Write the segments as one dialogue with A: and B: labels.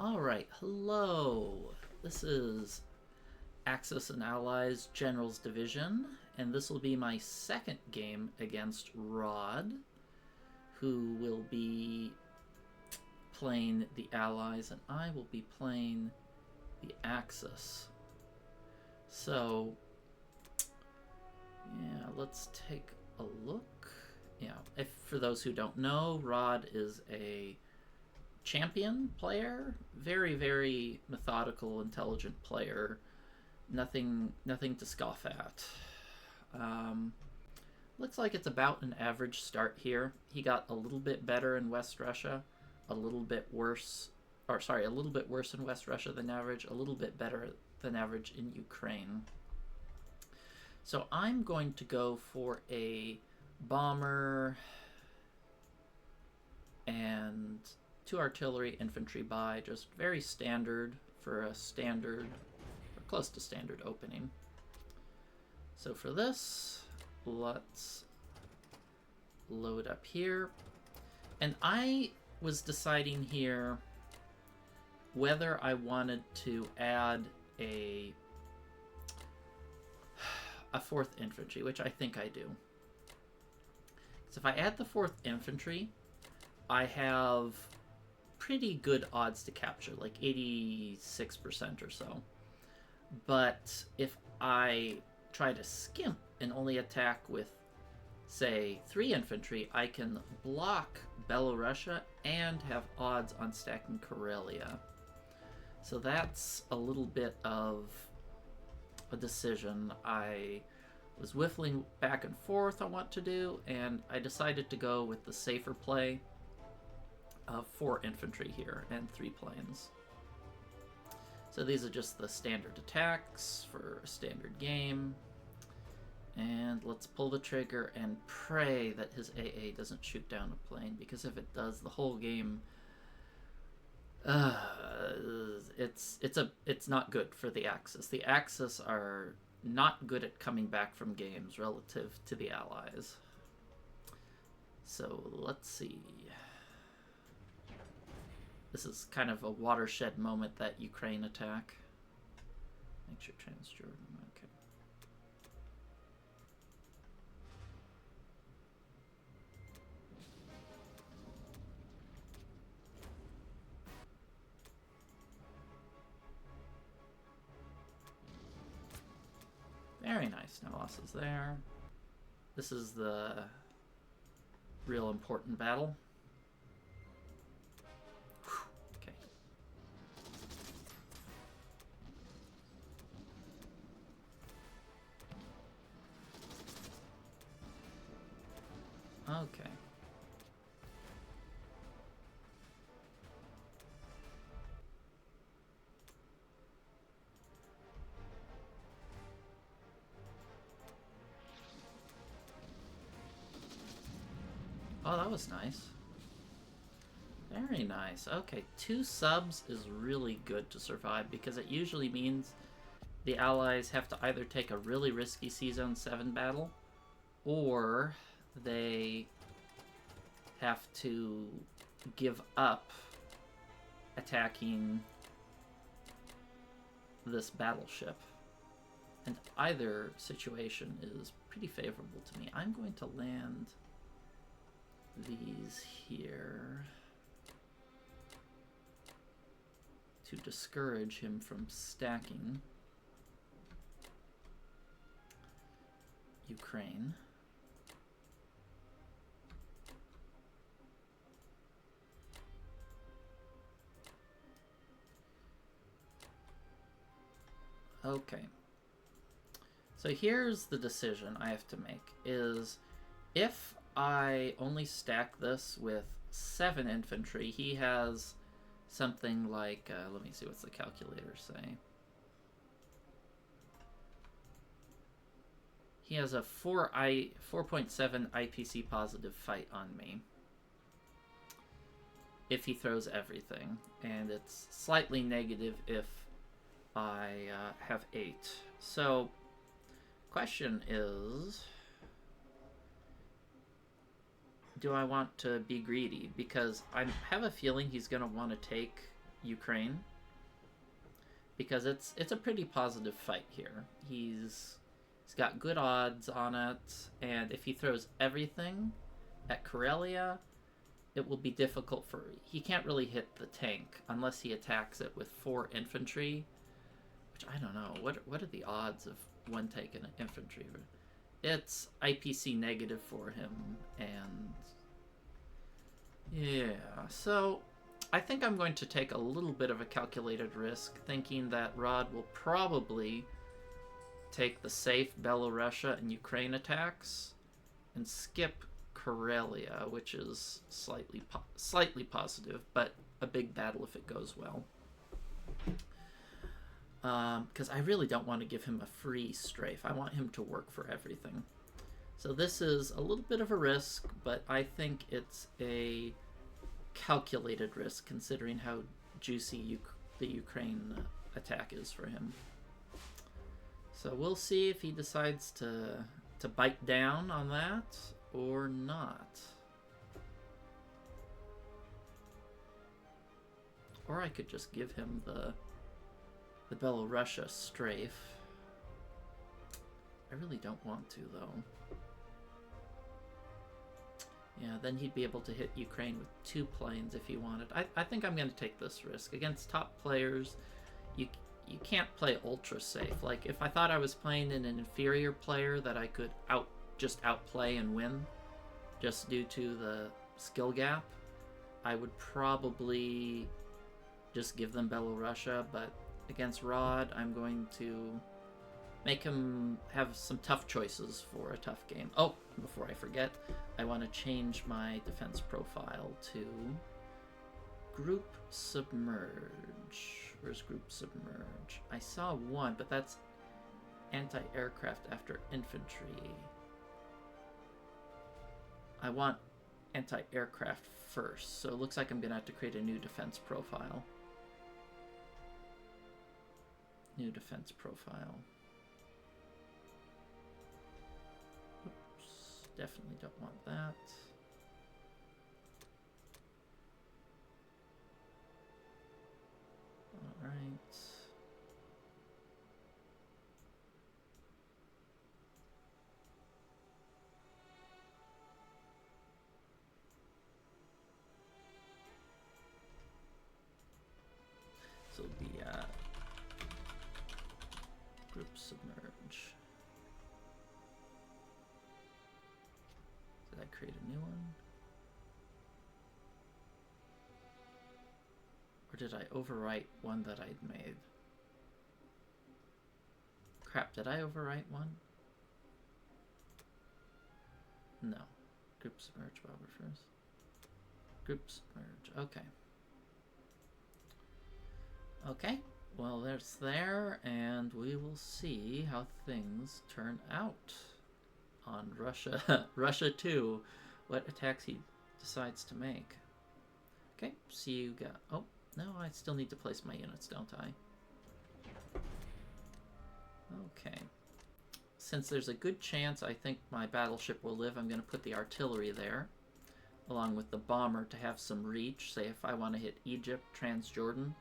A: Alright, hello. This is Axis and Allies Generals Division, and this will be my second game against Rod, who will be playing the Allies, and I will be playing the Axis. So, yeah, let's take a look. Yeah, if for those who don't know, Rod is a champion player, very methodical, intelligent player. Nothing to scoff at. Looks like it's about an average start here. He got a little bit better in West Russia, a little bit worse in West Russia than average, a little bit better than average in Ukraine. So I'm going to go for a bomber and 2 artillery infantry by, just very standard for a standard, or close to standard opening. So for this, let's load up here. And I was deciding here whether I wanted to add a 4th infantry, which I think I do. So if I add the 4th infantry, I have pretty good odds to capture, like 86% or so. But if I try to skimp and only attack with, say, 3 infantry, I can block Belorussia and have odds on stacking Karelia. So that's a little bit of a decision. I was whiffling back and forth on what to do, and I decided to go with the safer play of 4 infantry here and 3 planes. So these are just the standard attacks for a standard game. And let's pull the trigger and pray that his AA doesn't shoot down a plane, because if it does, the whole game, it's not good for the Axis. The Axis are not good at coming back from games relative to the Allies. So let's see. This is kind of a watershed moment, that Ukraine attack. Make sure Transjordan, okay. Very nice, no losses there. This is the real important battle. Okay. Oh, that was nice. Very nice. Okay, 2 subs is really good to survive, because it usually means the Allies have to either take a really risky C-Zone 7 battle, or they have to give up attacking this battleship. And either situation is pretty favorable to me. I'm going to land these here to discourage him from stacking Ukraine. Okay. So here's the decision I have to make, is if I only stack this with 7 infantry, he has something like, let me see what's the calculator say. He has a 4.7 IPC positive fight on me if he throws everything, and it's slightly negative if I have 8. So, question is, do I want to be greedy? Because I have a feeling he's going to want to take Ukraine, because it's a pretty positive fight here. He's got good odds on it, and if he throws everything at Karelia, it will be difficult for... He can't really hit the tank unless he attacks it with 4 infantry, which I don't know. What are the odds of one taking an infantry? It's IPC negative for him, and yeah, so I think I'm going to take a little bit of a calculated risk, thinking that Rod will probably take the safe Belorussia and Ukraine attacks and skip Karelia, which is slightly positive, but a big battle if it goes well. Because I really don't want to give him a free strafe. I want him to work for everything. So this is a little bit of a risk, but I think it's a calculated risk considering how juicy the Ukraine attack is for him. So we'll see if he decides to bite down on that or not. Or I could just give him the Belorussia strafe. I really don't want to, though. Yeah, then he'd be able to hit Ukraine with 2 planes if he wanted. I think I'm going to take this risk. Against top players, you can't play ultra safe. Like, if I thought I was playing in an inferior player that I could just outplay and win, just due to the skill gap, I would probably just give them Belorussia, but against Rod, I'm going to make him have some tough choices for a tough game. Oh, before I forget, I want to change my defense profile to Group Submerge. Where's Group Submerge? I saw one, but that's anti-aircraft after infantry. I want anti-aircraft first, so it looks like I'm going to have to create a new defense profile. New defense profile. Oops, definitely don't want that. All right. So it'll be Group Submerge. Did I create a new one? Or did I overwrite one that I'd made? Crap, did I overwrite one? No. Group Submerge while we're first. Group Submerge, okay. Okay, well there's there, and we will see how things turn out on Russia 2, what attacks he decides to make. Okay, see you guys. Oh, no, I still need to place my units, don't I? Okay. Since there's a good chance I think my battleship will live, I'm going to put the artillery there, along with the bomber to have some reach. Say if I want to hit Egypt, Transjordan,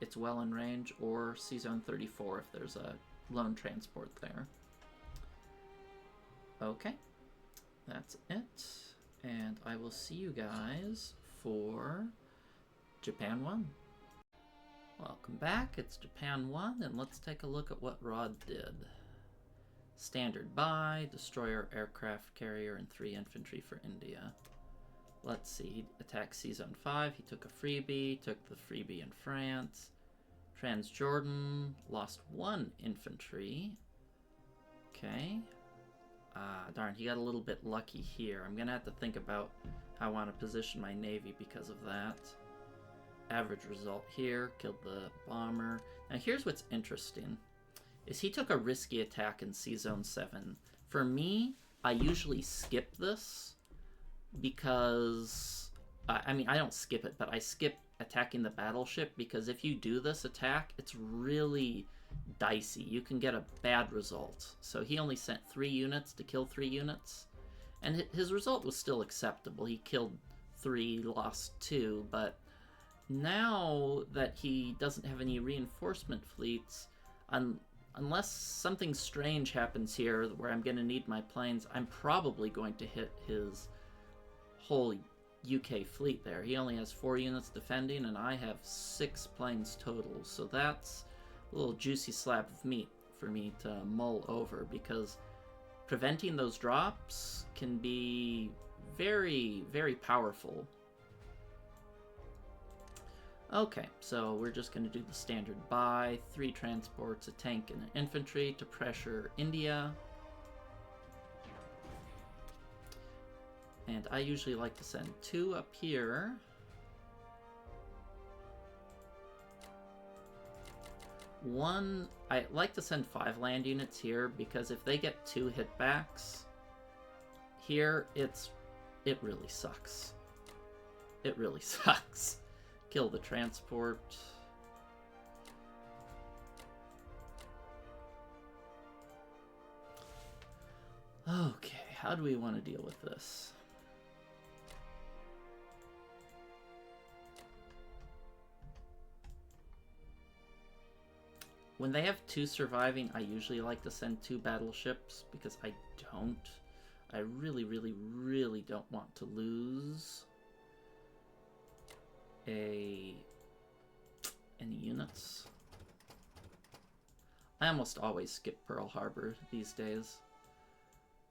A: it's well in range, or C-Zone 34 if there's a lone transport there. Okay, that's it. And I will see you guys for Japan 1. Welcome back, it's Japan 1, and let's take a look at what Rod did. Standard buy, destroyer, aircraft carrier, and 3 infantry for India. Let's see, he attacked C-Zone 5, he took a freebie, took the freebie in France. Transjordan, lost 1 infantry. Okay. Darn, he got a little bit lucky here. I'm gonna have to think about how I want to position my navy because of that. Average result here, killed the bomber. Now here's what's interesting, is he took a risky attack in C-Zone 7. For me, I usually skip this because, I mean, I don't skip it, but I skip attacking the battleship because if you do this attack, it's really dicey. You can get a bad result. So he only sent 3 units to kill 3 units, and his result was still acceptable. He killed 3, lost 2, but now that he doesn't have any reinforcement fleets, unless something strange happens here where I'm going to need my planes, I'm probably going to hit his whole UK fleet there. He only has 4 units defending, and I have 6 planes total, so that's a little juicy slab of meat for me to mull over, because preventing those drops can be very, very powerful. Okay, so we're just going to do the standard buy, 3 transports, a tank, and an infantry to pressure India. And I usually like to send 2 up here. One, I like to send 5 land units here, because if they get 2 hitbacks here, it really sucks. It really sucks. Kill the transport. Okay, how do we want to deal with this? When they have 2 surviving, I usually like to send 2 battleships, because I really, really, really don't want to lose any units. I almost always skip Pearl Harbor these days.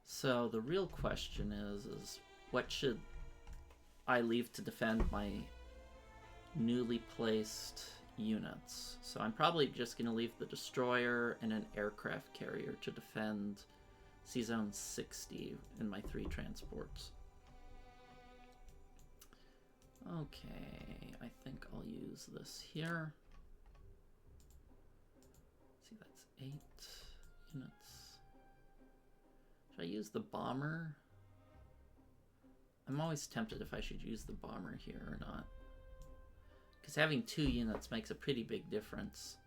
A: So the real question is what should I leave to defend my newly placed units? So I'm probably just going to leave the destroyer and an aircraft carrier to defend C-Zone 60 in my 3 transports. Okay, I think I'll use this here. Let's see, that's 8 units. Should I use the bomber? I'm always tempted if I should use the bomber here or not, because having 2 units makes a pretty big difference.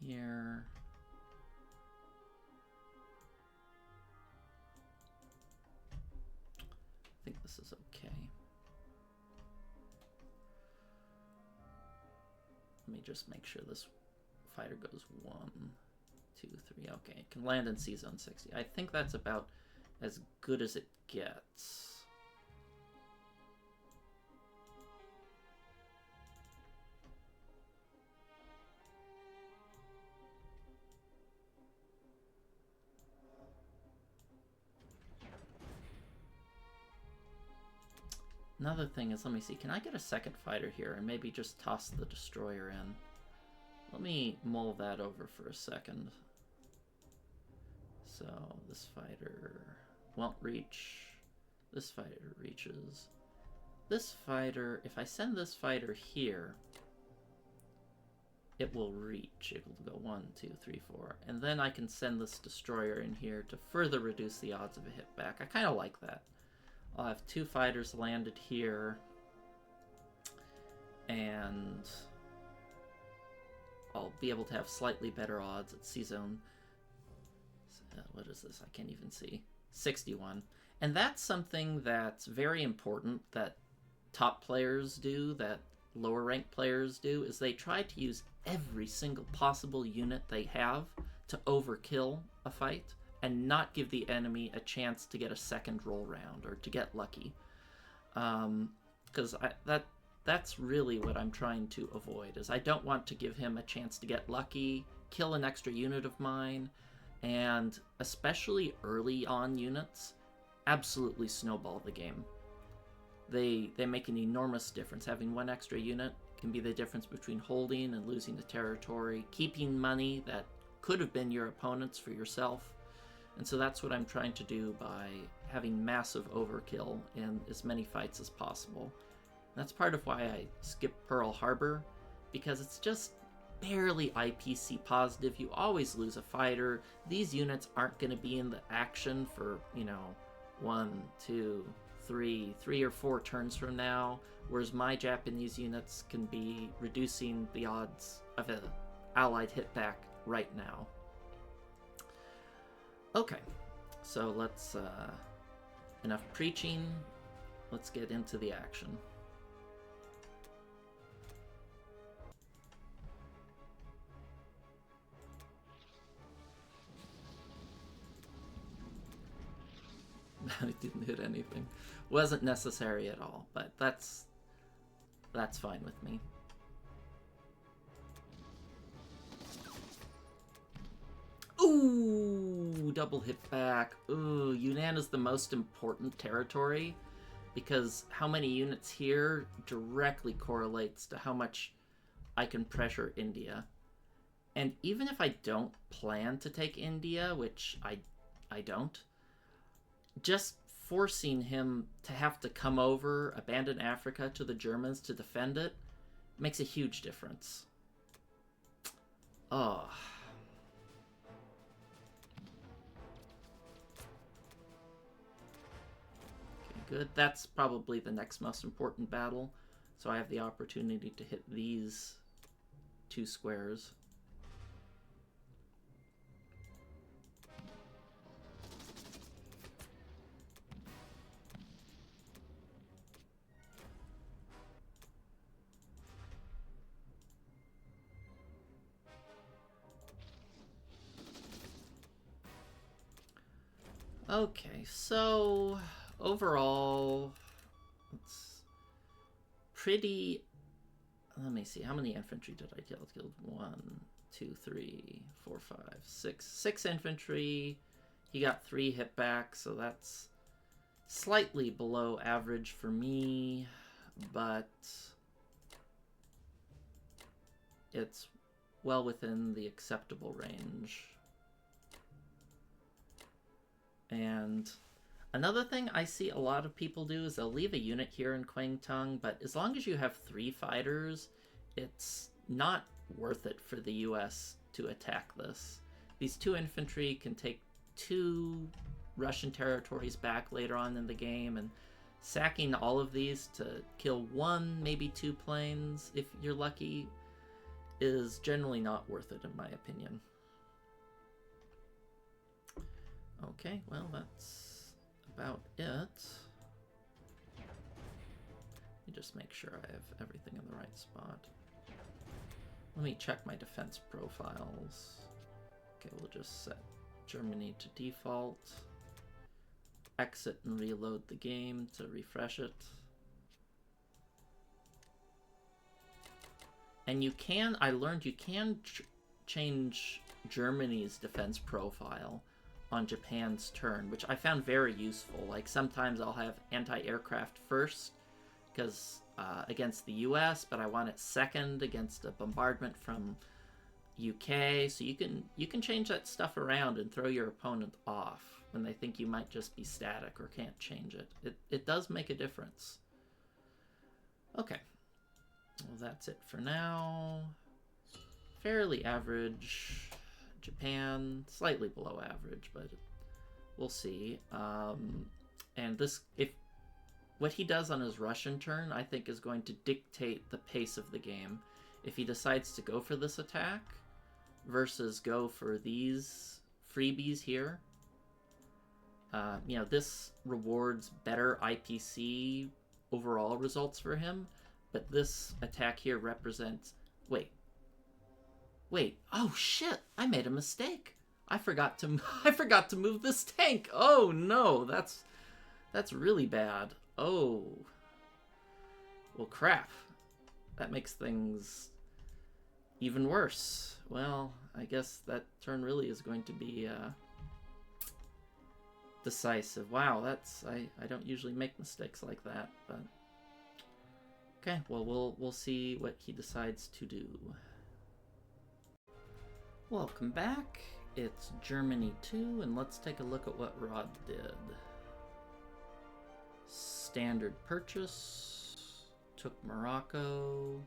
A: Here. I think this is okay. Let me just make sure this fighter goes 1, 2, 3. Okay, it can land in C-Zone 60. I think that's about as good as it gets. Another thing is, let me see, can I get a second fighter here and maybe just toss the destroyer in? Let me mull that over for a second. So this fighter won't reach. This fighter reaches. This fighter, if I send this fighter here, it will reach. It will go 1, 2, 3, 4. And then I can send this destroyer in here to further reduce the odds of a hit back. I kind of like that. I'll have 2 fighters landed here, and I'll be able to have slightly better odds at C-Zone. What is this? I can't even see. 61. And that's something that's very important that top players do, that lower ranked players do, is they try to use every single possible unit they have to overkill a fight and not give the enemy a chance to get a second roll round or to get lucky. Because that's really what I'm trying to avoid, is I don't want to give him a chance to get lucky, kill an extra unit of mine, and especially early on units absolutely snowball the game. They make an enormous difference. Having 1 extra unit can be the difference between holding and losing the territory, keeping money that could have been your opponent's for yourself. And so that's what I'm trying to do by having massive overkill in as many fights as possible. That's part of why I skipped Pearl Harbor, because it's just barely IPC positive. You always lose a fighter. These units aren't going to be in the action for, 1, 2, 3 or 4 turns from now, whereas my Japanese units can be reducing the odds of an allied hit back right now. Okay, so let's, enough preaching, let's get into the action. it didn't hit anything. Wasn't necessary at all, but that's fine with me. Ooh, double hit back. Ooh, Yunnan is the most important territory because how many units here directly correlates to how much I can pressure India. And even if I don't plan to take India, which I don't, just forcing him to have to come over, abandon Africa to the Germans to defend it, makes a huge difference. Oh. Okay, good. That's probably the next most important battle. So I have the opportunity to hit these two squares. Okay, so overall, it's pretty. Let me see, how many infantry did I kill? I killed 1, 2, 3, 4, 5, 6. 6 infantry. He got 3 hit back, so that's slightly below average for me, but it's well within the acceptable range. And another thing I see a lot of people do is they'll leave a unit here in Kwangtung, but as long as you have 3 fighters, it's not worth it for the US to attack this. These 2 infantry can take 2 Russian territories back later on in the game, and sacking all of these to kill 1, maybe 2 planes, if you're lucky, is generally not worth it in my opinion. Okay, well, that's about it. Let me just make sure I have everything in the right spot. Let me check my defense profiles. Okay, we'll just set Germany to default. Exit and reload the game to refresh it. And you can, I learned you can change Germany's defense profile on Japan's turn, which I found very useful. Like sometimes I'll have anti-aircraft first because against the US, but I want it second against a bombardment from UK. So you can change that stuff around and throw your opponent off when they think you might just be static or can't change it. It does make a difference. Okay, well that's it for now. Fairly average. Japan, slightly below average, but we'll see. And this, if what he does on his Russian turn, I think is going to dictate the pace of the game. If he decides to go for this attack versus go for these freebies here, you know, this rewards better IPC overall results for him, but this attack here represents... Wait, oh shit, I made a mistake. I forgot to move this tank. Oh no, that's really bad. Oh. Well, crap. That makes things even worse. Well, I guess that turn really is going to be decisive. Wow, that's I don't usually make mistakes like that, but okay, well we'll see what he decides to do. Welcome back. It's Germany 2, and let's take a look at what Rod did. Standard purchase, took Morocco,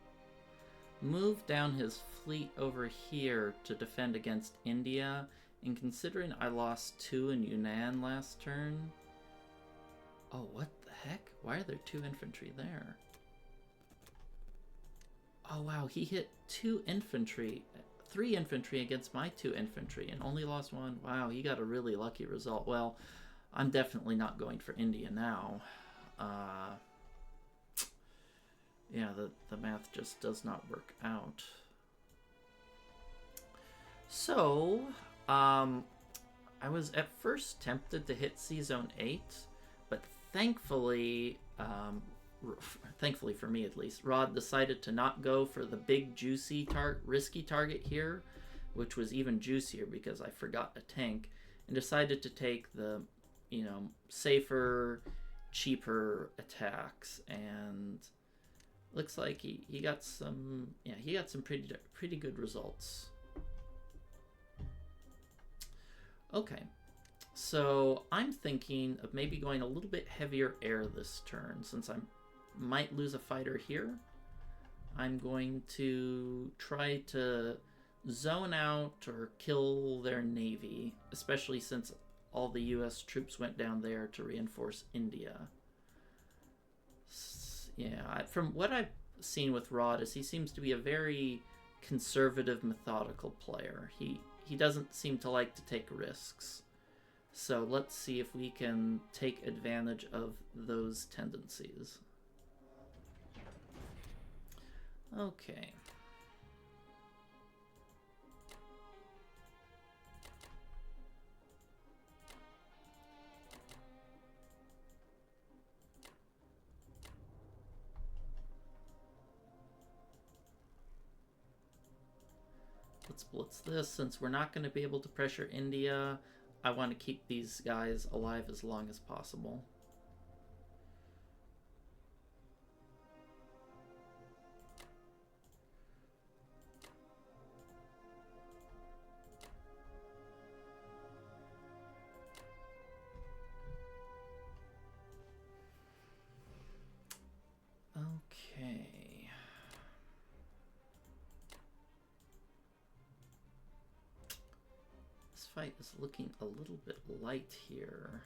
A: moved down his fleet over here to defend against India, and considering I lost 2 in Yunnan last turn... Oh, what the heck? Why are there 2 infantry there? Oh wow, he hit 2 infantry... 3 infantry against my 2 infantry and only lost 1. Wow, he got a really lucky result. Well, I'm definitely not going for India now. Yeah, the math just does not work out. So, I was at first tempted to hit C-Zone 8, thankfully, thankfully for me at least, Rod decided to not go for the big, juicy, risky target here, which was even juicier because I forgot a tank, and decided to take the, safer, cheaper attacks, and looks like he got some, he got some pretty good results. Okay. So I'm thinking of maybe going a little bit heavier air this turn, since I might lose a fighter here. I'm going to try to zone out or kill their navy, especially since all the US troops went down there to reinforce India. Yeah, from what I've seen with Rod is he seems to be a very conservative, methodical player. He doesn't seem to like to take risks. So let's see if we can take advantage of those tendencies. Okay. Let's blitz this. Since we're not going to be able to pressure India, I want to keep these guys alive as long as possible. Okay. This fight is looking a little bit light here.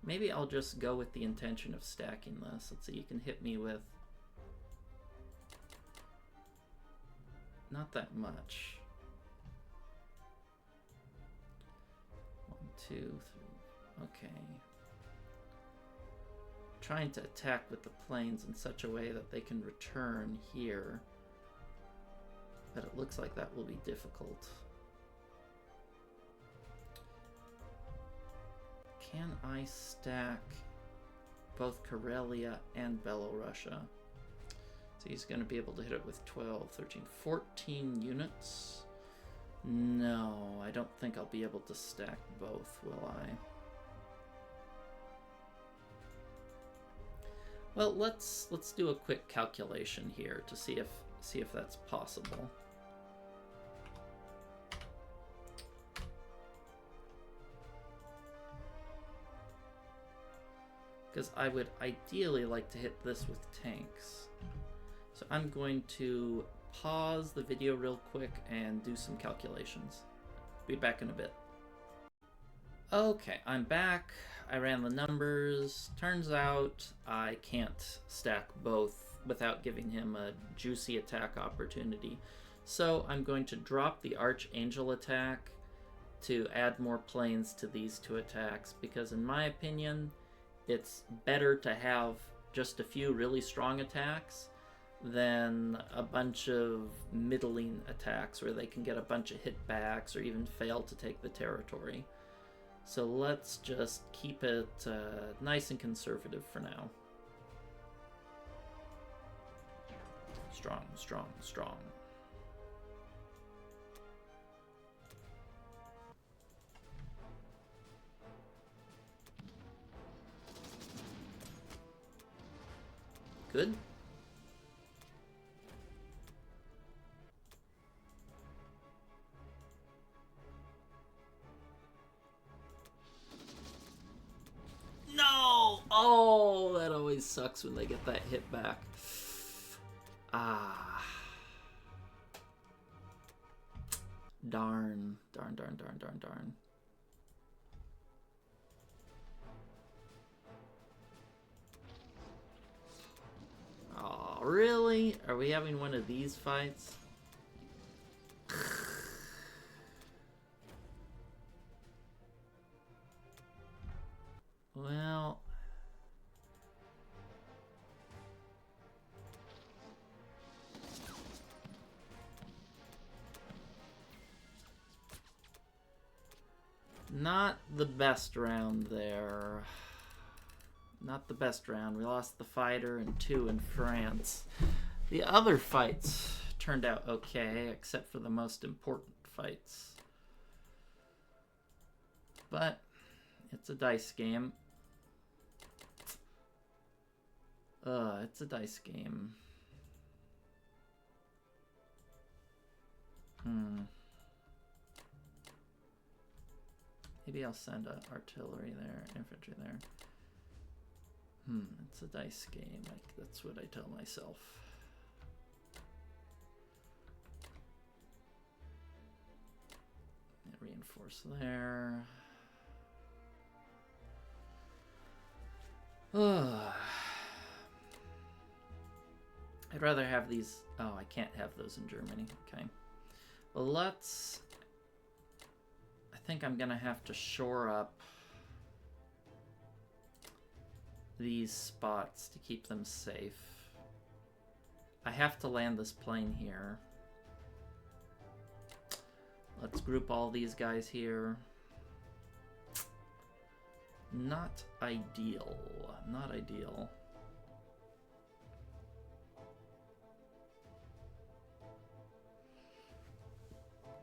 A: Maybe I'll just go with the intention of stacking this. Let's see, you can hit me with not that much. 1, 2, 3. Okay. Trying to attack with the planes in such a way that they can return here. But it looks like that will be difficult. Can I stack both Karelia and Belorussia? So he's going to be able to hit it with 12, 13, 14 units. No, I don't think I'll be able to stack both, will I? Well, let's do a quick calculation here to see if that's possible. Because I would ideally like to hit this with tanks. So I'm going to pause the video real quick and do some calculations. Be back in a bit. Okay, I'm back. I ran the numbers. Turns out I can't stack both without giving him a juicy attack opportunity. So I'm going to drop the Archangel attack to add more planes to these two attacks, because in my opinion, it's better to have just a few really strong attacks than a bunch of middling attacks where they can get a bunch of hitbacks or even fail to take the territory. So let's just keep it nice and conservative for now. Strong, strong, strong. Good. No! Oh, that always sucks when they get that hit back. Ah. Darn. Darn, darn, darn, darn, darn. Oh, really? Are we having one of these fights? Well... Not the best round there. Not the best round. We lost the fighter and 2 in France. The other fights turned out okay, except for the most important fights. But it's a dice game. It's a dice game. Maybe I'll send artillery there, infantry there. It's a dice game. That's what I tell myself. Reinforce there. I'd rather have these. Oh, I can't have those in Germany. Okay. Well, let's. I think I'm gonna have to shore up these spots to keep them safe. I have to land this plane here. Let's group all these guys here. Not ideal. Not ideal.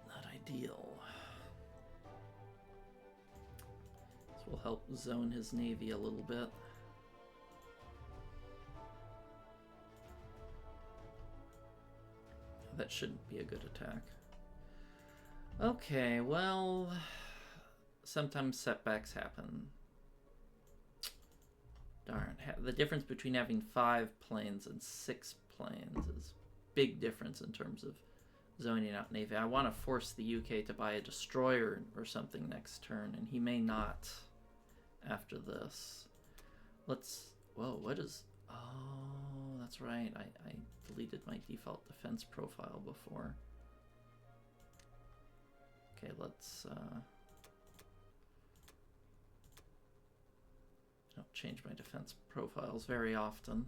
A: Not ideal. This will help zone his navy a little bit. That shouldn't be a good attack. Okay, well, sometimes setbacks happen. Darn, the difference between having 5 planes and 6 planes is big difference in terms of zoning out navy. I want to force the UK to buy a destroyer or something next turn, and he may not after this. Let's, whoa, what is, oh, that's right, I deleted my default defense profile before. Okay, let's, I don't change my defense profiles very often,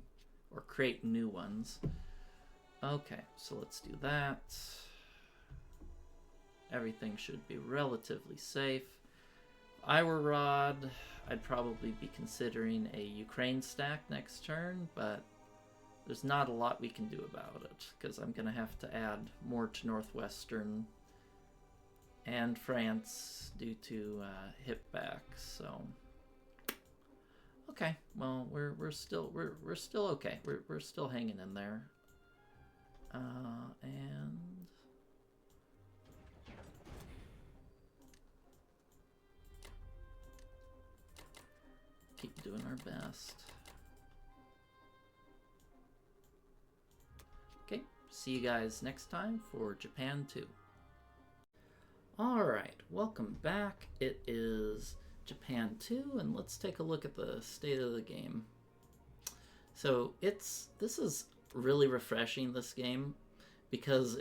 A: or create new ones. Okay, so let's do that. Everything should be relatively safe. If I were Rod, I'd probably be considering a Ukraine stack next turn, but there's not a lot we can do about it, because I'm going to have to add more to Northwestern and France due to hit back. So okay, well we're still okay. We're still hanging in there. And keep doing our best. Okay, see you guys next time for Japan 2. Alright, welcome back. It is Japan 2, and let's take a look at the state of the game. So this is really refreshing, this game, because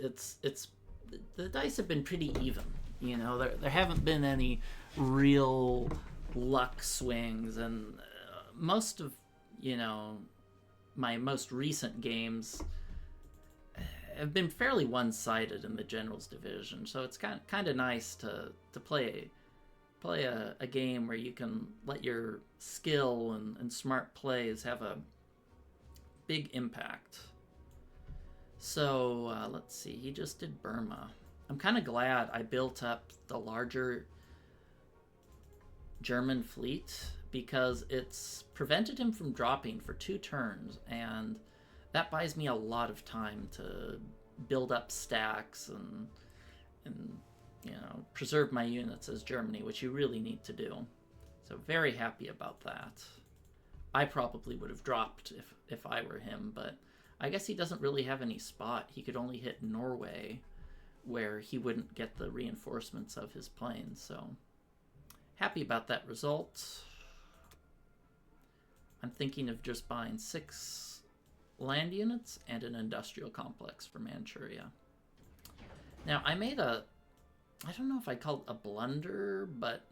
A: the dice have been pretty even. You know, there haven't been any real luck swings, and most of, you know, my most recent games have been fairly one-sided in the Generals Division, so it's kind of nice to play a game where you can let your skill and smart plays have a big impact. So let's see, he just did Burma. I'm kind of glad I built up the larger German fleet, because it's prevented him from dropping for 2 turns, and that buys me a lot of time to build up stacks and you know, preserve my units as Germany, which you really need to do. So very happy about that. I probably would have dropped if I were him, but I guess he doesn't really have any spot. He could only hit Norway, where he wouldn't get the reinforcements of his planes, so happy about that result. I'm thinking of just buying 6 land units and an industrial complex for Manchuria. Now, I made I don't know if I called it a blunder, but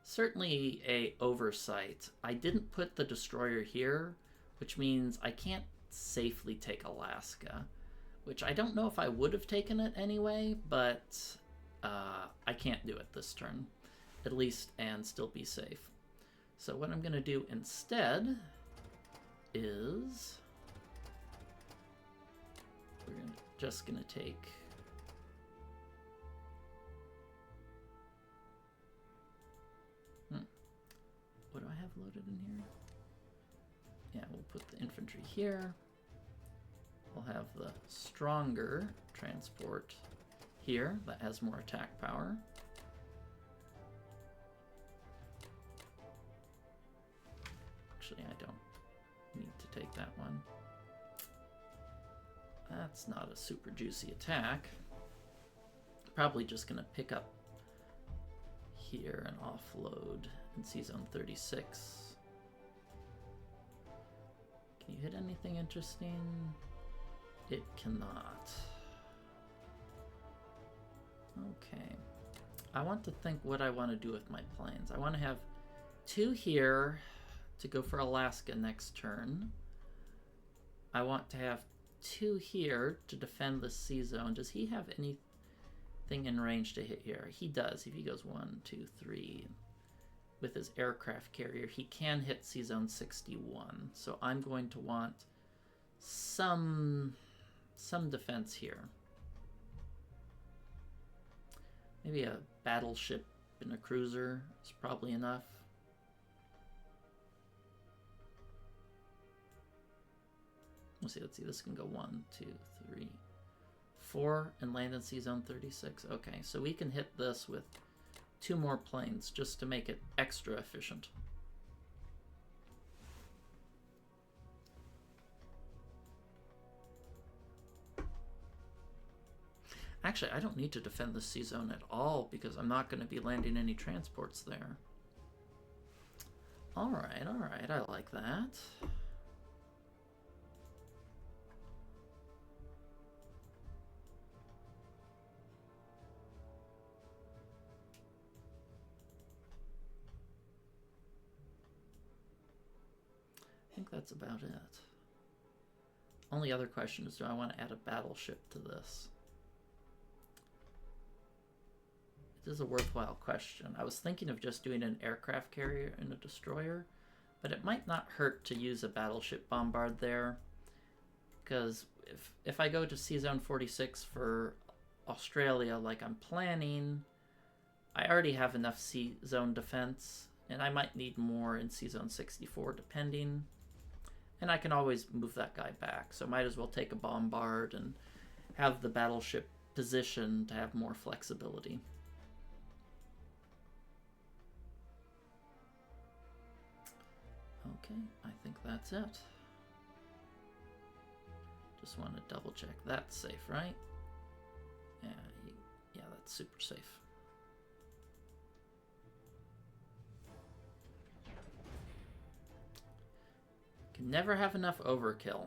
A: certainly a oversight. I didn't put the destroyer here, which means I can't safely take Alaska, which I don't know if I would have taken it anyway, but I can't do it this turn. at least, and still be safe. So what I'm going to do instead is just going to take what do I have loaded in here? Yeah, we'll put the infantry here. We'll have the stronger transport here that has more attack power. Actually, I don't need to take that one. That's not a super juicy attack. Probably just going to pick up here and offload in C-Zone 36. Can you hit anything interesting? It cannot. Okay. I want to think what I want to do with my planes. I want to have 2 here to go for Alaska next turn. I want to have 2 here to defend the C-Zone. Does he have anything in range to hit here? He does. If he goes 1, 2, 3 with his aircraft carrier, he can hit C-Zone 61. So I'm going to want some defense here. Maybe a battleship and a cruiser is probably enough. Let's see, this can go 1, 2, 3, 4 and land in C-Zone 36. Okay, so we can hit this with 2 more planes just to make it extra efficient. Actually, I don't need to defend the C-Zone at all because I'm not going to be landing any transports there. Alright, I like that. I think that's about it. Only other question is, do I want to add a battleship to this? It is a worthwhile question. I was thinking of just doing an aircraft carrier and a destroyer, but it might not hurt to use a battleship bombard there, because if I go to C-Zone 46 for Australia like I'm planning, I already have enough C-Zone defense, and I might need more in C-Zone 64 depending. And I can always move that guy back, so might as well take a bombard and have the battleship position to have more flexibility. Okay, I think that's it. Just want to double check that's safe, right? Yeah, that's super safe. Can never have enough overkill.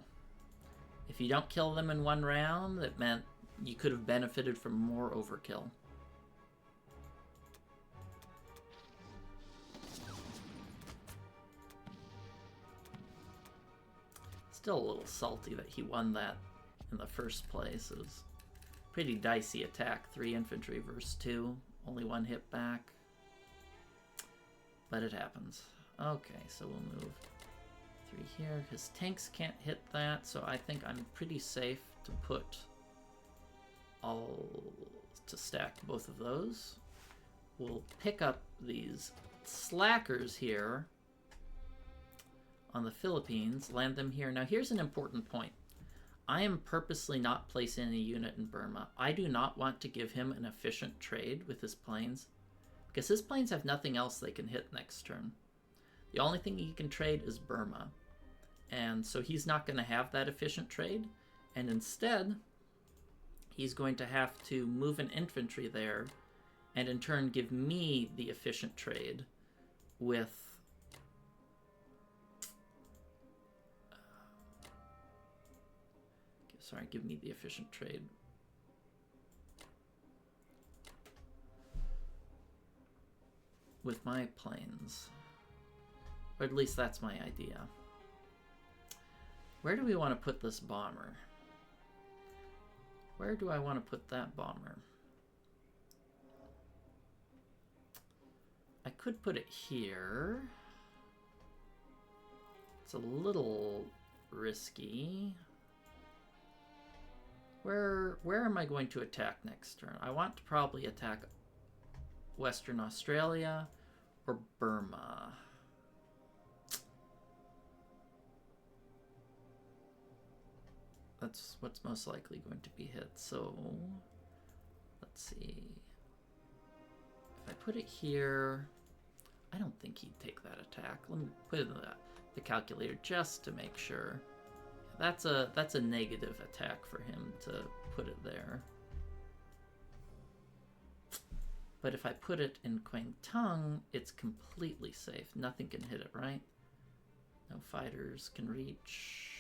A: If you don't kill them in one round, that meant you could have benefited from more overkill. Still a little salty that he won that in the first place. It was a pretty dicey attack. 3 infantry versus 2. Only 1 hit back. But it happens. Okay, so we'll move 3 here. His tanks can't hit that, so I think I'm pretty safe to put to stack both of those. We'll pick up these slackers here on the Philippines, land them here. Now here's an important point. I am purposely not placing a unit in Burma. I do not want to give him an efficient trade with his planes, because his planes have nothing else they can hit next turn. The only thing he can trade is Burma. And so he's not going to have that efficient trade. And instead, he's going to have to move an infantry there and in turn give me the efficient trade with give me the efficient trade with my planes. Or at least that's my idea. Where do we want to put this bomber? Where do I want to put that bomber? I could put it here. It's a little risky. Where am I going to attack next turn? I want to probably attack Western Australia or Burma. That's what's most likely going to be hit. So let's see. If I put it here, I don't think he'd take that attack. Let me put it in the calculator just to make sure. That's a negative attack for him to put it there. But if I put it in Kwangtung, it's completely safe. Nothing can hit it, right? No fighters can reach.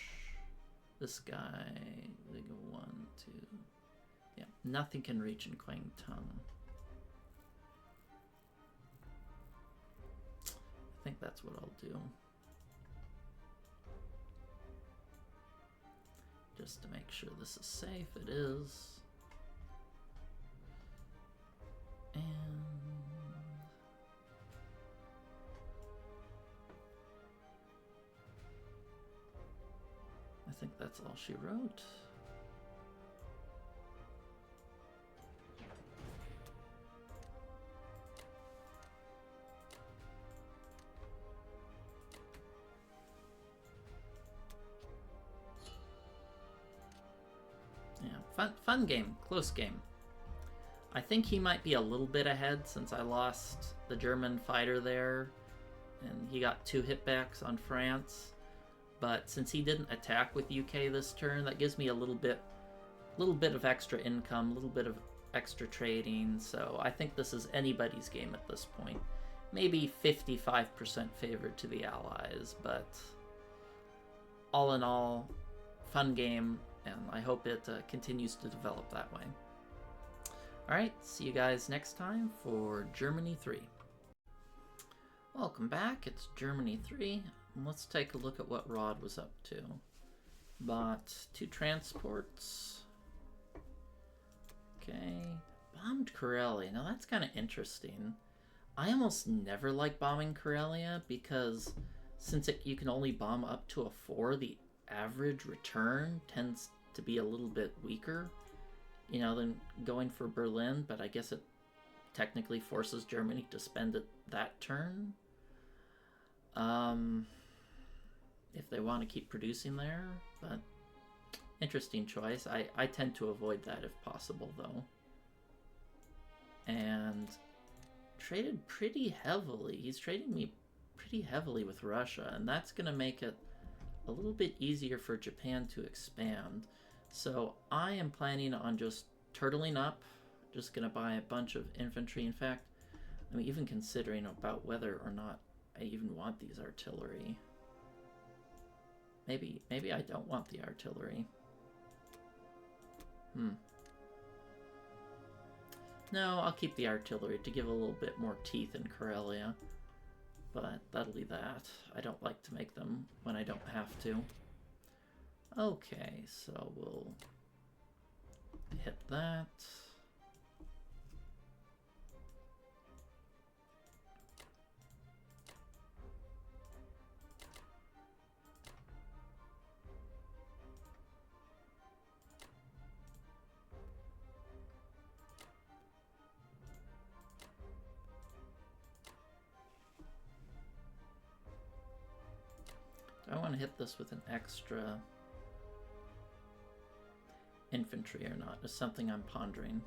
A: This guy, they go 1, 2. Yeah, nothing can reach in Kwangtung. I think that's what I'll do. Just to make sure this is safe. It is. And I think that's all she wrote. Yeah, fun game, close game. I think he might be a little bit ahead since I lost the German fighter there, and he got 2 hitbacks on France. But since he didn't attack with UK this turn, that gives me a little bit of extra income, a little bit of extra trading. So I think this is anybody's game at this point. Maybe 55% favored to the Allies, but all in all, fun game, and I hope it continues to develop that way. Alright, see you guys next time for Germany 3. Welcome back, it's Germany 3. And let's take a look at what Rod was up to. Bought 2 transports. Okay, bombed Karelia. Now that's kind of interesting. I almost never like bombing Karelia because since you can only bomb up to a 4, the average return tends to be a little bit weaker, you know, than going for Berlin, but I guess it technically forces Germany to spend it that turn. If they want to keep producing there, but interesting choice. I tend to avoid that if possible, though. And traded pretty heavily. He's trading me pretty heavily with Russia, and that's going to make it a little bit easier for Japan to expand. So I am planning on just turtling up, just going to buy a bunch of infantry. In fact, I'm even considering about whether or not I even want these artillery. Maybe I don't want the artillery. No, I'll keep the artillery to give a little bit more teeth in Karelia. But that'll be that. I don't like to make them when I don't have to. Okay, so we'll hit that. Do I want to hit this with an extra infantry or not? Is something I'm pondering.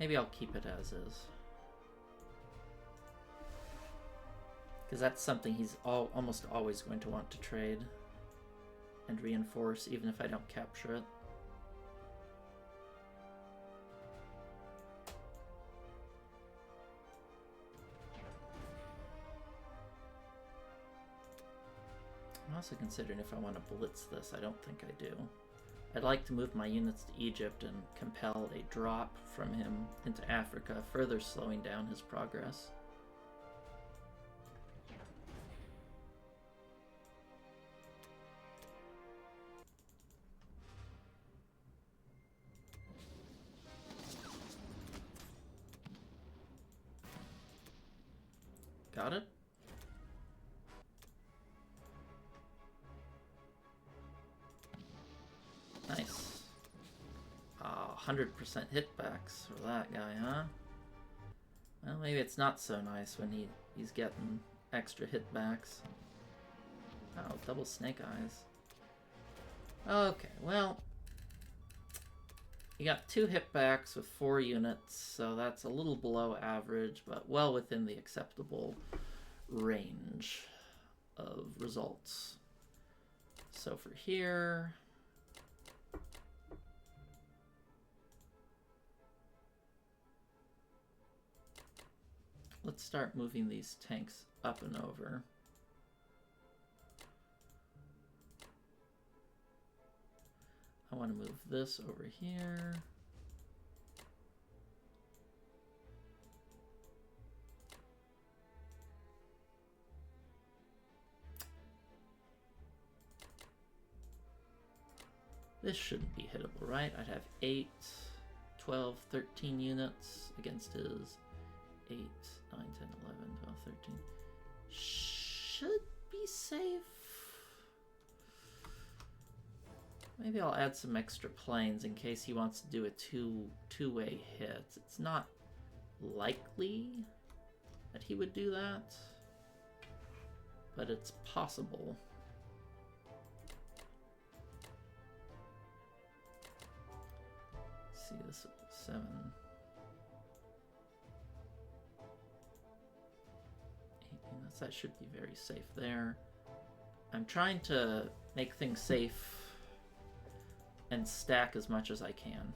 A: Maybe I'll keep it as is. Because that's something he's almost always going to want to trade and reinforce, even if I don't capture it. I'm also considering if I want to blitz this. I don't think I do. I'd like to move my units to Egypt and compel a drop from him into Africa, further slowing down his progress. Got it? Nice. 100% hitbacks for that guy, huh? Well, maybe it's not so nice when he's getting extra hitbacks. Oh, double snake eyes. Okay, well, you got 2 hitbacks with 4 units, so that's a little below average, but well within the acceptable range of results. So for here, let's start moving these tanks up and over. I want to move this over here. This shouldn't be hittable, right? I'd have 8, 12, 13 units against his 8, 9, 10, 11, 12, 13. Should be safe. Maybe I'll add some extra planes in case he wants to do a two-way hit. It's not likely that he would do that, but it's possible. Let's see, this is 7. 18, that should be very safe there. I'm trying to make things safe and stack as much as I can.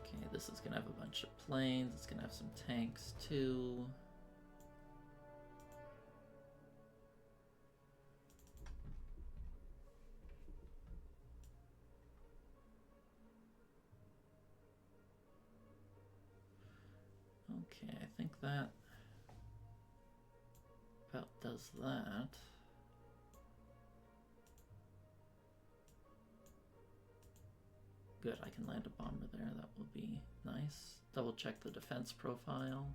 A: Okay, this is gonna have a bunch of planes. It's gonna have some tanks too. Okay, I think that about does that. Good, I can land a bomber there. That will be nice. Double check the defense profile.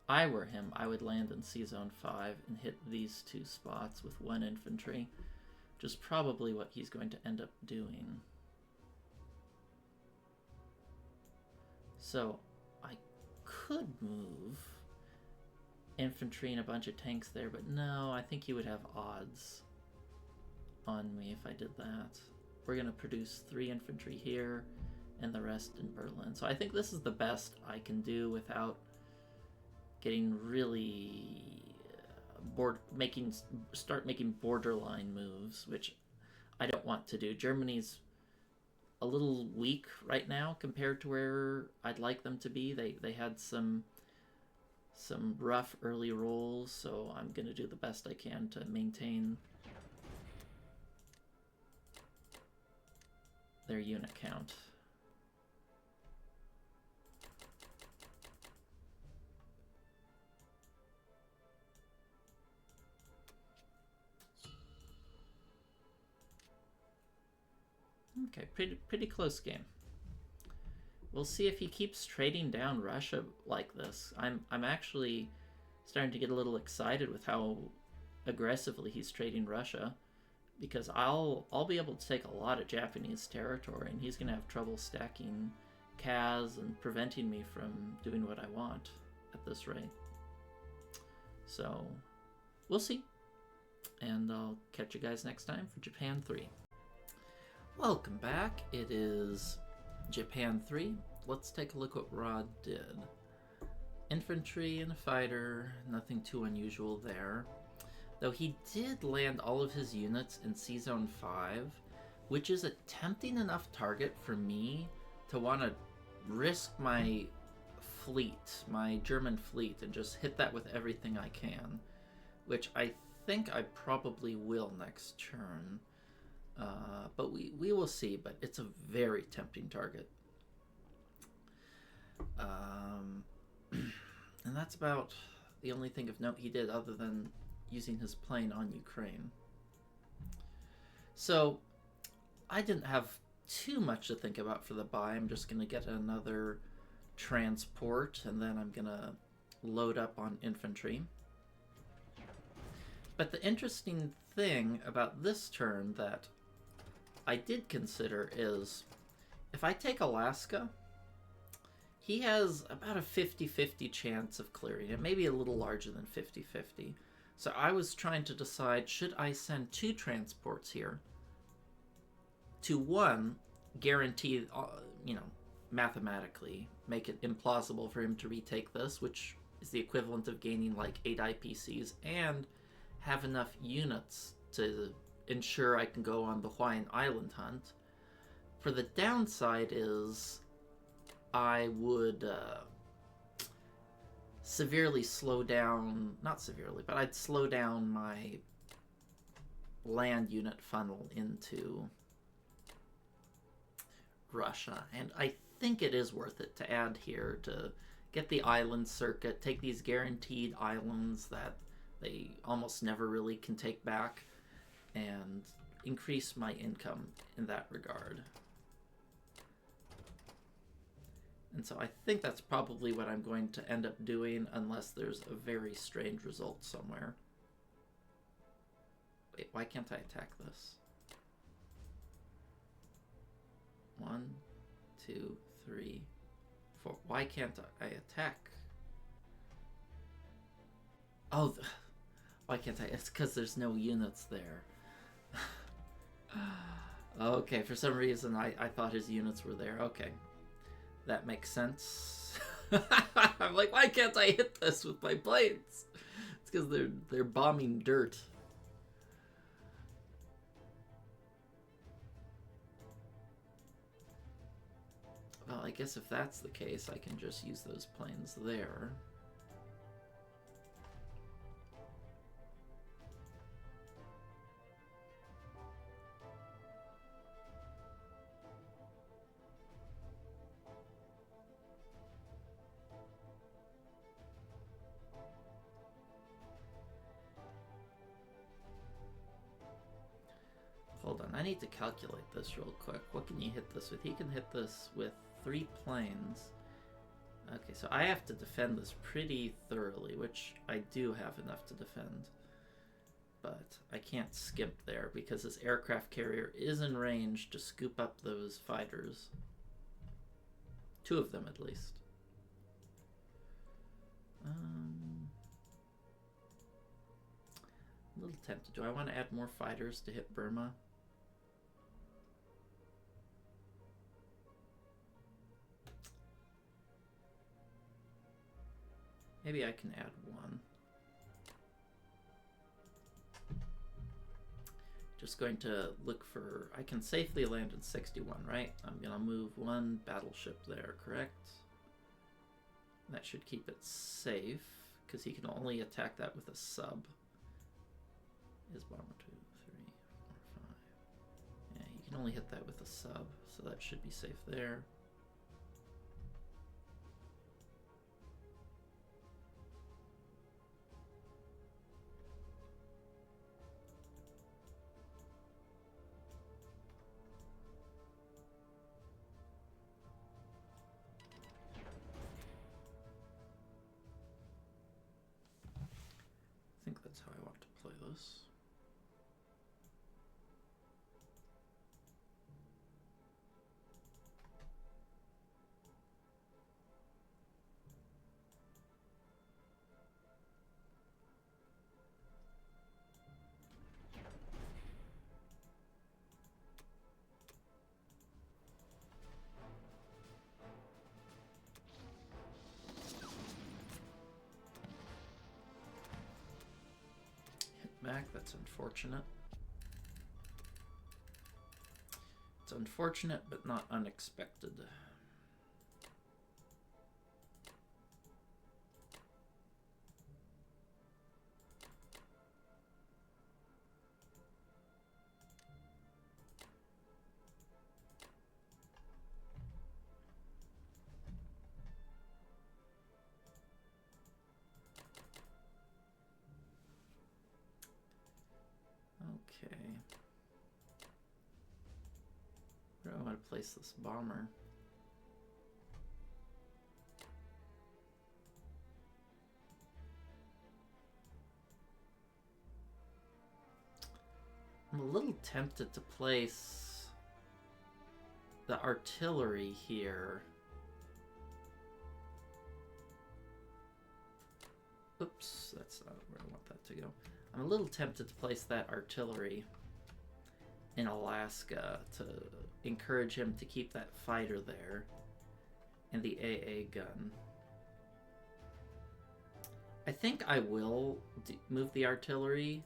A: I were him, I would land in C-Zone 5 and hit these 2 spots with 1 infantry, which is probably what he's going to end up doing. So I could move infantry and a bunch of tanks there, but no, I think he would have odds on me if I did that. We're going to produce 3 infantry here and the rest in Berlin. So I think this is the best I can do without getting really start making borderline moves, which I don't want to do. Germany's a little weak right now compared to where I'd like them to be. They had some rough early rolls, so I'm going to do the best I can to maintain their unit count. Okay, pretty close game. We'll see if he keeps trading down Russia like this. I'm actually starting to get a little excited with how aggressively he's trading Russia, because I'll be able to take a lot of Japanese territory, and he's gonna have trouble stacking Kaz and preventing me from doing what I want at this rate. So we'll see, and I'll catch you guys next time for Japan 3. Welcome back. It is Japan 3. Let's take a look what Rod did. Infantry and a fighter, nothing too unusual there. Though he did land all of his units in C-Zone 5, which is a tempting enough target for me to want to risk my fleet, my German fleet, and just hit that with everything I can, which I think I probably will next turn. But we will see, but it's a very tempting target. And that's about the only thing of note he did other than using his plane on Ukraine. So I didn't have too much to think about for the buy. I'm just going to get another transport, and then I'm going to load up on infantry. But the interesting thing about this turn that I did consider is if I take Alaska, he has about a 50-50 chance of clearing it, maybe a little larger than 50-50. So I was trying to decide, should I send 2 transports here to, one, guarantee, mathematically make it implausible for him to retake this, which is the equivalent of gaining like 8 IPCs, and have enough units to ensure I can go on the Hawaiian Island hunt. For the downside is I would severely slow down, not severely, but I'd slow down my land unit funnel into Russia. And I think it is worth it to add here to get the island circuit, take these guaranteed islands that they almost never really can take back, and increase my income in that regard. And so I think that's probably what I'm going to end up doing, unless there's a very strange result somewhere. Wait, why can't I attack this? 1, 2, 3, 4. Why can't I attack? Oh, why can't I? It's because there's no units there. Okay, for some reason I thought his units were there. Okay. That makes sense. I'm like, why can't I hit this with my planes? It's because they're bombing dirt. Well, I guess if that's the case, I can just use those planes there. Hold on, I need to calculate this real quick. What can you hit this with? He can hit this with 3 planes. Okay, so I have to defend this pretty thoroughly, which I do have enough to defend. But I can't skimp there because this aircraft carrier is in range to scoop up those fighters. 2 of them, at least. A little tempted. Do I want to add more fighters to hit Burma? Maybe I can add 1. Just going to look for... I can safely land in 61, right? I'm going to move 1 battleship there, correct? That should keep it safe, because he can only attack that with a sub. Is bomber 2, 3, 4, 5. Yeah, you can only hit that with a sub, so that should be safe there. I think that's how I want to play this. Back, that's unfortunate. It's unfortunate, but not unexpected. Okay. Where do I want to place this bomber? I'm a little tempted to place the artillery here. Oops, that's not where I want that to go. I'm a little tempted to place that artillery in Alaska to encourage him to keep that fighter there and the AA gun. I think I will move the artillery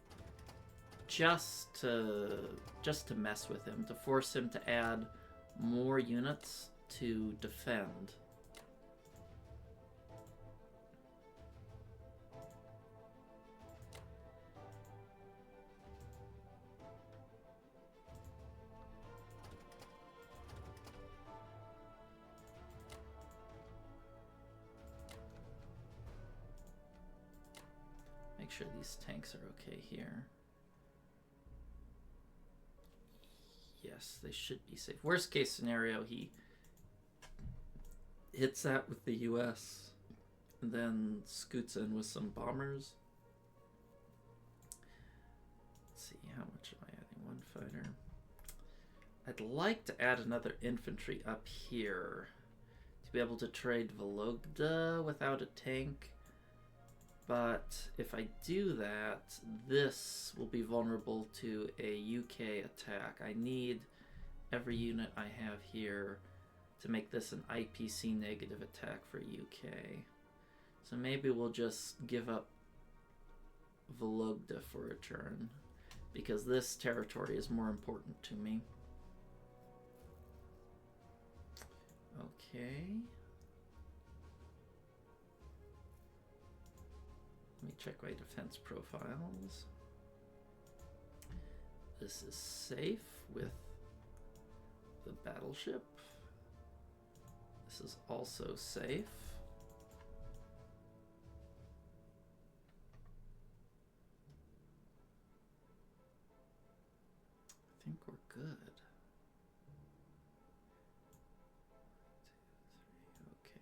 A: just to mess with him, to force him to add more units to defend. Make sure these tanks are okay here. Yes, they should be safe. Worst case scenario, he hits that with the US and then scoots in with some bombers. Let's see, how much am I adding? One fighter. I'd like to add another infantry up here to be able to trade Vologda without a tank. But if I do that, this will be vulnerable to a UK attack. I need every unit I have here to make this an IPC negative attack for UK. So maybe we'll just give up Vologda for a turn, because this territory is more important to me. Okay. Let me check my defense profiles. This is safe with the battleship. This is also safe. I think we're good. 1, 2, 3,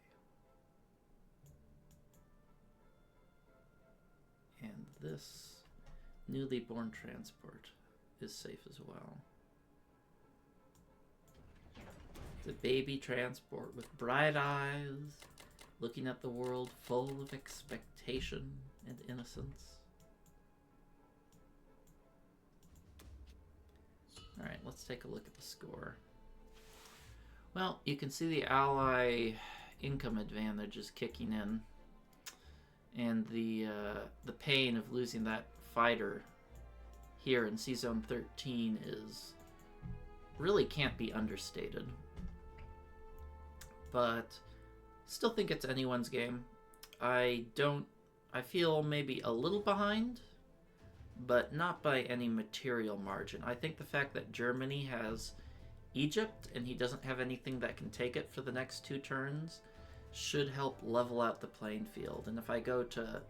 A: okay. And this newly born transport is safe as well. The baby transport with bright eyes, looking at the world full of expectation and innocence. Alright, let's take a look at the score. Well, you can see the ally income advantage is kicking in, and the pain of losing that fighter here in C-Zone 13 is really can't be understated. But still think it's anyone's game. I feel maybe a little behind, but not by any material margin. I think the fact that Germany has Egypt and he doesn't have anything that can take it for the next 2 turns should help level out the playing field. And if I go to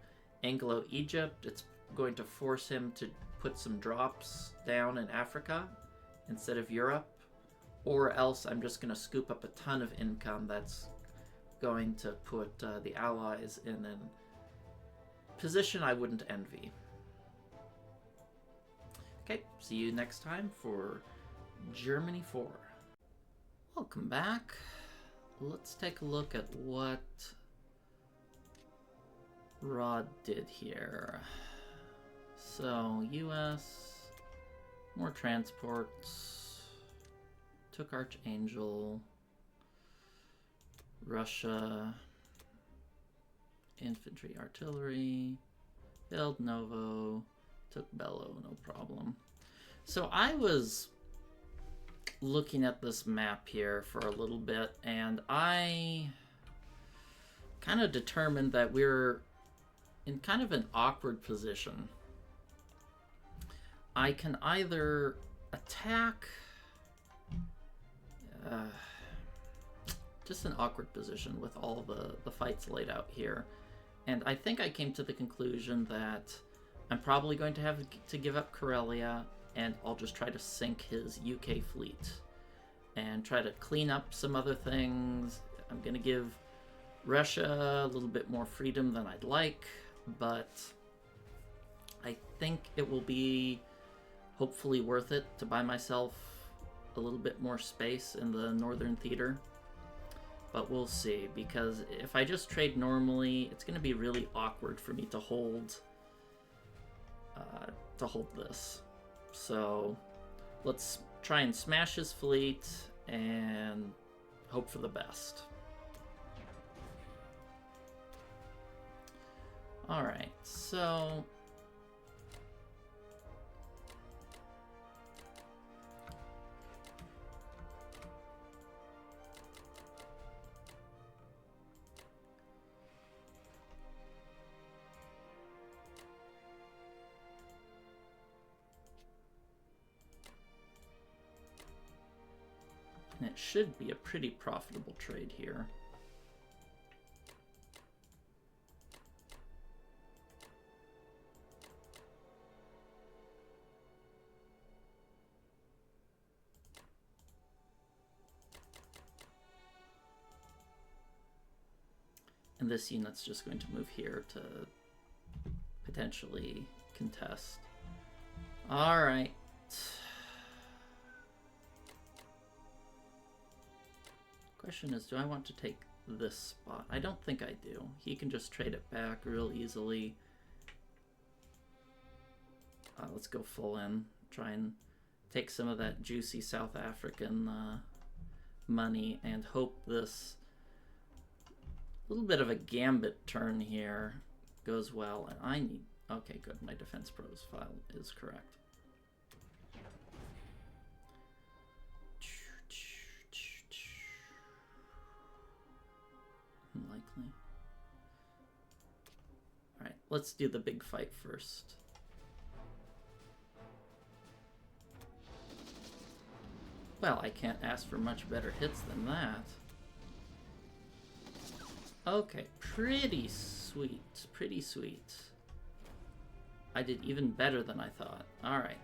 A: Anglo-Egypt, it's going to force him to put some drops down in Africa instead of Europe, or else I'm just going to scoop up a ton of income that's going to put the Allies in a position I wouldn't envy. Okay, see you next time for Germany 4. Welcome back. Let's take a look at what Rod did here. So, US, more transports, took Archangel, Russia, infantry, artillery, failed Novo, took Bello, no problem. So I was looking at this map here for a little bit, and I kind of determined that we're in kind of an awkward position. I can either attack... just an awkward position with all the fights laid out here. And I think I came to the conclusion that I'm probably going to have to give up Karelia, and I'll just try to sink his UK fleet and try to clean up some other things. I'm going to give Russia a little bit more freedom than I'd like, but I think it will be hopefully worth it to buy myself a little bit more space in the Northern Theater. But we'll see, because if I just trade normally, it's going to be really awkward for me to hold this. So let's try and smash his fleet and hope for the best. Alright, so... and it should be a pretty profitable trade here. And this unit's just going to move here to potentially contest. Alright. Question is, do I want to take this spot? I don't think I do. He can just trade it back real easily. Let's go full in. Try and take some of that juicy South African money and hope this little bit of a gambit turn here goes well. And I need... Okay, good. My defense profile is correct. Unlikely. Alright, let's do the big fight first. Well, I can't ask for much better hits than that. Okay, pretty sweet, pretty sweet. I did even better than I thought. Alright,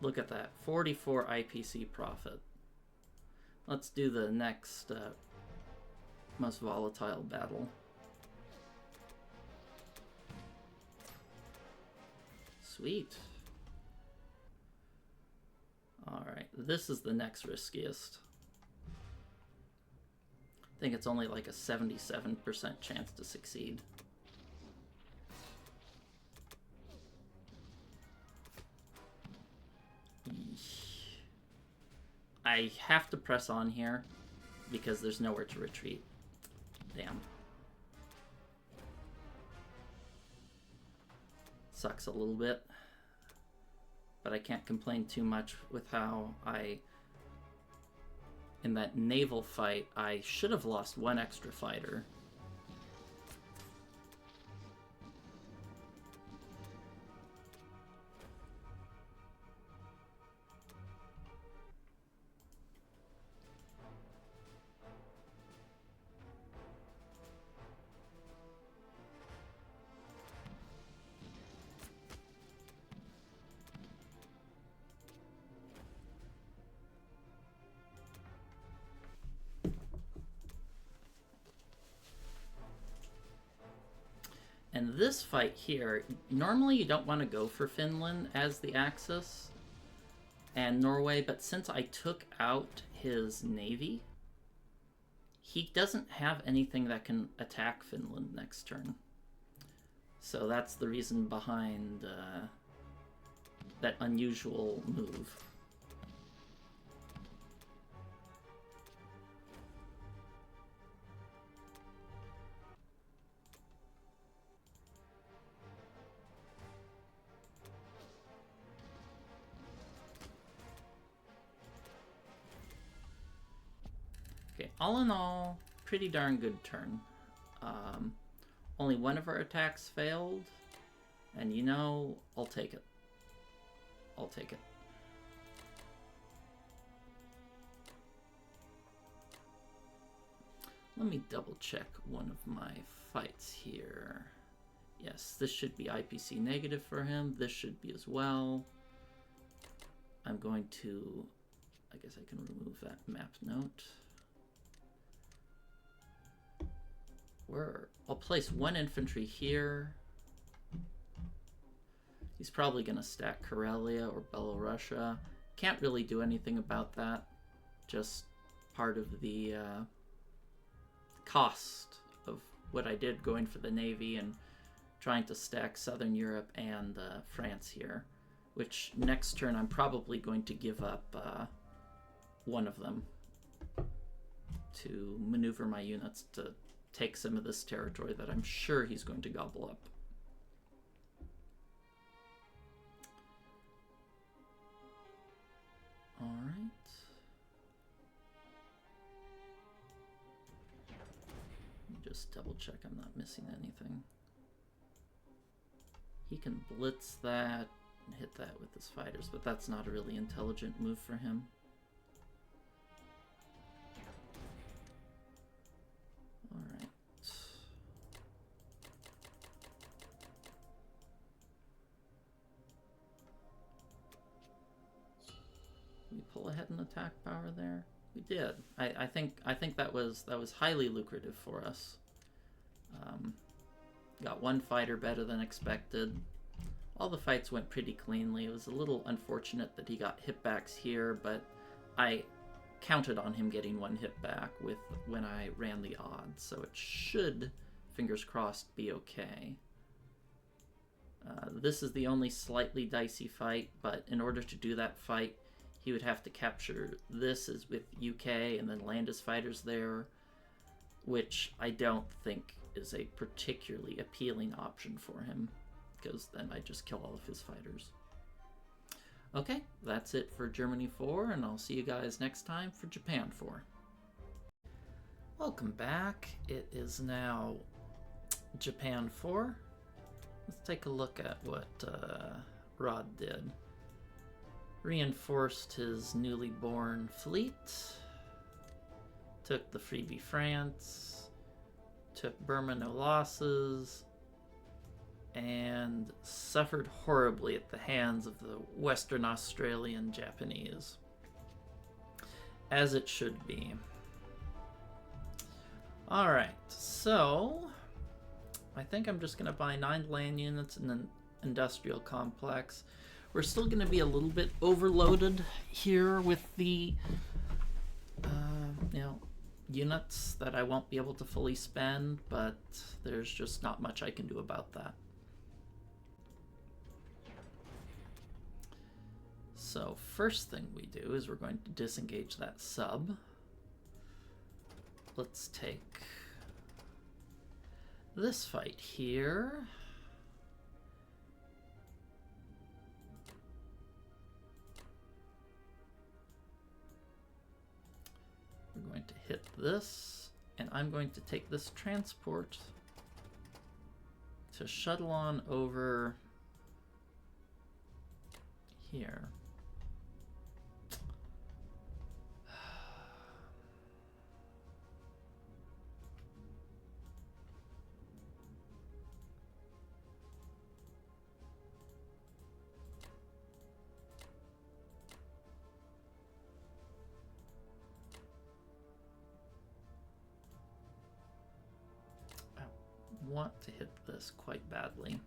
A: look at that, 44 IPC profit. Let's do the next most volatile battle. Sweet. Alright, this is the next riskiest. I think it's only like a 77% chance to succeed. I have to press on here because there's nowhere to retreat. Damn. Sucks a little bit. But I can't complain too much with how in that naval fight, I should have lost one extra fighter. And this fight here, normally you don't want to go for Finland as the Axis and Norway, but since I took out his navy, he doesn't have anything that can attack Finland next turn. So that's the reason behind that unusual move. all in all, pretty darn good turn. Only one of our attacks failed, and you know, I'll take it. I'll take it. Let me double check one of my fights here. Yes, this should be IPC negative for him. This should be as well. I'm going to, I guess I can remove that map note. I'll place one infantry here. He's probably going to stack Karelia or Belorussia. Can't really do anything about that. Just part of the cost of what I did going for the Navy and trying to stack Southern Europe and France here. Which next turn I'm probably going to give up one of them to maneuver my units to take some of this territory that I'm sure he's going to gobble up. All right. Let me just double check I'm not missing anything. He can blitz that and hit that with his fighters, but that's not a really intelligent move for him. All right. We pull ahead in attack power there. We did. I think that was highly lucrative for us. Got one fighter better than expected. All the fights went pretty cleanly. It was a little unfortunate that he got hit backs here, but I counted on him getting one hit back with when I ran the odds, so it should, fingers crossed, be okay. This is the only slightly dicey fight, but in order to do that fight, he would have to capture this as with UK and then land his fighters there, which I don't think is a particularly appealing option for him, because then I just kill all of his fighters. Okay, that's it for Germany 4, and I'll see you guys next time for Japan 4. Welcome back. It is now Japan 4. Let's take a look at what Rod did. Reinforced his newly born fleet, took the freebie France, took Burma no losses, and suffered horribly at the hands of the Western Australian Japanese. As it should be. Alright, so I think I'm just going to buy 9 land units and an industrial complex. We're still going to be a little bit overloaded here with the units that I won't be able to fully spend, but there's just not much I can do about that. So first thing we do is we're going to disengage that sub. Let's take this fight here. We're going to hit this, and I'm going to take this transport to shuttle on over here. Want to hit this quite badly.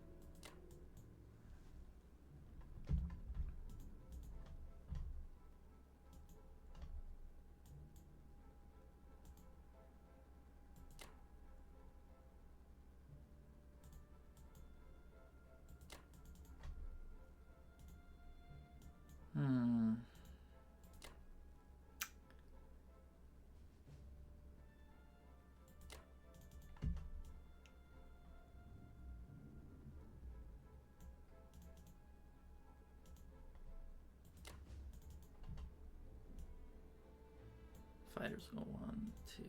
A: fighters go 1, 2,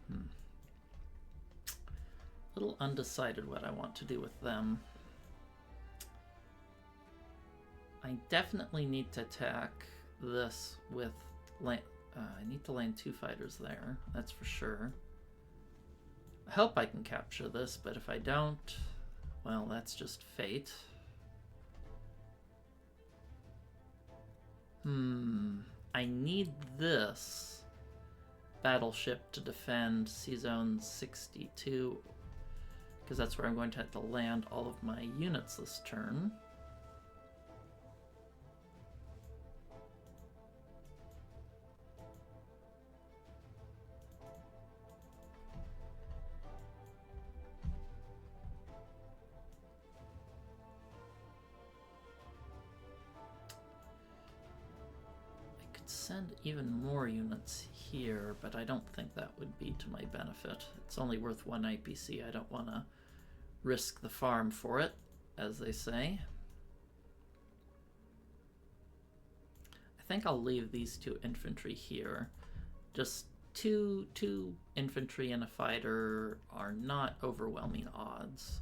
A: 3. A little undecided what I want to do with them. I definitely need to attack this with land. I need to land 2 fighters there, that's for sure. I hope I can capture this, but if I don't, well, that's just fate. I need this battleship to defend C-Zone 62, because that's where I'm going to have to land all of my units this turn. Send even more units here, but I don't think that would be to my benefit. It's only worth 1 IPC. I don't want to risk the farm for it, as they say. I think I'll leave these 2 infantry here. Just two infantry and a fighter are not overwhelming odds.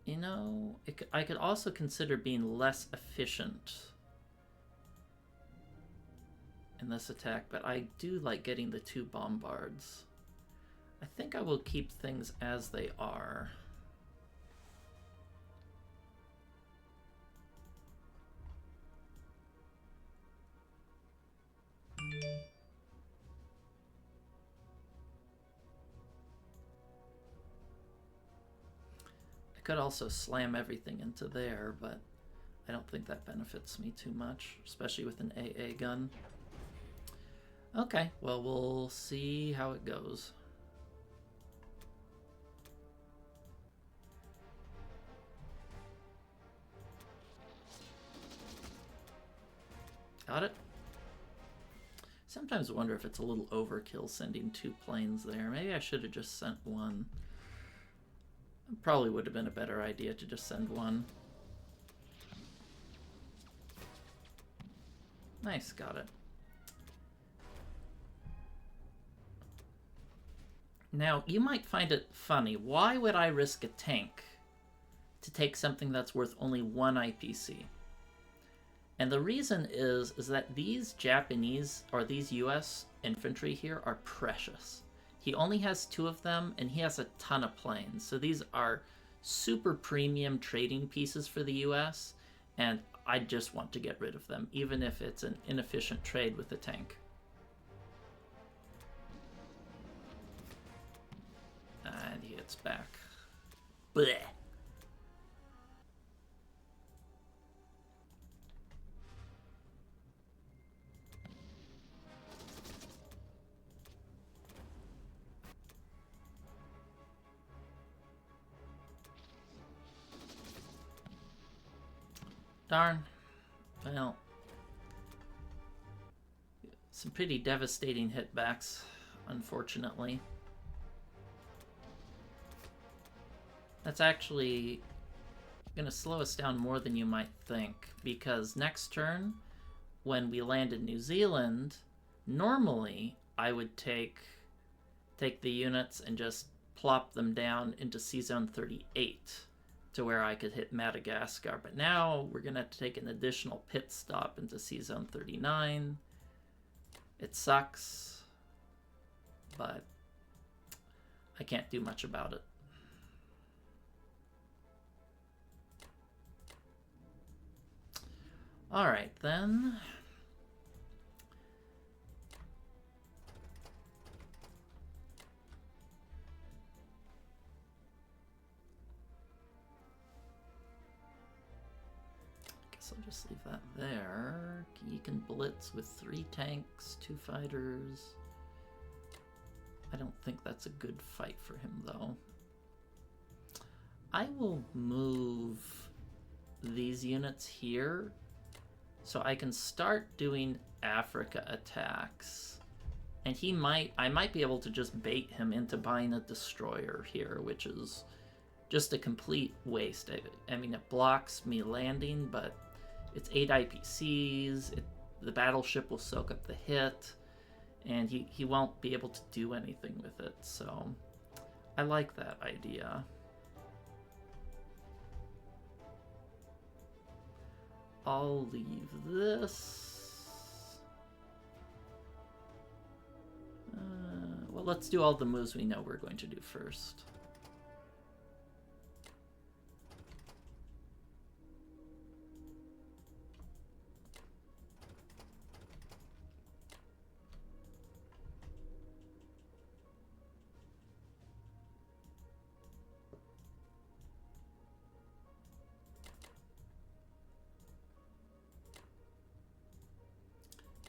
A: You know, I could also consider being less efficient in this attack, but I do like getting the 2 bombards. I think I will keep things as they are. Could also slam everything into there, but I don't think that benefits me too much, especially with an AA gun. Okay, well, we'll see how it goes. Got it? Sometimes I wonder if it's a little overkill sending 2 planes there. Maybe I should have just sent 1. Probably would have been a better idea to just send 1. Nice, got it. Now, you might find it funny. Why would I risk a tank to take something that's worth only 1 IPC? And the reason is that these Japanese, or these US infantry here, are precious. He only has 2 of them, and he has a ton of planes. So these are super premium trading pieces for the US, and I just want to get rid of them, even if it's an inefficient trade with a tank. And he hits back. Blech. Darn. Well, some pretty devastating hitbacks, unfortunately. That's actually going to slow us down more than you might think, because next turn, when we land in New Zealand, normally I would take the units and just plop them down into C-Zone 38. To where I could hit Madagascar, but now we're going to have to take an additional pit stop into C-Zone 39. It sucks, but I can't do much about it. All right, then. I'll just leave that there. You can blitz with 3 tanks, 2 fighters. I don't think that's a good fight for him, though. I will move these units here so I can start doing Africa attacks. And I might be able to just bait him into buying a destroyer here, which is just a complete waste. I mean, it blocks me landing, but it's 8 IPCs. The battleship will soak up the hit, and he won't be able to do anything with it. So I like that idea. I'll leave this. Well, let's do all the moves we know we're going to do first.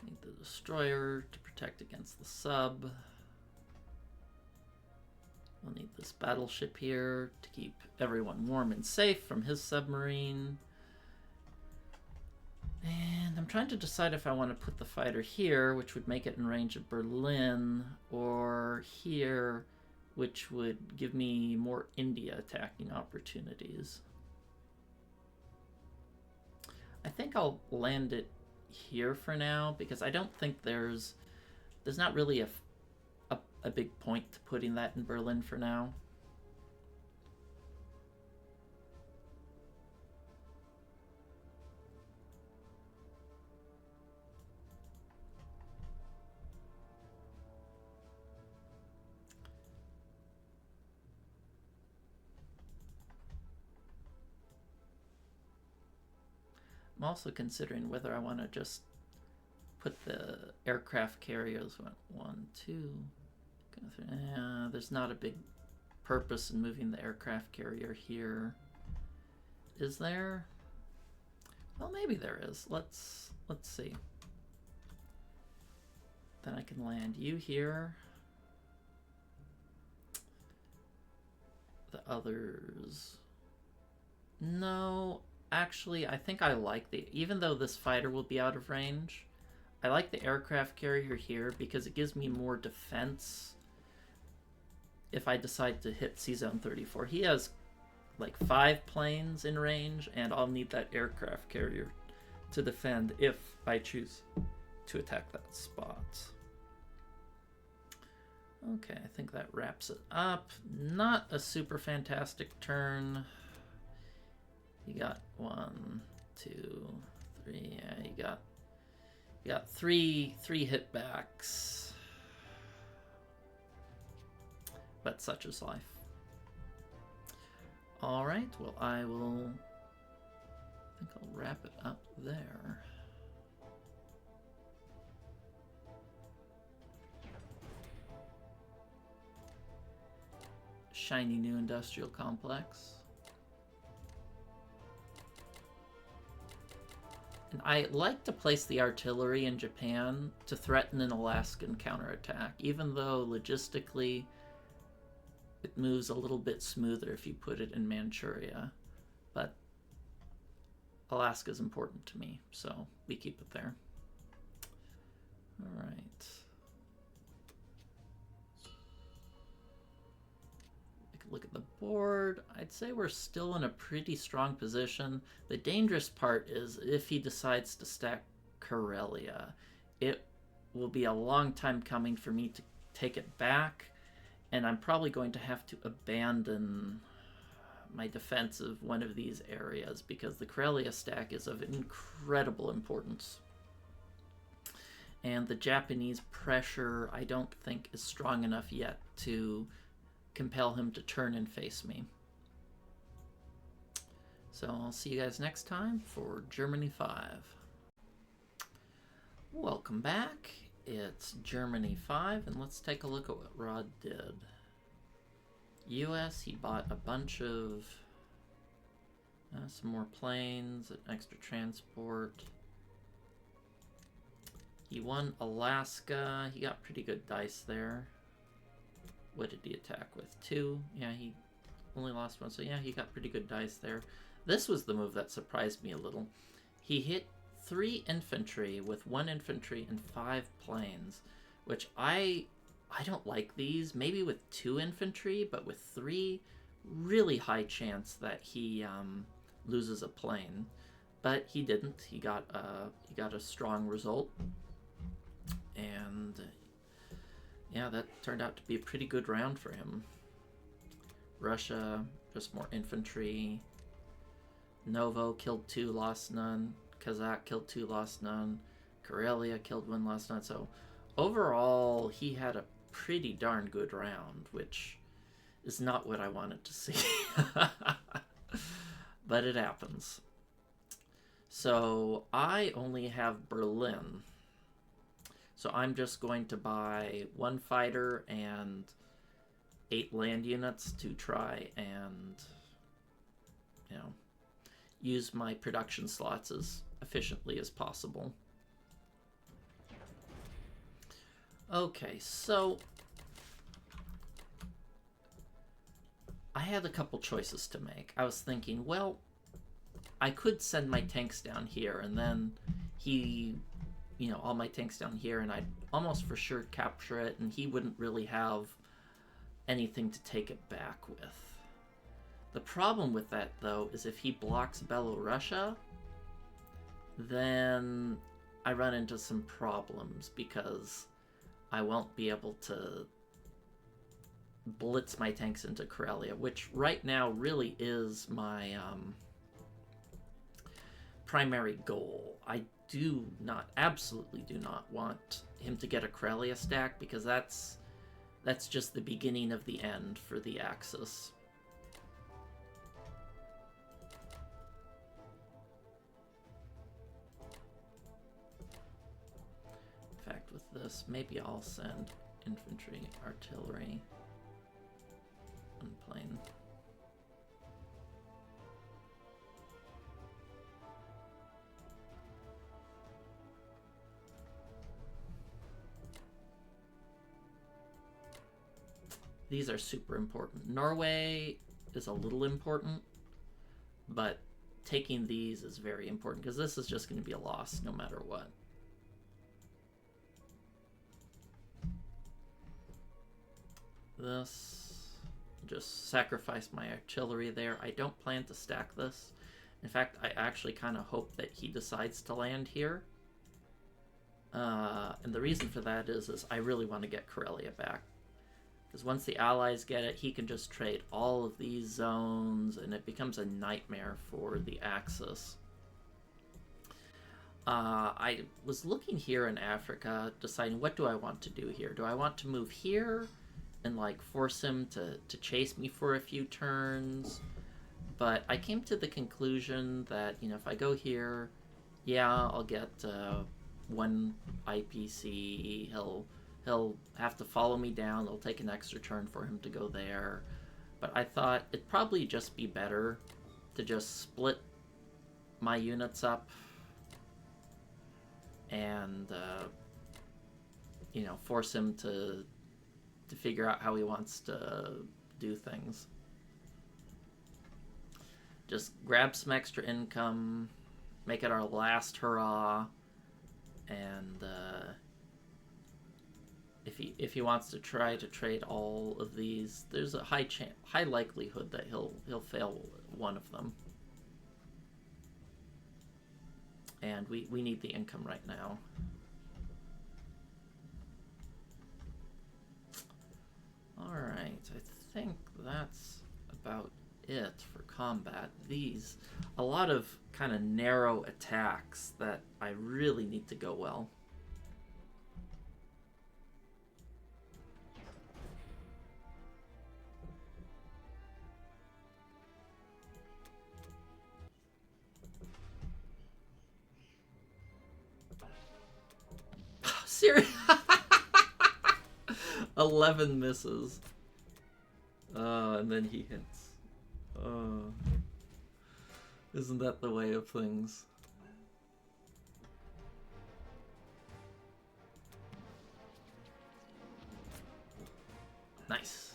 A: Need the destroyer to protect against the sub. We'll need this battleship here to keep everyone warm and safe from his submarine. And I'm trying to decide if I want to put the fighter here, which would make it in range of Berlin, or here, which would give me more India attacking opportunities. I think I'll land it here for now, because I don't think there's not really a big point to putting that in Berlin for now. I'm also considering whether I want to just put the aircraft carriers, 1, 2, there's not a big purpose in moving the aircraft carrier here. Is there? Well, maybe there is. Let's see. Then I can land you here. The others. No, actually, I think I like even though this fighter will be out of range, I like the aircraft carrier here because it gives me more defense if I decide to hit C-Zone 34. He has like 5 planes in range, and I'll need that aircraft carrier to defend if I choose to attack that spot. Okay, I think that wraps it up. Not a super fantastic turn. You got 1, 2, 3. Yeah, you got three hitbacks. But such is life. All right, well, I think I'll wrap it up there. Shiny new industrial complex. And I like to place the artillery in Japan to threaten an Alaskan counterattack, even though logistically it moves a little bit smoother if you put it in Manchuria. But Alaska is important to me, so we keep it there. All right. Look at the board. I'd say we're still in a pretty strong position. The dangerous part is if he decides to stack Karelia. It will be a long time coming for me to take it back, and I'm probably going to have to abandon my defense of one of these areas because the Karelia stack is of incredible importance. And the Japanese pressure, I don't think, is strong enough yet to compel him to turn and face me. So I'll see you guys next time for Germany 5. Welcome back. It's Germany 5, and let's take a look at what Rod did. US, he bought a bunch of some more planes, an extra transport. He won Alaska. He got pretty good dice there. What did he attack with? 2? Yeah, he only lost 1, so yeah, he got pretty good dice there. This was the move that surprised me a little. He hit 3 infantry with 1 infantry and 5 planes, which I don't like these. Maybe with 2 infantry, but with 3 really high chance that he loses a plane, but he didn't. He got a strong result, and yeah, that turned out to be a pretty good round for him. Russia, just more infantry. Novo killed 2, lost none. Kazakh killed 2, lost none. Karelia killed 1, lost none. So overall, he had a pretty darn good round, which is not what I wanted to see. But it happens. So I only have Berlin. So I'm just going to buy 1 fighter and 8 land units to try and, you know, use my production slots as efficiently as possible. Okay, so I had a couple choices to make. I was thinking, well, I could send my tanks down here, and then all my tanks down here, and I'd almost for sure capture it, and he wouldn't really have anything to take it back with. The problem with that, though, is if he blocks Belorussia, then I run into some problems, because I won't be able to blitz my tanks into Karelia, which right now really is my primary goal. I absolutely do not want him to get a Karelia stack, because that's just the beginning of the end for the Axis. In fact, with this, maybe I'll send infantry, artillery, and plane. These are super important. Norway is a little important, but taking these is very important, because this is just going to be a loss no matter what. This, just sacrifice my artillery there. I don't plan to stack this. In fact, I actually kind of hope that he decides to land here. And the reason for that is I really want to get Karelia back. Because once the Allies get it, he can just trade all of these zones, and it becomes a nightmare for the Axis. I was looking here in Africa, deciding what do I want to do here. Do I want to move here and like force him to chase me for a few turns? But I came to the conclusion that, you know, if I go here, yeah, I'll get 1 IPC. He'll have to follow me down. It'll take an extra turn for him to go there. But I thought it'd probably just be better to just split my units up and, you know, force him to figure out how he wants to do things. Just grab some extra income, make it our last hurrah, and if he wants to try to trade all of these, there's a high likelihood that he'll fail one of them. And we need the income right now. Alright, I think that's about it for combat. A lot of kind of narrow attacks that I really need to go well. Seriously? 11 misses. And then he hits. Isn't that the way of things? Nice.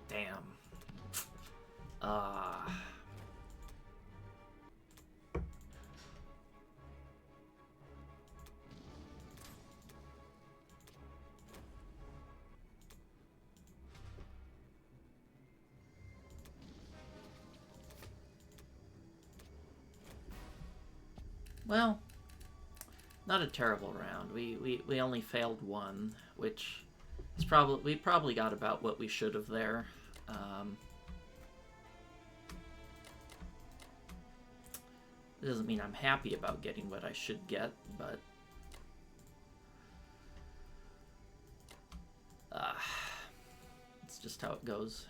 A: Damn. Well, not a terrible round. We only failed one, which is we probably got about what we should have there. It doesn't mean I'm happy about getting what I should get, but it's just how it goes.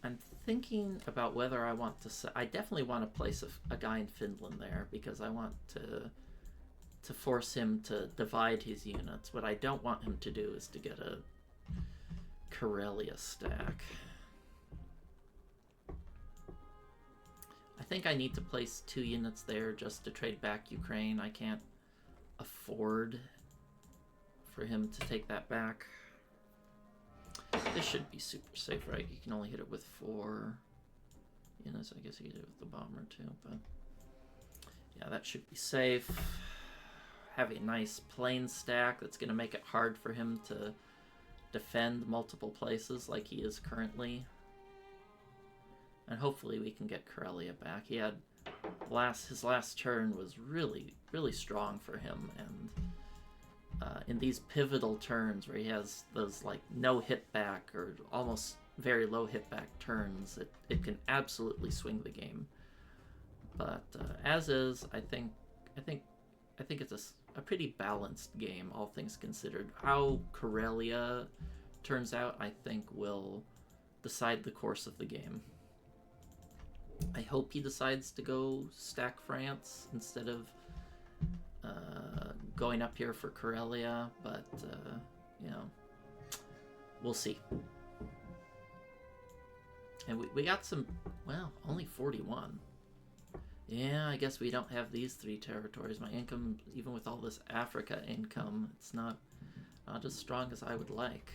A: I'm thinking about whether I want to. I definitely want to place a guy in Finland there because I want to force him to divide his units. What I don't want him to do is to get a Karelia stack. I think I need to place 2 units there just to trade back Ukraine. I can't afford for him to take that back. This should be super safe, right? You can only hit it with 4 units. I guess you can hit it with the bomber too, but yeah, that should be safe. Have a nice plane stack that's going to make it hard for him to defend multiple places like he is currently. And hopefully we can get Karelia back. He had his last turn was really, really strong for him, and in these pivotal turns where he has those like no hit back or almost very low hit back turns, it can absolutely swing the game. But as is, I think it's a pretty balanced game, all things considered. How Karelia turns out, I think, will decide the course of the game. I hope he decides to go stack France instead of going up here for Karelia, but, you know, we'll see. And we got some, well, only 41. Yeah, I guess we don't have these 3 territories. My income, even with all this Africa income, it's not as strong as I would like.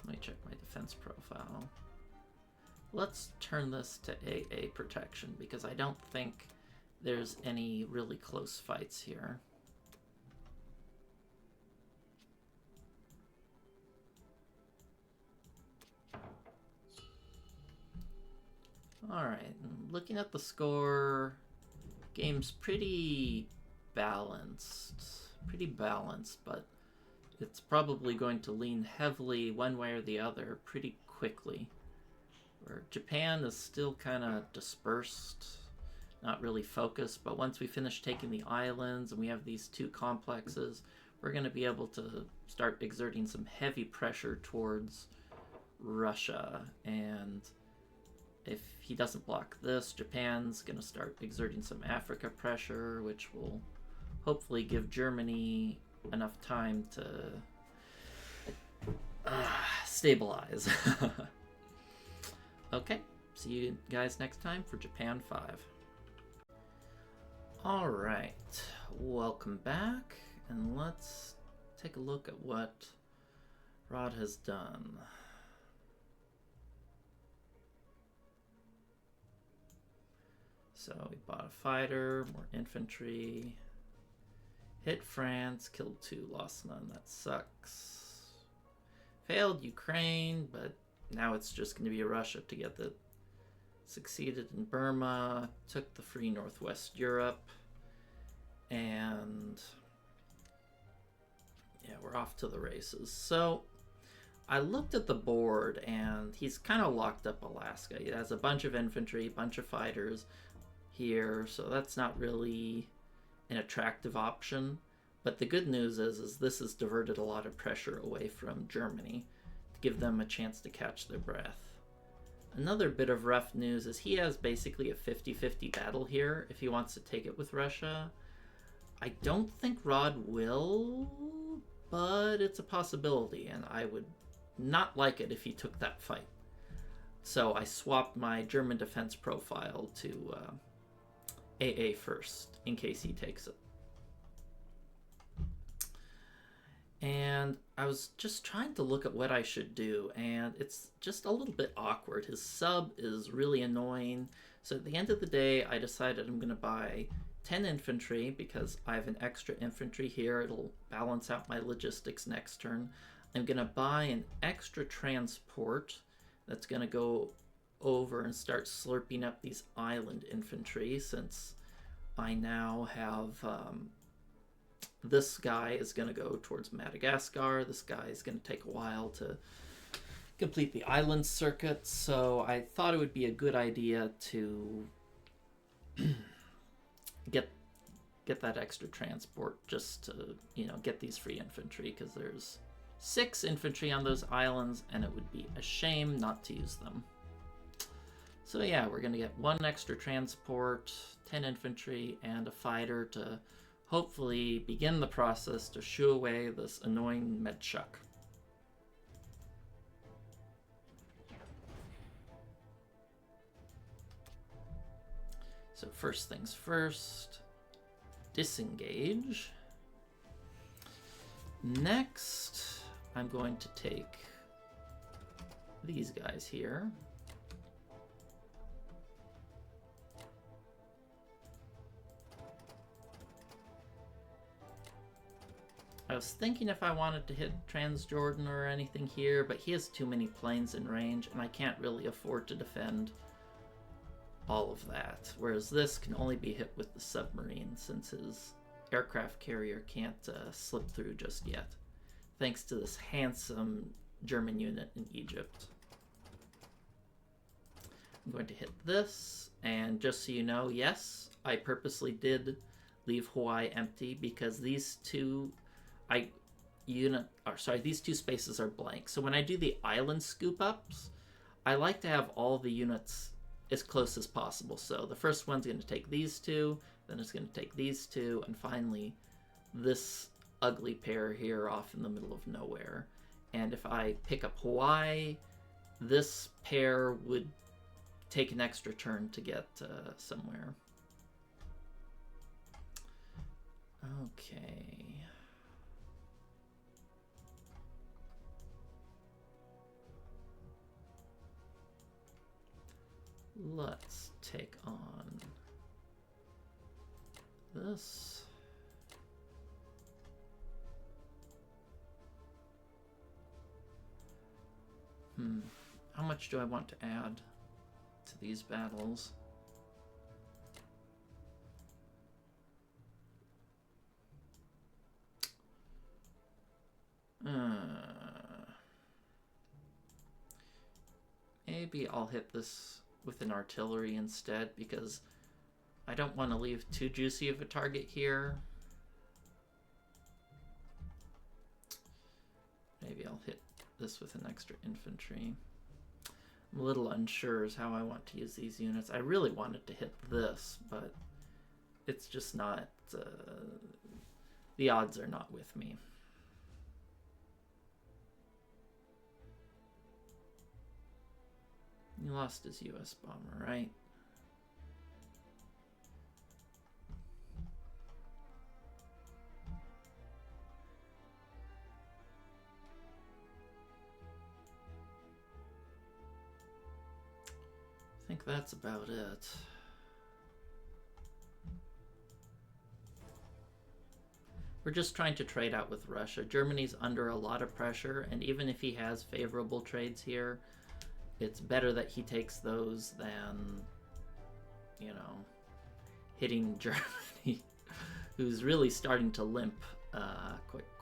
A: Let me check my defense profile. Let's turn this to AA protection because I don't think there's any really close fights here. Alright, looking at the score, game's pretty balanced, but it's probably going to lean heavily one way or the other pretty quickly. Where Japan is still kind of dispersed, not really focused, but once we finish taking the islands and we have these 2 complexes, we're going to be able to start exerting some heavy pressure towards Russia. And if he doesn't block this, Japan's going to start exerting some Africa pressure, which will hopefully give Germany enough time to stabilize. Okay, see you guys next time for Japan 5. Alright, welcome back, and let's take a look at what Rod has done. So we bought a fighter, more infantry, hit France, killed 2, lost none, that sucks. Failed Ukraine, but now it's just going to be Russia to get the... Succeeded in Burma, took the free Northwest Europe, and yeah, we're off to the races. So I looked at the board, and he's kind of locked up Alaska. He has a bunch of infantry, a bunch of fighters here, so that's not really an attractive option. But the good news is this has diverted a lot of pressure away from Germany to give them a chance to catch their breath. Another bit of rough news is he has basically a 50-50 battle here if he wants to take it with Russia. I don't think Rod will, but it's a possibility, and I would not like it if he took that fight. So I swapped my German defense profile to AA first, in case he takes it. And I was just trying to look at what I should do, and it's just a little bit awkward. His sub is really annoying. So at the end of the day, I decided I'm going to buy 10 infantry because I have an extra infantry here. It'll balance out my logistics next turn. I'm going to buy an extra transport that's going to go over and start slurping up these island infantry, since I now have... this guy is going to go towards Madagascar. This guy is going to take a while to complete the island circuit. So I thought it would be a good idea to get that extra transport just to, you know, get these free infantry, because there's 6 infantry on those islands and it would be a shame not to use them. So yeah, we're going to get 1 extra transport, 10 infantry, and a fighter to hopefully begin the process to shoo away this annoying medchuck. So first things first, disengage. Next, I'm going to take these guys here. I was thinking if I wanted to hit Transjordan or anything here, but he has too many planes in range, and I can't really afford to defend all of that. Whereas this can only be hit with the submarine, since his aircraft carrier can't slip through just yet, thanks to this handsome German unit in Egypt. I'm going to hit this, and just so you know, yes, I purposely did leave Hawaii empty because these two... these 2 spaces are blank. So when I do the island scoop ups, I like to have all the units as close as possible. So the first one's going to take these 2, then it's going to take these 2, and finally this ugly pair here off in the middle of nowhere. And if I pick up Hawaii, this pair would take an extra turn to get somewhere. Okay. Let's take on this. How much do I want to add to these battles? Maybe I'll hit this with an artillery instead, because I don't want to leave too juicy of a target here. Maybe I'll hit this with an extra infantry. I'm a little unsure as how I want to use these units. I really wanted to hit this, but it's just not... the odds are not with me. He lost his US bomber, right? I think that's about it. We're just trying to trade out with Russia. Germany's under a lot of pressure, and even if he has favorable trades here, it's better that he takes those than, you know, hitting Germany, who's really starting to limp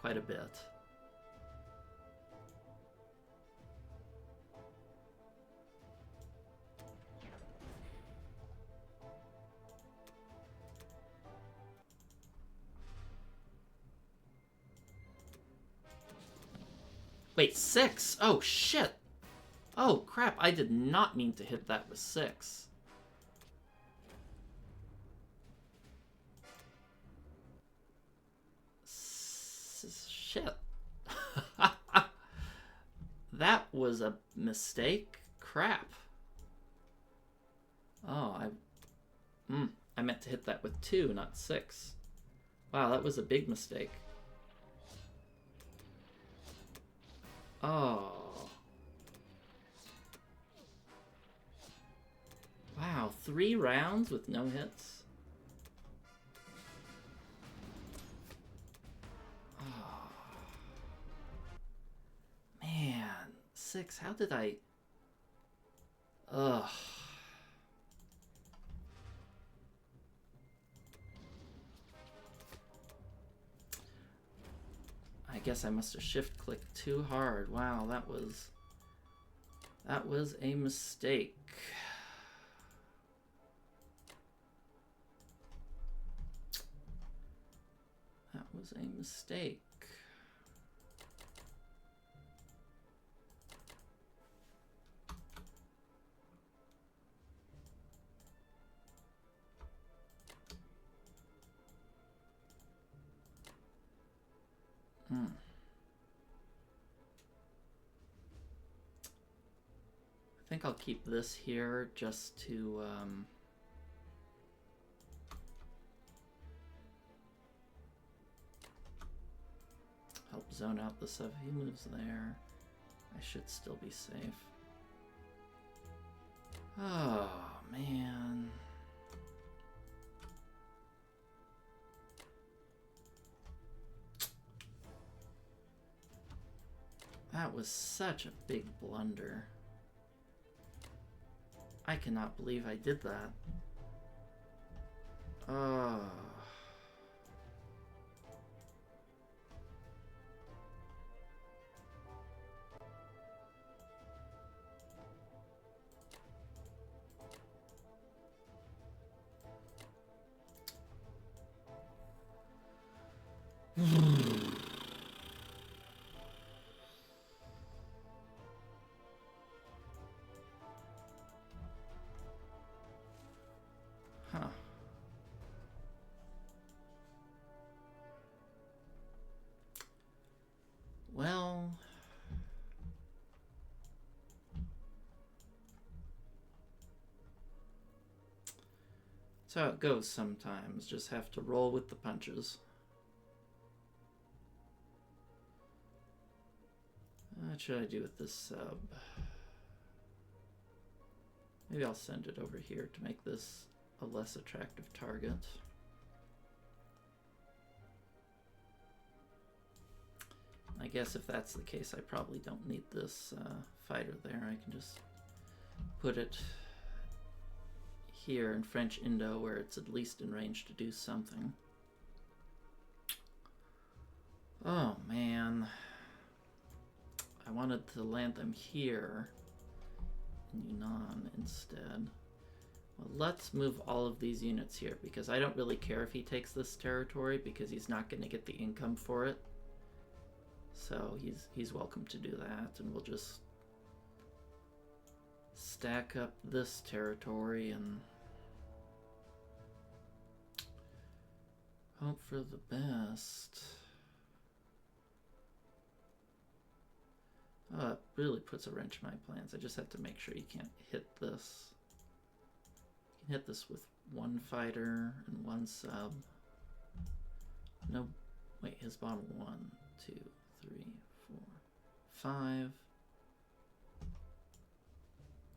A: quite a bit. Wait, 6? Oh, shit! Oh, crap, I did not mean to hit that with 6. Shit. That was a mistake? Crap. Oh, I meant to hit that with 2, not 6. Wow, that was a big mistake. Oh. Wow, 3 rounds with no hits? Oh. Man, 6, how did I... Ugh. I guess I must have shift-clicked too hard. Wow, that was a mistake. That was a mistake. I think I'll keep this here just to help zone out the stuff. He moves there. I should still be safe. Oh, man. That was such a big blunder. I cannot believe I did that. Oh. Huh. Well, that's how it goes sometimes. Just have to roll with the punches. What should I do with this sub? Maybe I'll send it over here to make this a less attractive target. I guess if that's the case, I probably don't need this fighter there. I can just put it here in French Indo where it's at least in range to do something. Oh man. I wanted to land them here in Yunnan instead. Well, let's move all of these units here because I don't really care if he takes this territory because he's not going to get the income for it. So he's welcome to do that, and we'll just stack up this territory and hope for the best. Oh, it really puts a wrench in my plans. I just have to make sure you can't hit this. You can hit this with one fighter and one sub. No, wait, his bomber 1, 2, 3, 4, 5.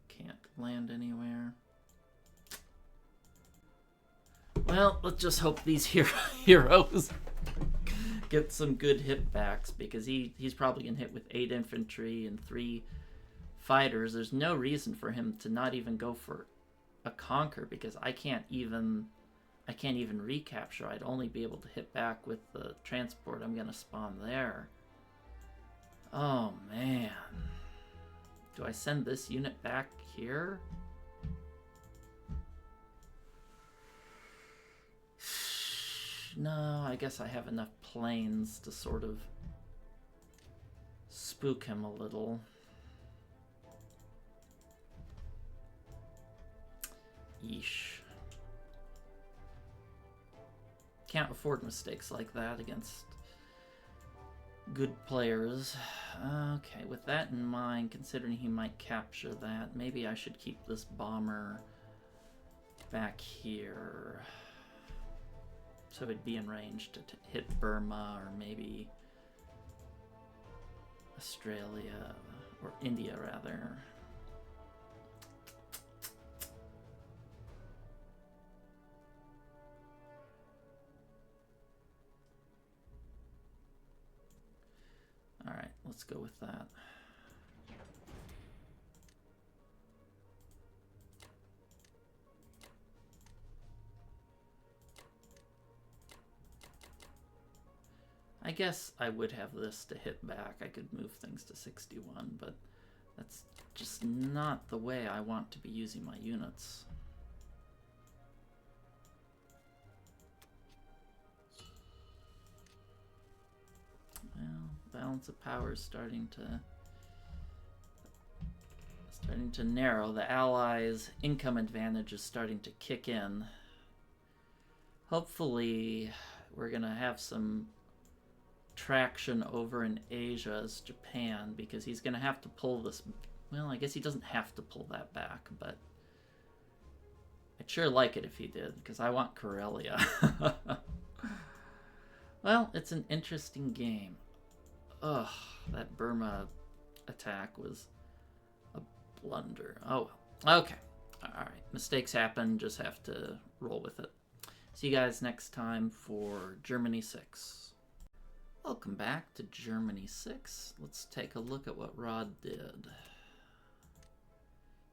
A: Can't land anywhere. Well, let's just hope these heroes get some good hit backs because he's probably gonna hit with 8 infantry and 3 fighters. There's no reason for him to not even go for a conquer because I can't even recapture. I'd only be able to hit back with the transport I'm gonna spawn there. Oh man. Do I send this unit back here? No, I guess I have enough planes to sort of spook him a little. Yeesh. Can't afford mistakes like that against good players. Okay, with that in mind, considering he might capture that, maybe I should keep this bomber back here. So it'd be in range to hit Burma or maybe Australia, or India rather. Alright, let's go with that. I guess I would have this to hit back. I could move things to 61, but that's just not the way I want to be using my units. Well, balance of power is starting to narrow. The Allies' income advantage is starting to kick in. Hopefully, we're gonna have some traction over in Asia as Japan, because he's gonna have to pull this. Well, I guess he doesn't have to pull that back, but I'd sure like it if he did, because I want Karelia. Well, it's an interesting game. Ugh, that Burma attack was a blunder. Oh well. Okay. Alright. Mistakes happen, just have to roll with it. See you guys next time for Germany 6. Welcome back to Germany 6. Let's take a look at what Rod did.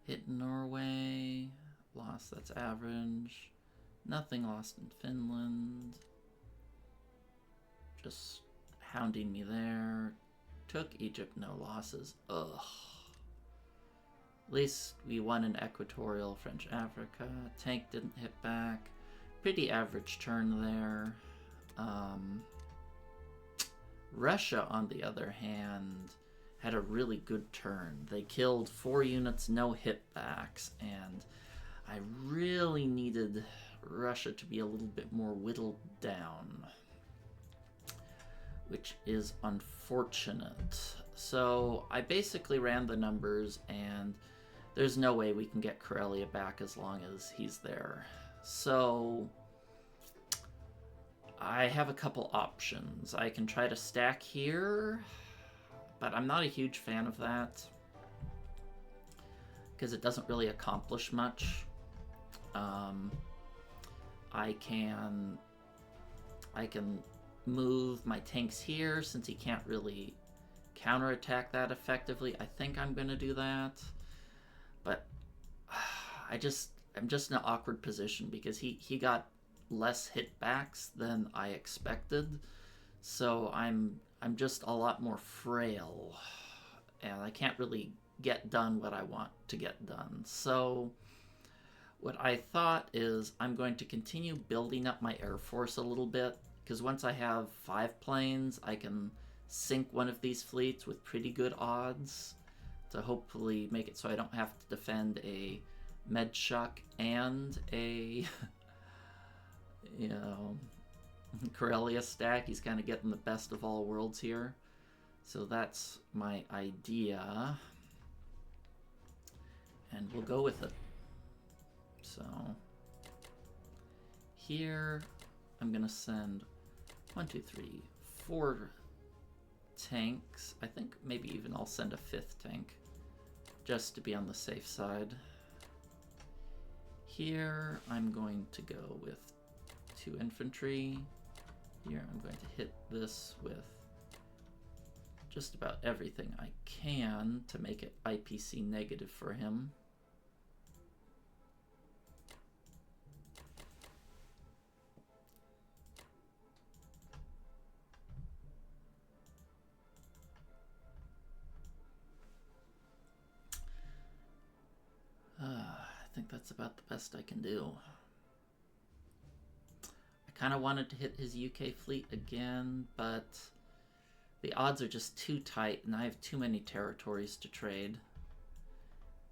A: Hit Norway. Lost, that's average. Nothing lost in Finland. Just hounding me there. Took Egypt, no losses. Ugh. At least we won in Equatorial French Africa. Tank didn't hit back. Pretty average turn there. Russia, on the other hand, had a really good turn. They killed 4 units, no hitbacks, and I really needed Russia to be a little bit more whittled down, which is unfortunate. So I basically ran the numbers, and there's no way we can get Karelia back as long as he's there. So I have a couple options. I can try to stack here, but I'm not a huge fan of that because it doesn't really accomplish much. I can move my tanks here since he can't really counterattack that effectively. I think I'm gonna do that, but I'm just in an awkward position because he got less hitbacks than I expected, so I'm just a lot more frail, and I can't really get done what I want to get done. So what I thought is I'm going to continue building up my Air Force a little bit, because once I have 5 planes, I can sink one of these fleets with pretty good odds to hopefully make it so I don't have to defend a Medshuk and a you know, Karelia stack. He's kind of getting the best of all worlds here. So that's my idea, and we'll go with it. So here I'm gonna send 1, 2, 3, 4 tanks. I think maybe even I'll send a 5th tank just to be on the safe side. Here I'm going to go with 2 infantry. Here I'm going to hit this with just about everything I can to make it IPC negative for him. I think that's about the best I can do. I kind of wanted to hit his UK fleet again, but the odds are just too tight, and I have too many territories to trade.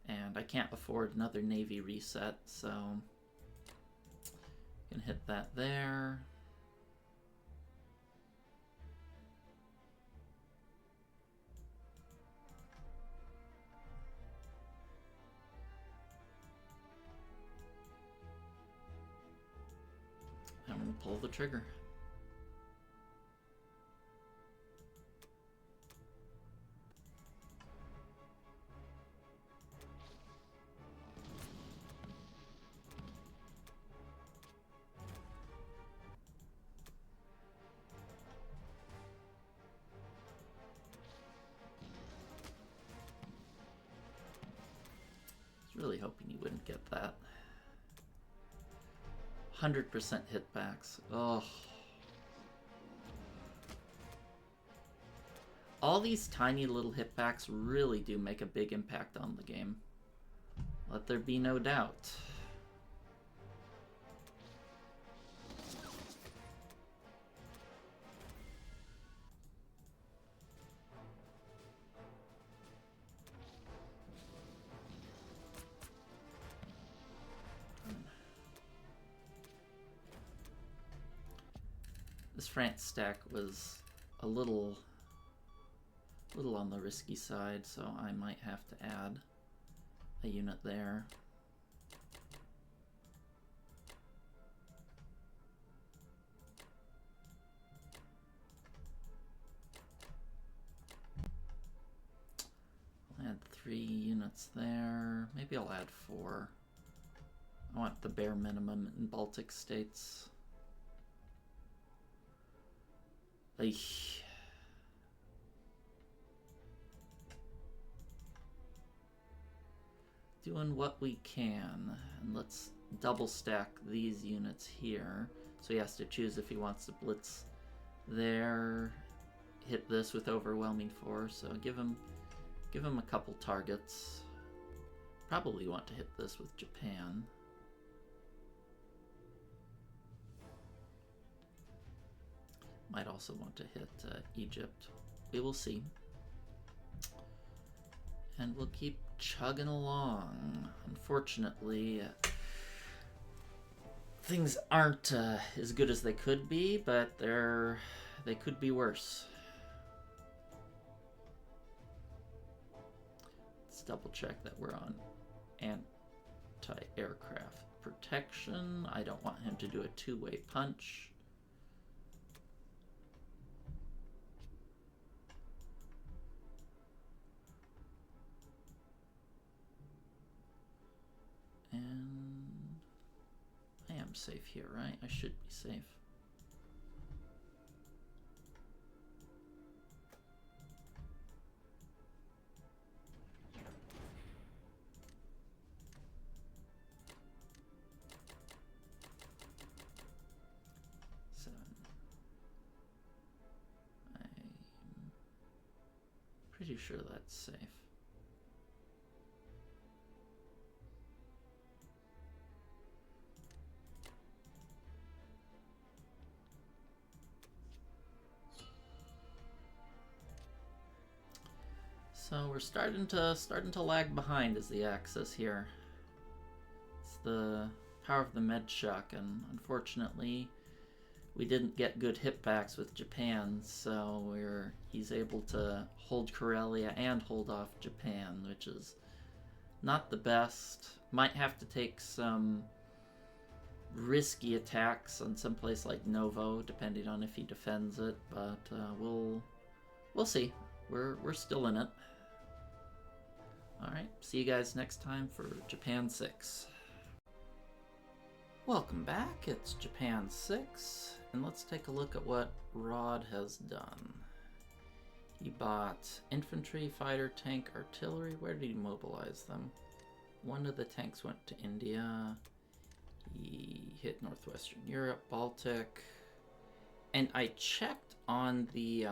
A: And I can't afford another Navy reset, so I'm gonna hit that there. I'm gonna pull the trigger. that. 100% hitbacks. Ugh. All these tiny little hitbacks really do make a big impact on the game. Let there be no doubt. This France stack was a little on the risky side, so I might have to add a unit there. I'll add 3 units there. Maybe I'll add 4. I want the bare minimum in Baltic states. Doing what we can, and let's double stack these units here. So he has to choose if he wants to blitz there, hit this with overwhelming force. So give him a couple targets. Probably want to hit this with Japan. Might also want to hit Egypt. We will see. And we'll keep chugging along. Unfortunately, things aren't as good as they could be, but they could be worse. Let's double check that we're on anti-aircraft protection. I don't want him to do a two-way punch. And I am safe here, right? I should be safe. So I'm pretty sure that's safe. So we're starting to lag behind is the axis here. It's the power of the med shock, and unfortunately we didn't get good hitbacks with Japan, so he's able to hold Karelia and hold off Japan, which is not the best. Might have to take some risky attacks on some place like Novo, depending on if he defends it, but we'll see. We're still in it. Alright, see you guys next time for Japan 6. Welcome back, it's Japan 6, and let's take a look at what Rod has done. He bought infantry, fighter, tank, artillery. Where did he mobilize them? One of the tanks went to India. He hit Northwestern Europe, Baltic. And I checked on the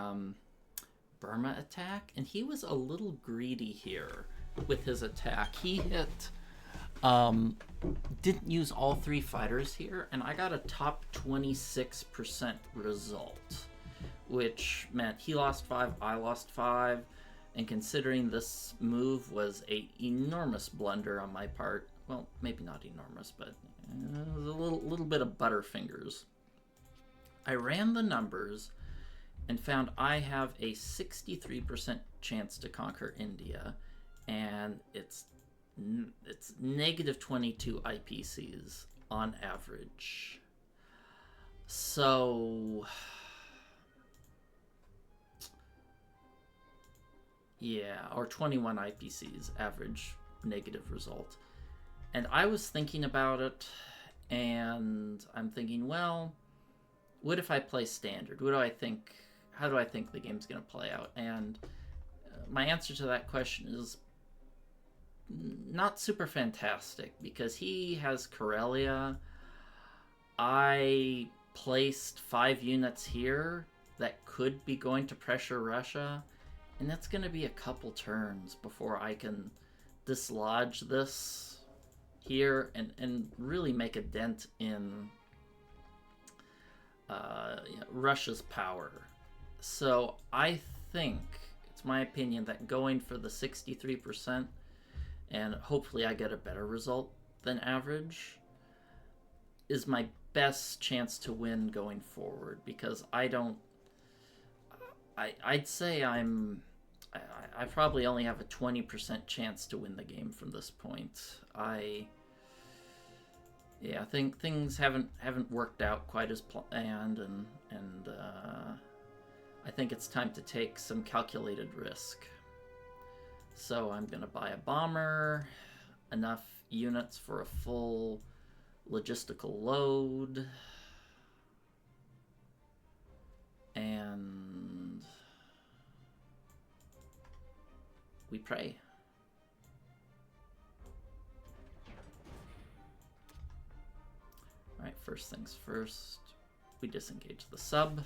A: Burma attack, and he was a little greedy here with his attack. He hit, didn't use all 3 fighters here, and I got a top 26% result, which meant he lost 5, I lost 5, and considering this move was an enormous blunder on my part, well, maybe not enormous, but it was a little bit of butterfingers. I ran the numbers and found I have a 63% chance to conquer India, and it's negative 22 IPCs on average. So yeah, or 21 IPCs average negative result. And I was thinking about it, and I'm thinking, well, what if I play standard? What do I think? How do I think the game's going to play out? And my answer to that question is not super fantastic because he has Karelia. I placed 5 units here that could be going to pressure Russia, and that's going to be a couple turns before I can dislodge this here and really make a dent in Russia's power. So I think, it's my opinion, that going for the 63%, and hopefully I get a better result than average, is my best chance to win going forward, because I'd say I probably only have a 20% chance to win the game from this point. I think things haven't worked out quite as planned, and I think it's time to take some calculated risk. So I'm gonna buy a bomber, enough units for a full logistical load, and we pray. Alright, first things first, we disengage the sub.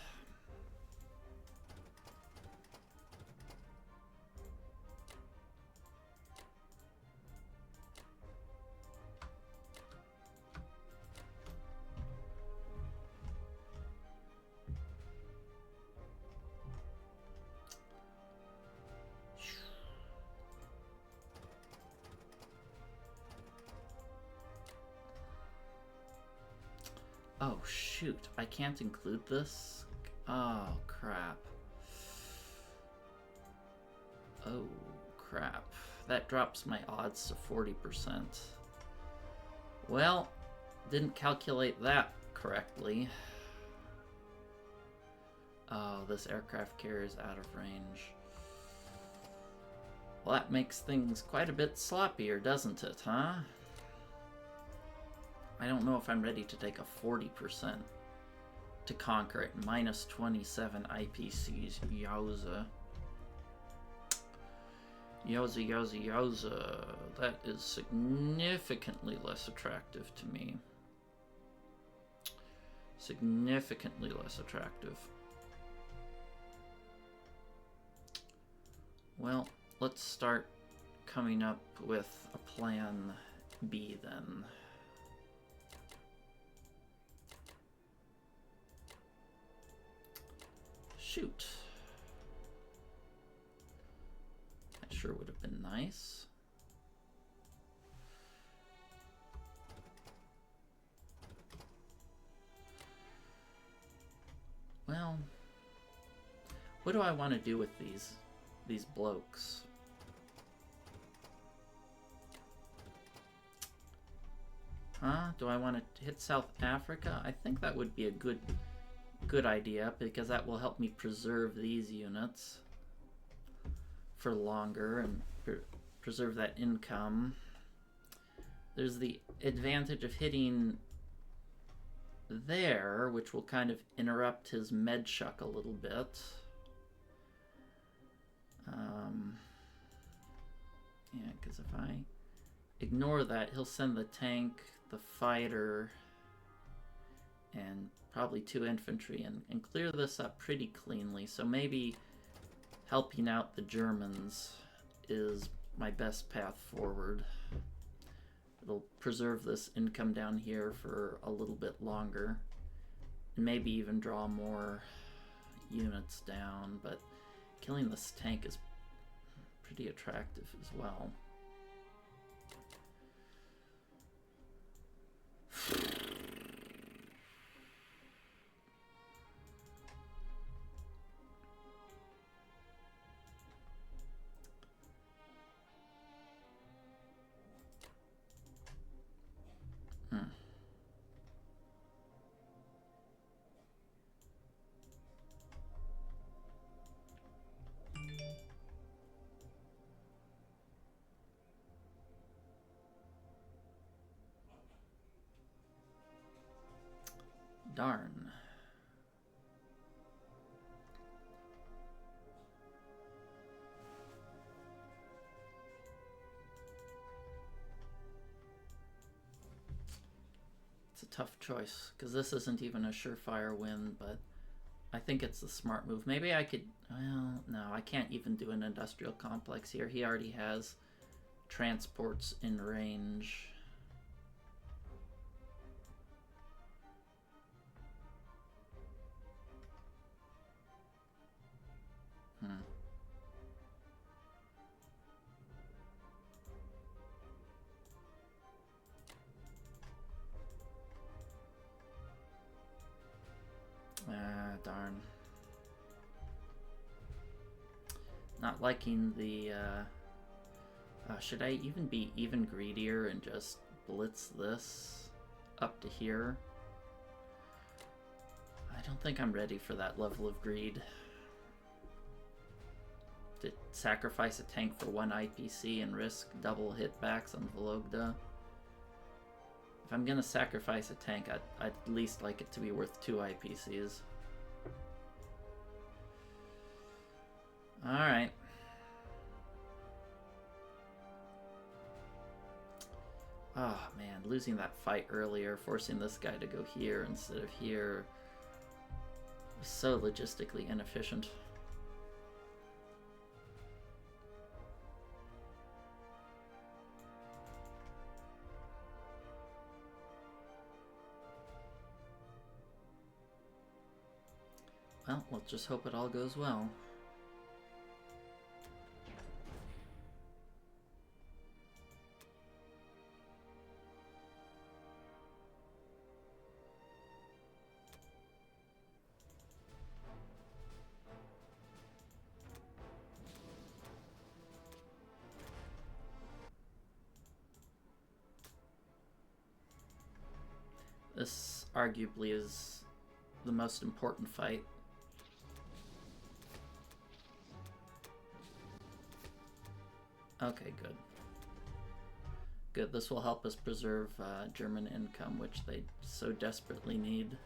A: Oh shoot, I can't include this? Oh crap. Oh crap. That drops my odds to 40%. Well, didn't calculate that correctly. Oh, this aircraft carrier is out of range. Well, that makes things quite a bit sloppier, doesn't it, huh? I don't know if I'm ready to take a 40% to conquer it. Minus 27 IPCs. Yowza. Yowza, yowza, yowza. That is significantly less attractive to me. Significantly less attractive. Well, let's start coming up with a plan B then. Shoot. That sure would have been nice. Well, what do I want to do with these blokes? Huh? Do I want to hit South Africa? I think that would be a good idea, because that will help me preserve these units for longer and preserve that income. There's the advantage of hitting there, which will kind of interrupt his med shuck a little bit. Yeah, because if I ignore that, he'll send the tank, the fighter, and probably 2 infantry and clear this up pretty cleanly. So maybe helping out the Germans is my best path forward. It'll preserve this income down here for a little bit longer, and maybe even draw more units down, but killing this tank is pretty attractive as well. Darn. tough choice, because this isn't even a surefire win, but I think it's the smart move. Maybe I could... Well, no, I can't even do an industrial complex here. He already has transports in range. Ah, darn. Not liking the, should I even be even greedier and just blitz this up to here? I don't think I'm ready for that level of greed. To sacrifice a tank for 1 IPC and risk double hitbacks on Vologda. If I'm gonna sacrifice a tank, I'd at least like it to be worth 2 IPCs. Alright. Oh man, losing that fight earlier, forcing this guy to go here instead of here, was so logistically inefficient. Well, let's just hope it all goes well. This arguably is the most important fight. Okay, good. Good, this will help us preserve German income, which they so desperately need.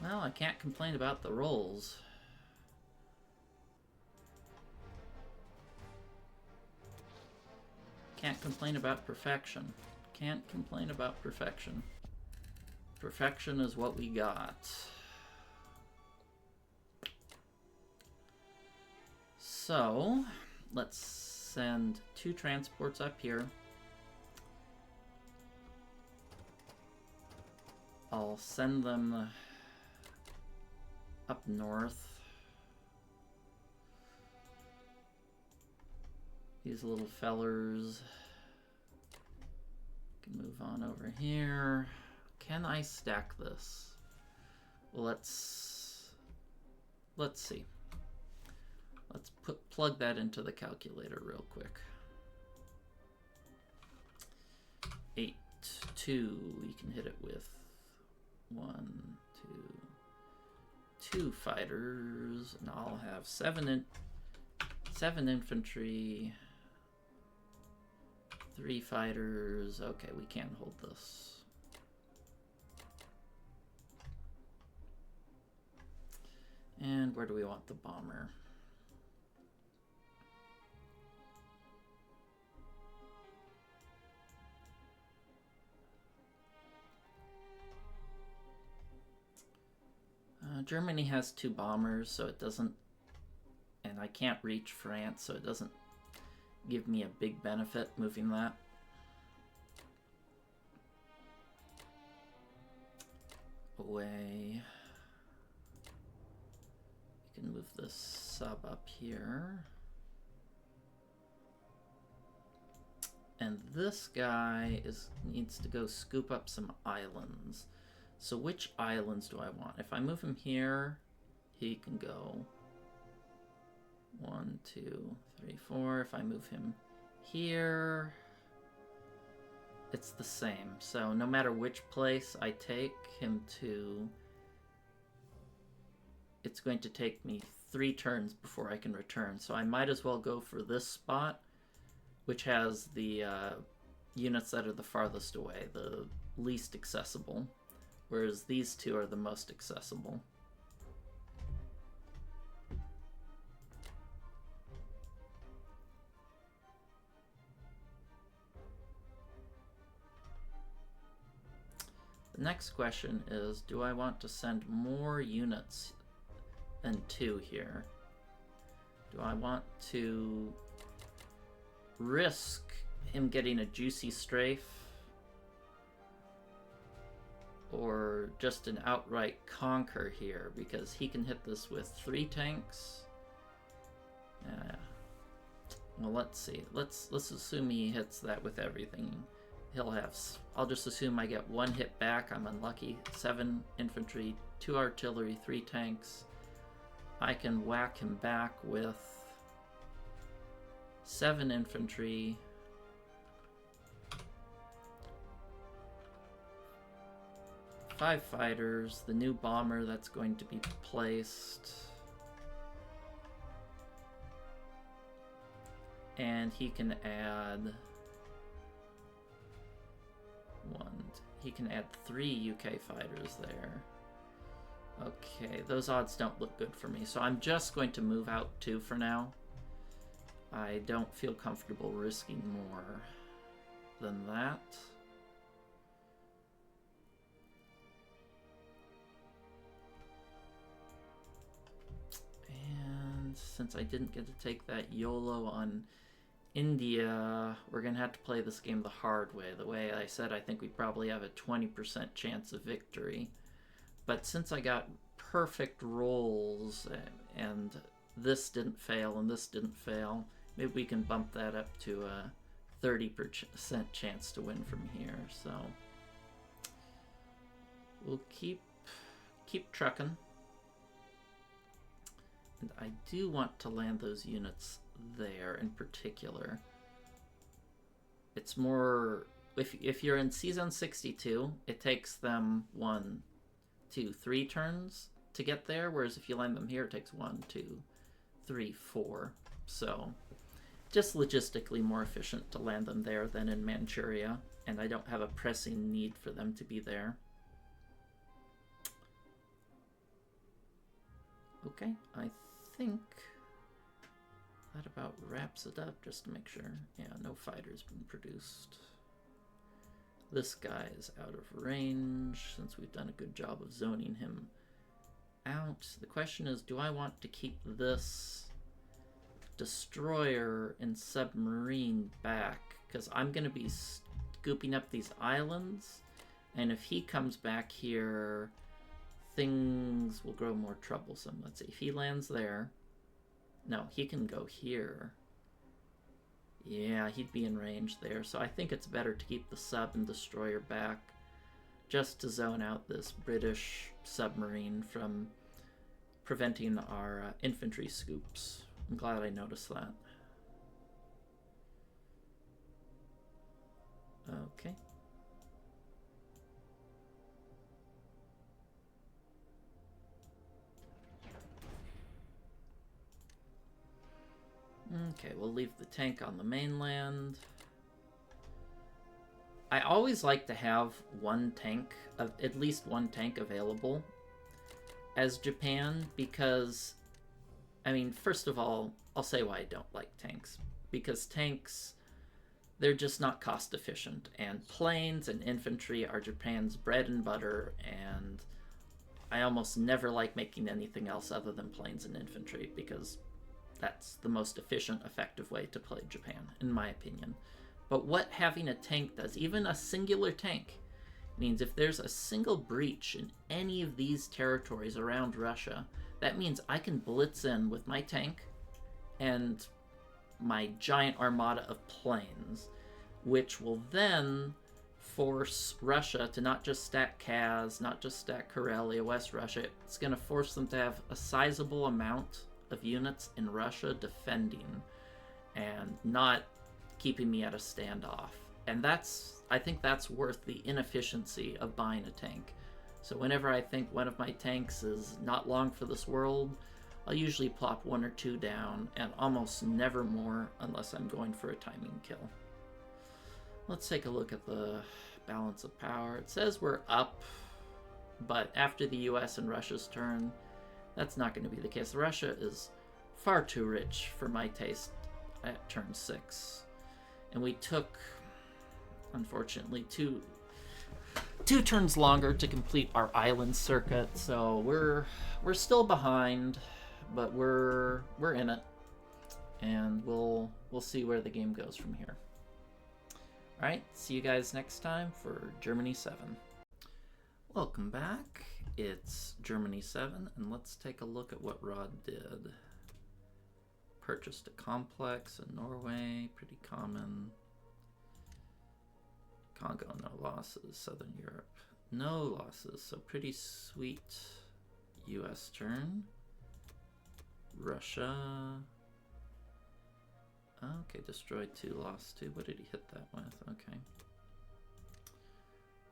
A: Well, I can't complain about the rolls. Can't complain about perfection. Can't complain about perfection. Perfection is what we got. So, let's send 2 transports up here. I'll send them up north. These little fellers can move on over here. Can I stack this? Well, let's see. Let's plug that into the calculator real quick. 8, 2. You can hit it with 1, 2 fighters, and I'll have 7 infantry. 3 fighters. Okay, we can't hold this. And where do we want the bomber? Germany has 2 bombers, so it doesn't, and I can't reach France, so it doesn't give me a big benefit moving that. Away. You can move this sub up here. And this guy needs to go scoop up some islands. So which islands do I want? If I move him here, he can go 1, 2, 3, 4. If I move him here, it's the same. So no matter which place I take him to, it's going to take me 3 turns before I can return. So I might as well go for this spot, which has the units that are the farthest away, the least accessible, whereas these 2 are the most accessible. next question is, do I want to send more units than 2 here? Do I want to risk him getting a juicy strafe? Or just an outright conquer here, because he can hit this with 3 tanks. Well, let's see. Let's assume he hits that with everything. He'll have... I'll just assume I get 1 hit back. I'm unlucky. 7 infantry, 2 artillery, 3 tanks. I can whack him back with 7 infantry, 5 fighters, the new bomber that's going to be placed, and he can add he can add 3 UK fighters there. Okay, those odds don't look good for me, so I'm just going to move out 2 for now. I don't feel comfortable risking more than that. And since I didn't get to take that YOLO on India, we're going to have to play this game the hard way. The way I said, I think we probably have a 20% chance of victory. But since I got perfect rolls and this didn't fail and this didn't fail, maybe we can bump that up to a 30% chance to win from here. So we'll keep trucking. And I do want to land those units there in particular. It's more, if you're in Season 62, it takes them 1, 2, 3 turns to get there, whereas if you land them here, it takes 1, 2, 3, 4. So just logistically more efficient to land them there than in Manchuria, and I don't have a pressing need for them to be there. Okay, I think that about wraps it up, just to make sure. Yeah, no fighters been produced. This guy is out of range, since we've done a good job of zoning him out. The question is, do I want to keep this destroyer and submarine back? Because I'm going to be scooping up these islands, and if he comes back here, things will grow more troublesome. Let's see, if he lands there... No, he can go here. Yeah, he'd be in range there, so I think it's better to keep the sub and destroyer back just to zone out this British submarine from preventing our infantry scoops. I'm glad I noticed that. Okay. Okay, we'll leave the tank on the mainland. I always like to have one tank, at least one tank available as Japan, because, I mean, first of all, I'll say why I don't like tanks. Because tanks, they're just not cost efficient, and planes and infantry are Japan's bread and butter, and I almost never like making anything else other than planes and infantry, because that's the most efficient, effective way to play Japan, in my opinion. But what having a tank does, even a singular tank, means if there's a single breach in any of these territories around Russia, that means I can blitz in with my tank and my giant armada of planes, which will then force Russia to not just stack Kaz, not just stack Karelia, West Russia. It's going to force them to have a sizable amount of units in Russia defending and not keeping me at a standoff. And I think that's worth the inefficiency of buying a tank. So whenever I think one of my tanks is not long for this world, I'll usually plop 1 or 2 down, and almost never more unless I'm going for a timing kill. Let's take a look at the balance of power. It says we're up, but after the US and Russia's turn, that's not going to be the case. Russia is far too rich for my taste at turn 6. And we took, unfortunately, 2 turns longer to complete our island circuit, so we're still behind, but we're in it, and we'll see where the game goes from here. All right, see you guys next time for Germany 7. Welcome back. It's Germany 7, and let's take a look at what Rod did. Purchased a complex in Norway, pretty common. Congo, no losses. Southern Europe, no losses. So pretty sweet US turn. Russia. Okay, destroyed 2, lost 2. What did he hit that with? Okay.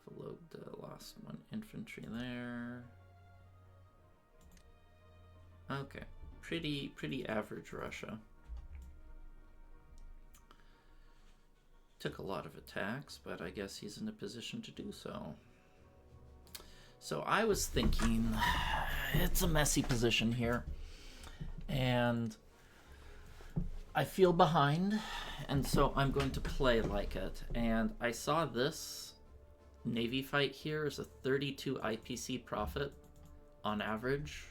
A: Followed, lost 1 infantry there. Okay, pretty average Russia. Took a lot of attacks, but I guess he's in a position to do so. So I was thinking, it's a messy position here, and I feel behind, and so I'm going to play like it. And I saw this Navy fight here is a 32 IPC profit on average,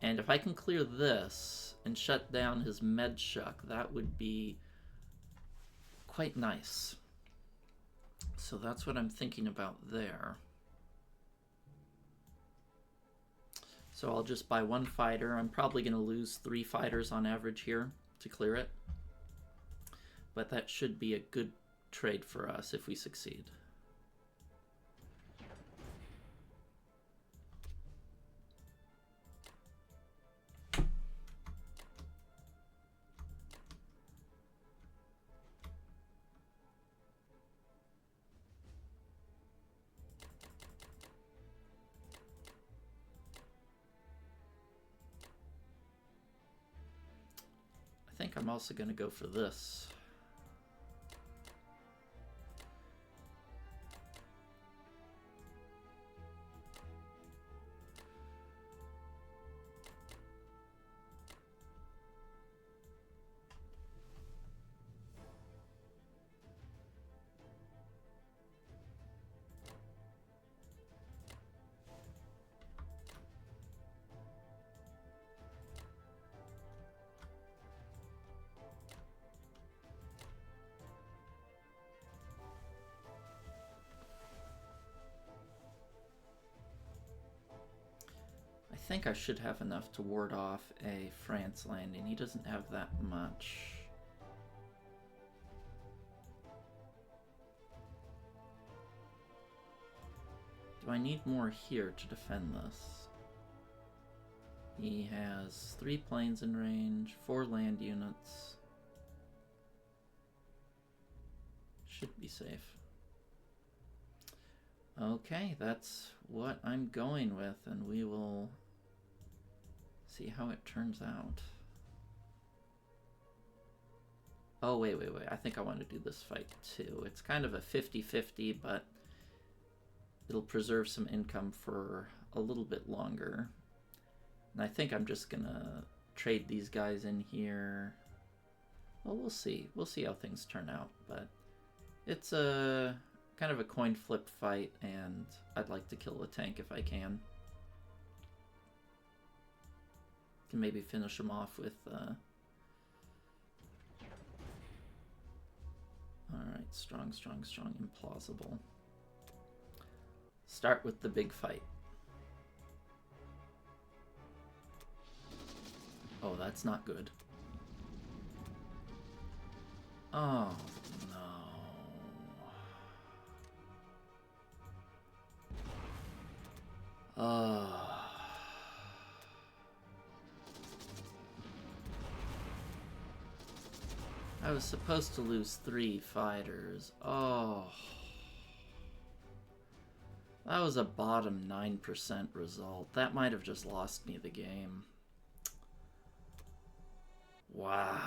A: and if I can clear this and shut down his med shuck, that would be quite nice. So that's what I'm thinking about there. So I'll just buy 1 fighter. I'm probably going to lose 3 fighters on average here to clear it, but that should be a good trade for us if we succeed. I think I'm also going to go for this. I think I should have enough to ward off a France landing. He doesn't have that much. Do I need more here to defend this? He has 3 planes in range, 4 land units. Should be safe. Okay, that's what I'm going with, and we will see how it turns out. Oh, wait. I think I want to do this fight too. It's kind of a 50-50, but it'll preserve some income for a little bit longer. And I think I'm just gonna trade these guys in here. Well, we'll see. We'll see how things turn out, but it's a kind of a coin flip fight, and I'd like to kill the tank if I can. Can maybe finish him off with alright, strong, implausible. Start with the big fight. Oh, that's not good. Oh, no. I was supposed to lose 3 fighters. Oh. That was a bottom 9% result. That might have just lost me the game. Wow.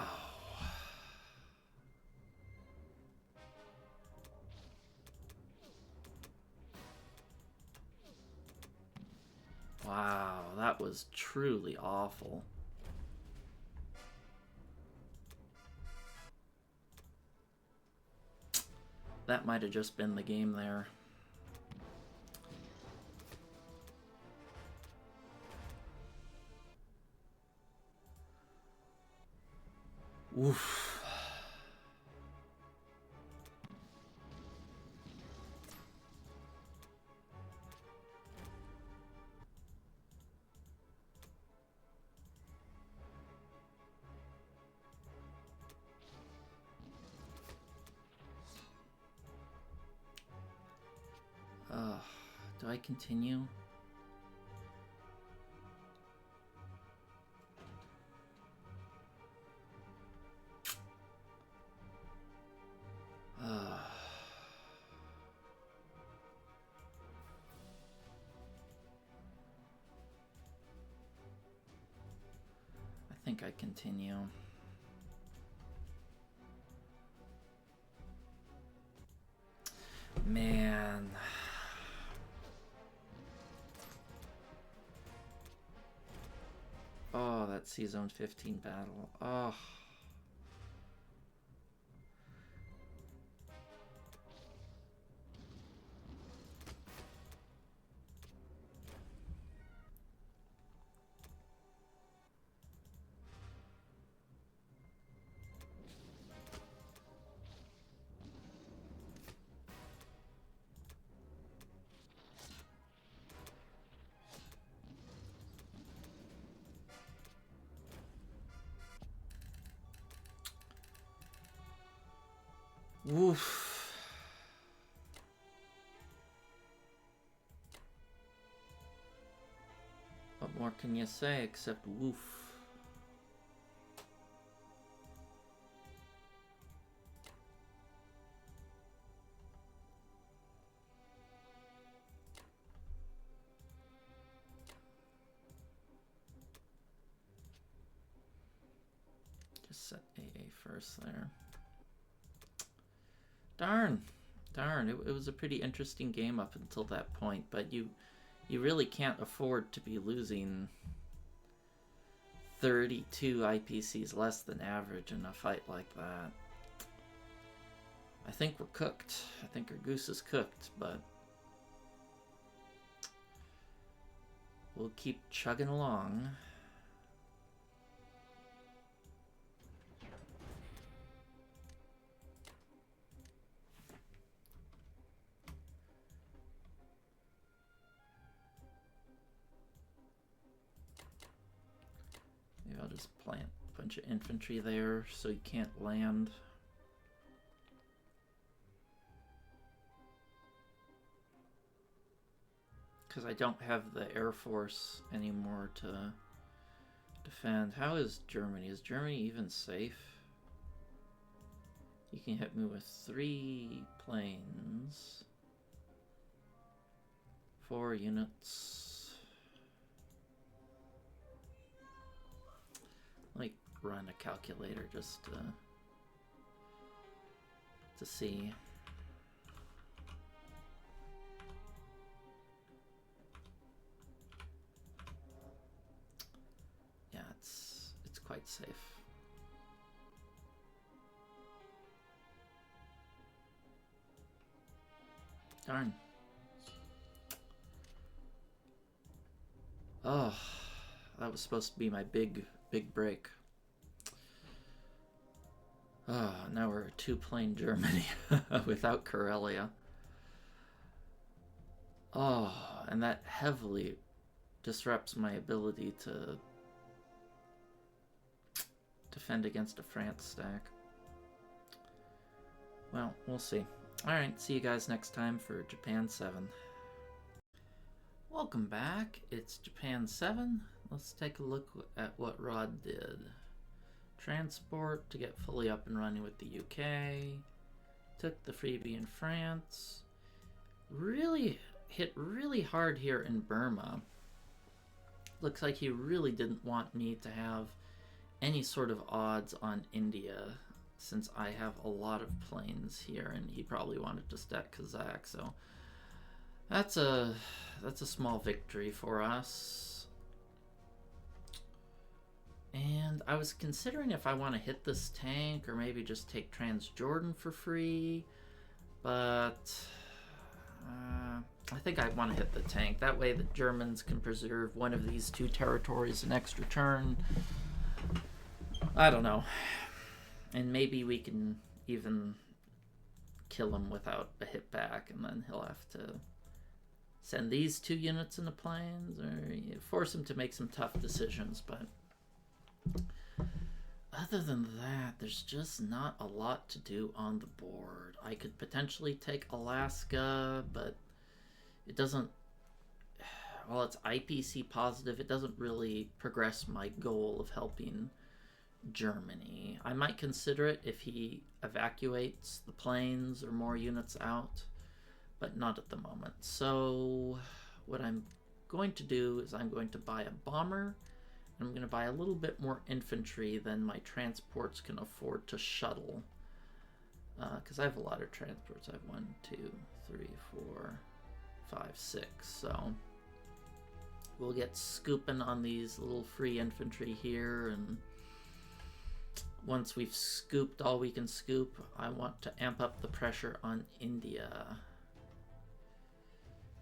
A: Wow, that was truly awful. That might have just been the game there. Oof. Do I continue? I think I continue. Man. Oh, that Sea Zone 15 battle. Oh. Woof. What more can you say except woof? Just set AA first there. Darn. It was a pretty interesting game up until that point, but you really can't afford to be losing 32 IPCs less than average in a fight like that. I think we're cooked. I think our goose is cooked, but we'll keep chugging along. Maybe I'll just plant a bunch of infantry there so you can't land. Because I don't have the Air Force anymore to defend. How is Germany? Is Germany even safe? You can hit me with 3 planes. 4 units. Like, run a calculator just to see. Yeah, it's quite safe. Darn. Oh, that was supposed to be my big break. Oh, now we're a 2-plane Germany without Karelia. Oh, and that heavily disrupts my ability to defend against a France stack. Well, we'll see. Alright, see you guys next time for Japan 7. Welcome back. It's Japan 7. Let's take a look at what Rod did. Transport to get fully up and running with the UK. Took the freebie in France. Really hit really hard here in Burma. Looks like he really didn't want me to have any sort of odds on India, since I have a lot of planes here, and he probably wanted to stack Kazakh, so that's a small victory for us. And I was considering if I want to hit this tank or maybe just take Transjordan for free, but I think I want to hit the tank. That way the Germans can preserve one of these 2 territories an extra turn. I don't know. And maybe we can even kill him without a hit back, and then he'll have to send these 2 units into planes, or force him to make some tough decisions. But other than that, there's just not a lot to do on the board. I could potentially take Alaska, but it doesn't... While it's IPC positive, it doesn't really progress my goal of helping Germany. I might consider it if he evacuates the planes or more units out, but not at the moment. So what I'm going to do is I'm going to buy a bomber, and I'm going to buy a little bit more infantry than my transports can afford to shuttle, because I have a lot of transports. I have 1, 2, 3, 4, 5, 6. So we'll get scooping on these little free infantry here, and once we've scooped all we can scoop, I want to amp up the pressure on India.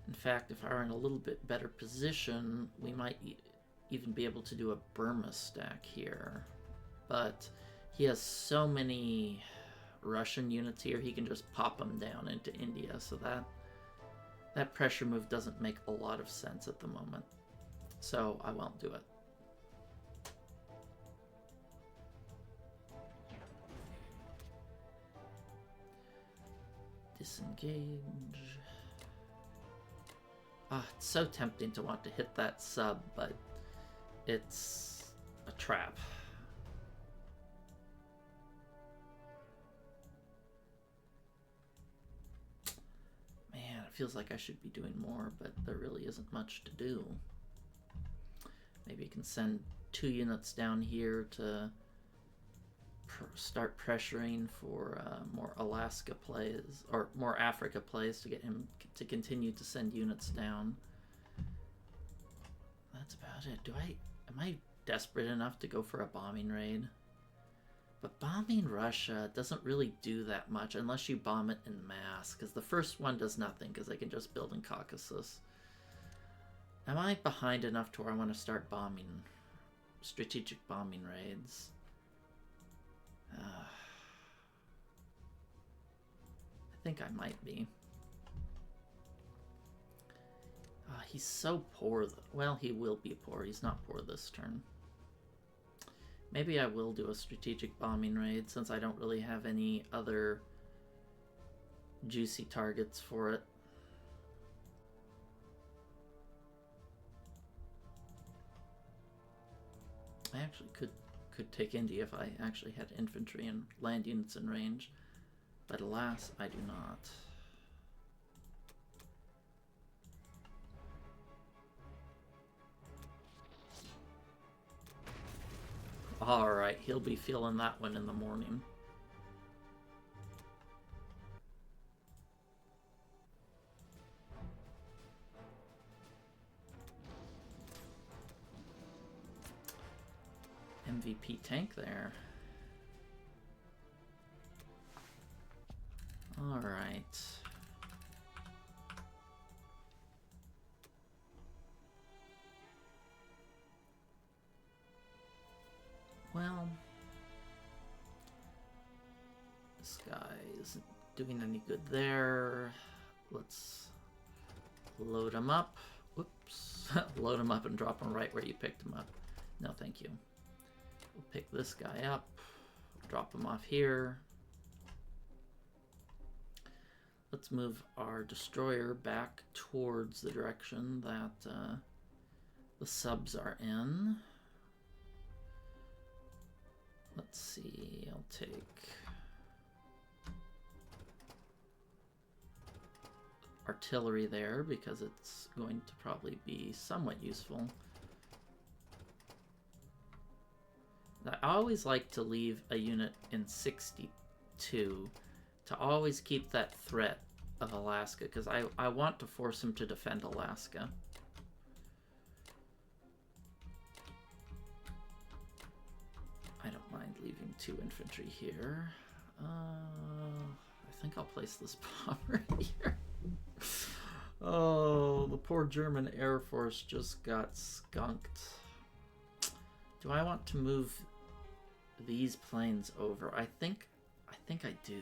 A: In fact, if I were in a little bit better position, we might even be able to do a Burma stack here. But he has so many Russian units here, he can just pop them down into India, so that pressure move doesn't make a lot of sense at the moment. So I won't do it. Disengage. It's so tempting to want to hit that sub, but it's a trap. Man, it feels like I should be doing more, but there really isn't much to do. Maybe you can send 2 units down here to start pressuring for more Alaska plays, or more Africa plays, to get him to continue to send units down. That's about it. Am I desperate enough to go for a bombing raid? But bombing Russia doesn't really do that much unless you bomb it in mass, because the first one does nothing, because they can just build in Caucasus. Am I behind enough to where I want to start bombing, strategic bombing raids? I think I might be. He's so poor. Well, he will be poor. He's not poor this turn. Maybe I will do a strategic bombing raid, since I don't really have any other juicy targets for it. I actually could take India if I actually had infantry and land units in range, but alas, I do not. Alright, he'll be feeling that one in the morning. MVP tank there. All right. Well, this guy isn't doing any good there. Let's load him up. Whoops. Load him up and drop him right where you picked him up. No, thank you. We'll pick this guy up, drop him off here. Let's move our destroyer back towards the direction that the subs are in. Let's see, I'll take artillery there because it's going to probably be somewhat useful. I always like to leave a unit in 62 to always keep that threat of Alaska, because I want to force him to defend Alaska. I don't mind leaving 2 infantry here. I think I'll place this bomber here. Oh, the poor German Air Force just got skunked. Do I want to move these planes over. I think I do.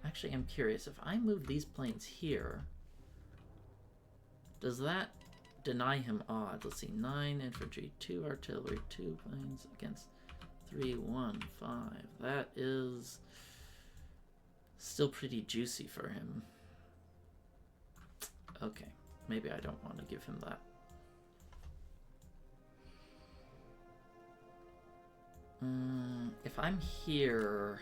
A: Actually, I'm curious. If I move these planes here, does that deny him odds? Let's see. 9 infantry, 2 artillery, 2 planes against 3, 1, 5. That is still pretty juicy for him. Okay. Maybe I don't want to give him that. If I'm here,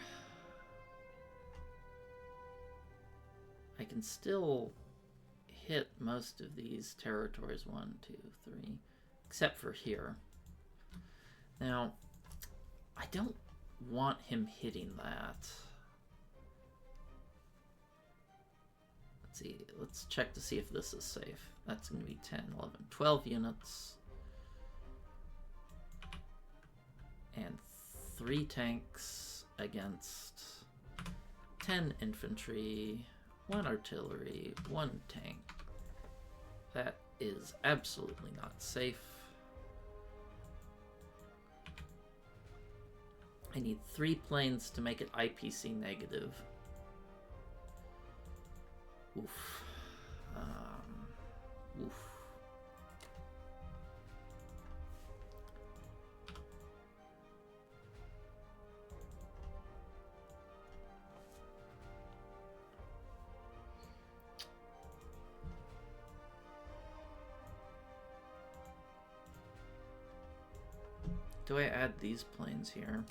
A: I can still hit most of these territories. 1, 2, 3, except for here. Now, I don't want him hitting that. Let's see. Let's check to see if this is safe. That's going to be 10, 11, 12 units. And 3 tanks against 10 infantry, 1 artillery, 1 tank. That is absolutely not safe. I need 3 planes to make it IPC negative. Oof. Oof. Do I add these planes here?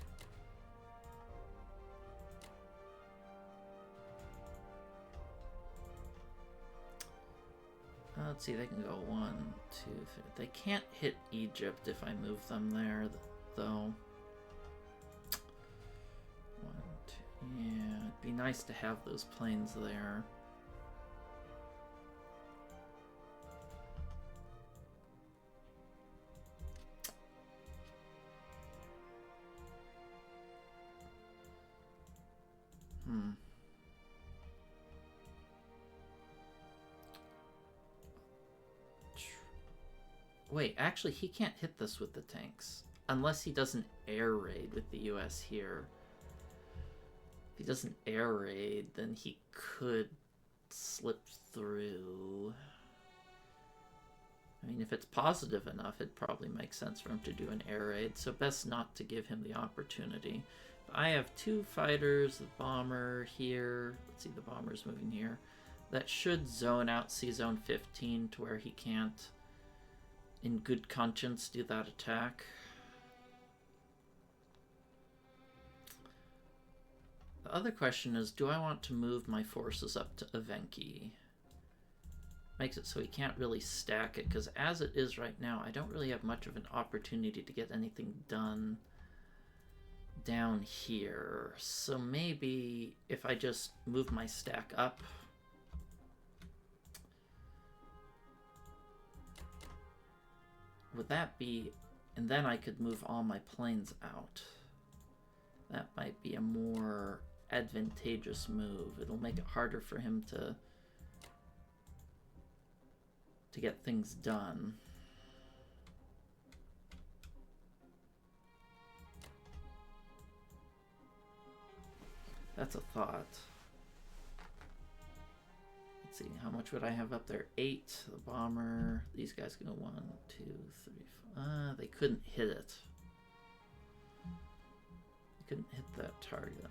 A: Let's see, they can go 1, 2, 3. They can't hit Egypt if I move them there, though. 1, 2. Yeah, it'd be nice to have those planes there. Wait, actually, he can't hit this with the tanks. Unless he does an air raid with the US here. If he does an air raid, then he could slip through. I mean, if it's positive enough, it probably makes sense for him to do an air raid. So best not to give him the opportunity. But I have 2 fighters, the bomber here. Let's see, the bomber's moving here. That should zone out C-Zone 15 to where he can't, in good conscience, do that attack. The other question is, do I want to move my forces up to Evenki? Makes it so he can't really stack it, because as it is right now, I don't really have much of an opportunity to get anything done down here. So maybe if I just move my stack up, would that be, and then I could move all my planes out. That might be a more advantageous move. It'll make it harder for him to get things done. That's a thought. Let's see, how much would I have up there? 8, the bomber. These guys can go 1, 2, 3, 4. They couldn't hit it. They couldn't hit that target.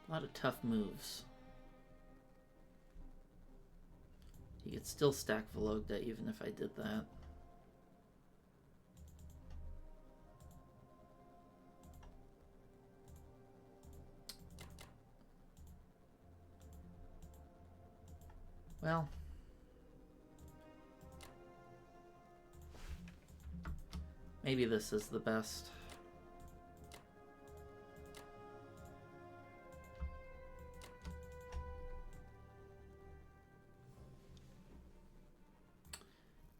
A: A lot of tough moves. He could still stack Vologda even if I did that. Well, maybe this is the best.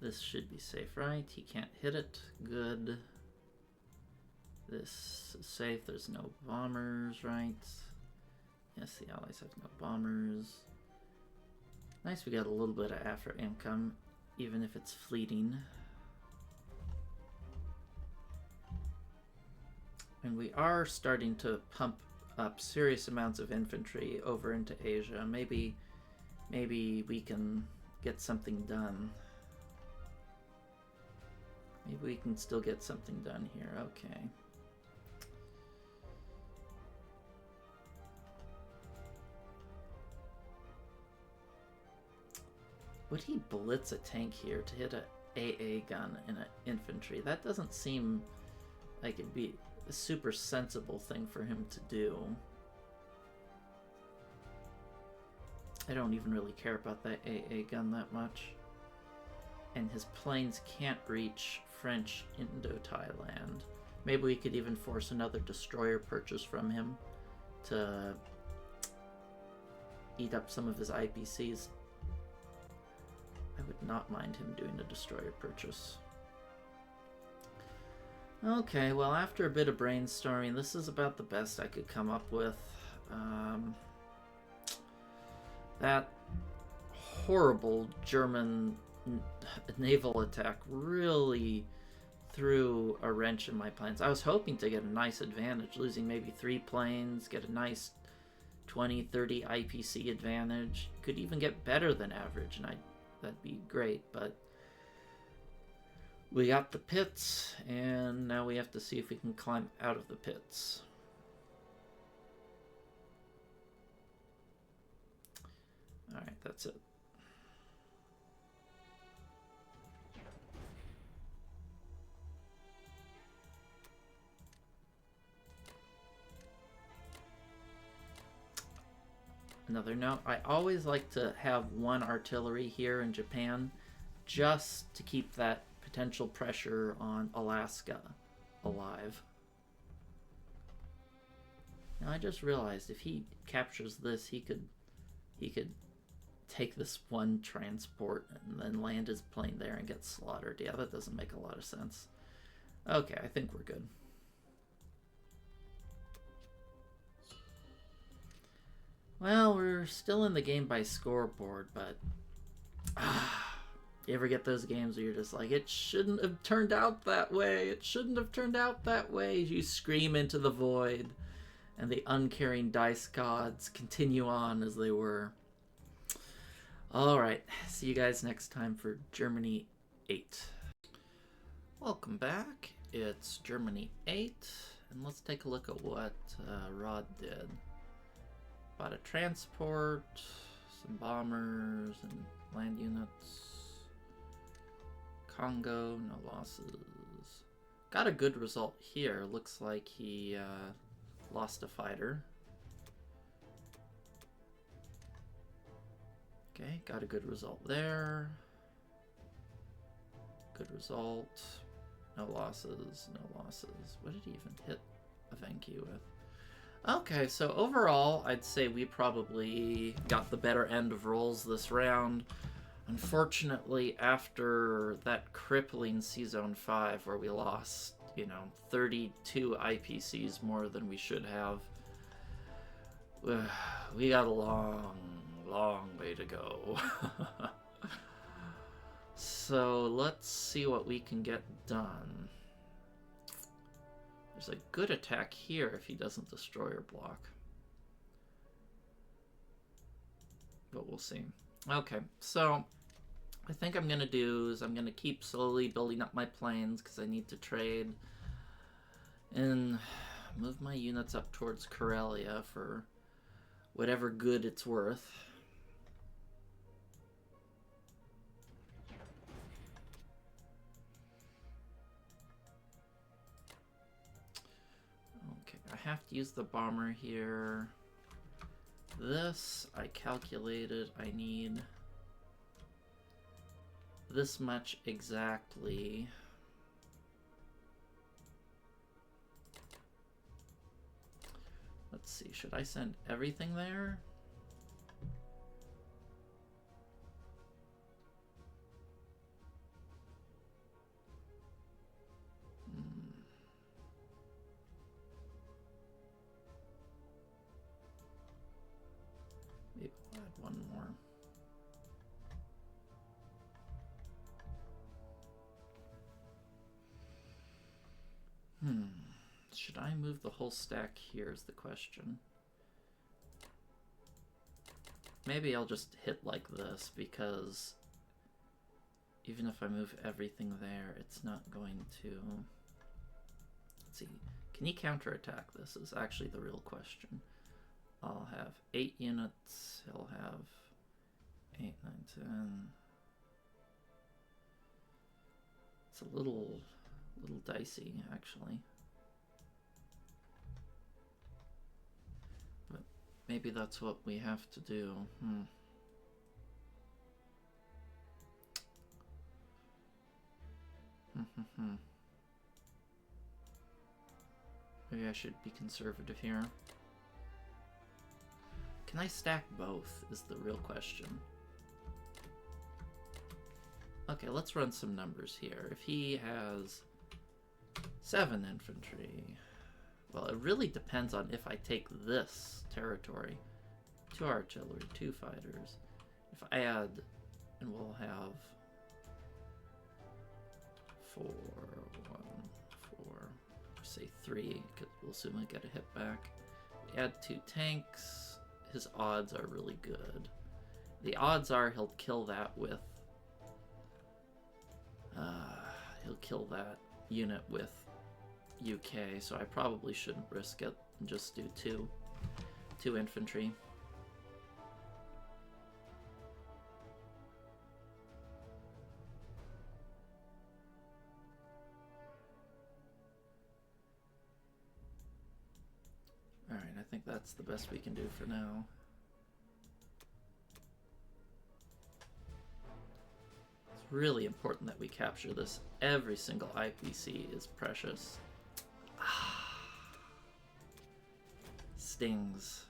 A: This should be safe, right? He can't hit it. Good. This is safe. There's no bombers, right? Yes, the Allies have no bombers. Nice, we got a little bit of Afro income, even if it's fleeting. And we are starting to pump up serious amounts of infantry over into Asia. Maybe we can get something done. Maybe we can still get something done here. Okay. Would he blitz a tank here to hit a AA gun in an infantry? That doesn't seem like it'd be a super sensible thing for him to do. I don't even really care about that AA gun that much. And his planes can't reach French Indo-Thailand. Maybe we could even force another destroyer purchase from him to eat up some of his IPCs. I would not mind him doing a destroyer purchase. Okay, well, after a bit of brainstorming, this is about the best I could come up with. That horrible German naval attack really threw a wrench in my plans. I was hoping to get a nice advantage, losing maybe 3 planes, get a nice 20-30 IPC advantage. Could even get better than average, and that'd be great, but we got the pits, and now we have to see if we can climb out of the pits. Alright, that's it. Another note, I always like to have 1 artillery here in Japan just to keep that potential pressure on Alaska alive. Now I just realized if he captures this, he could take this 1 transport and then land his plane there and get slaughtered. Yeah, that doesn't make a lot of sense. Okay, I think we're good. Well, we're still in the game by scoreboard, but you ever get those games where you're just like, it shouldn't have turned out that way. It shouldn't have turned out that way. You scream into the void, and the uncaring dice gods continue on as they were. Alright, see you guys next time for Germany 8. Welcome back. It's Germany 8, and let's take a look at what Rod did. Bought a transport, some bombers, and land units. Congo, no losses. Got a good result here. Looks like he lost a fighter. Okay, got a good result there. Good result. No losses, no losses. What did he even hit Evenki with? Okay, so overall, I'd say we probably got the better end of rolls this round. Unfortunately, after that crippling C-Zone 5, where we lost, 32 IPCs more than we should have, we got a long way to go. So let's see what we can get done. There's a good attack here if he doesn't destroyer block. But we'll see. Okay, so I think I'm going to do is I'm going to keep slowly building up my planes because I need to trade and move my units up towards Karelia for whatever good it's worth. Okay, I have to use the bomber here. This, I calculated, I need this much exactly. Let's see, should I send everything there? Maybe I'll add one more. Should I move the whole stack here is the question. Maybe I'll just hit like this, because even if I move everything there, it's not going to... Let's see. Can he counterattack this is actually the real question. I'll have 8 units. He'll have 8, 9, 10. It's a little dicey, actually. But maybe that's what we have to do. Maybe I should be conservative here. Can I stack both is the real question. Okay, let's run some numbers here. If he has 7 infantry, well, it really depends on if I take this territory. 2 artillery, 2 fighters. If I add, and we'll have 4, 1, 4, say 3, because we'll assume I get a hit back. We add 2 tanks. His odds are really good. The odds are he'll kill that with... he'll kill that unit with UK, so I probably shouldn't risk it and just do 2 infantry. Alright, I think that's the best we can do for now. It's really important that we capture this. Every single IPC is precious. Stings.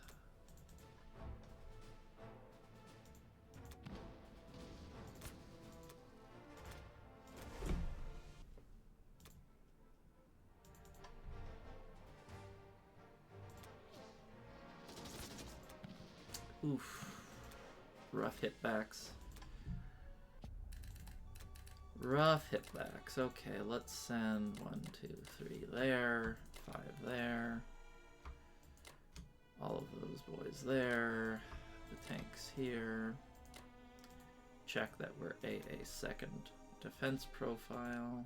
A: Oof. Rough hitbacks. Rough hitbacks. Okay, let's send 1, 2, 3 there, 5 there. All of those boys there. The tanks here. Check that we're a second defense profile.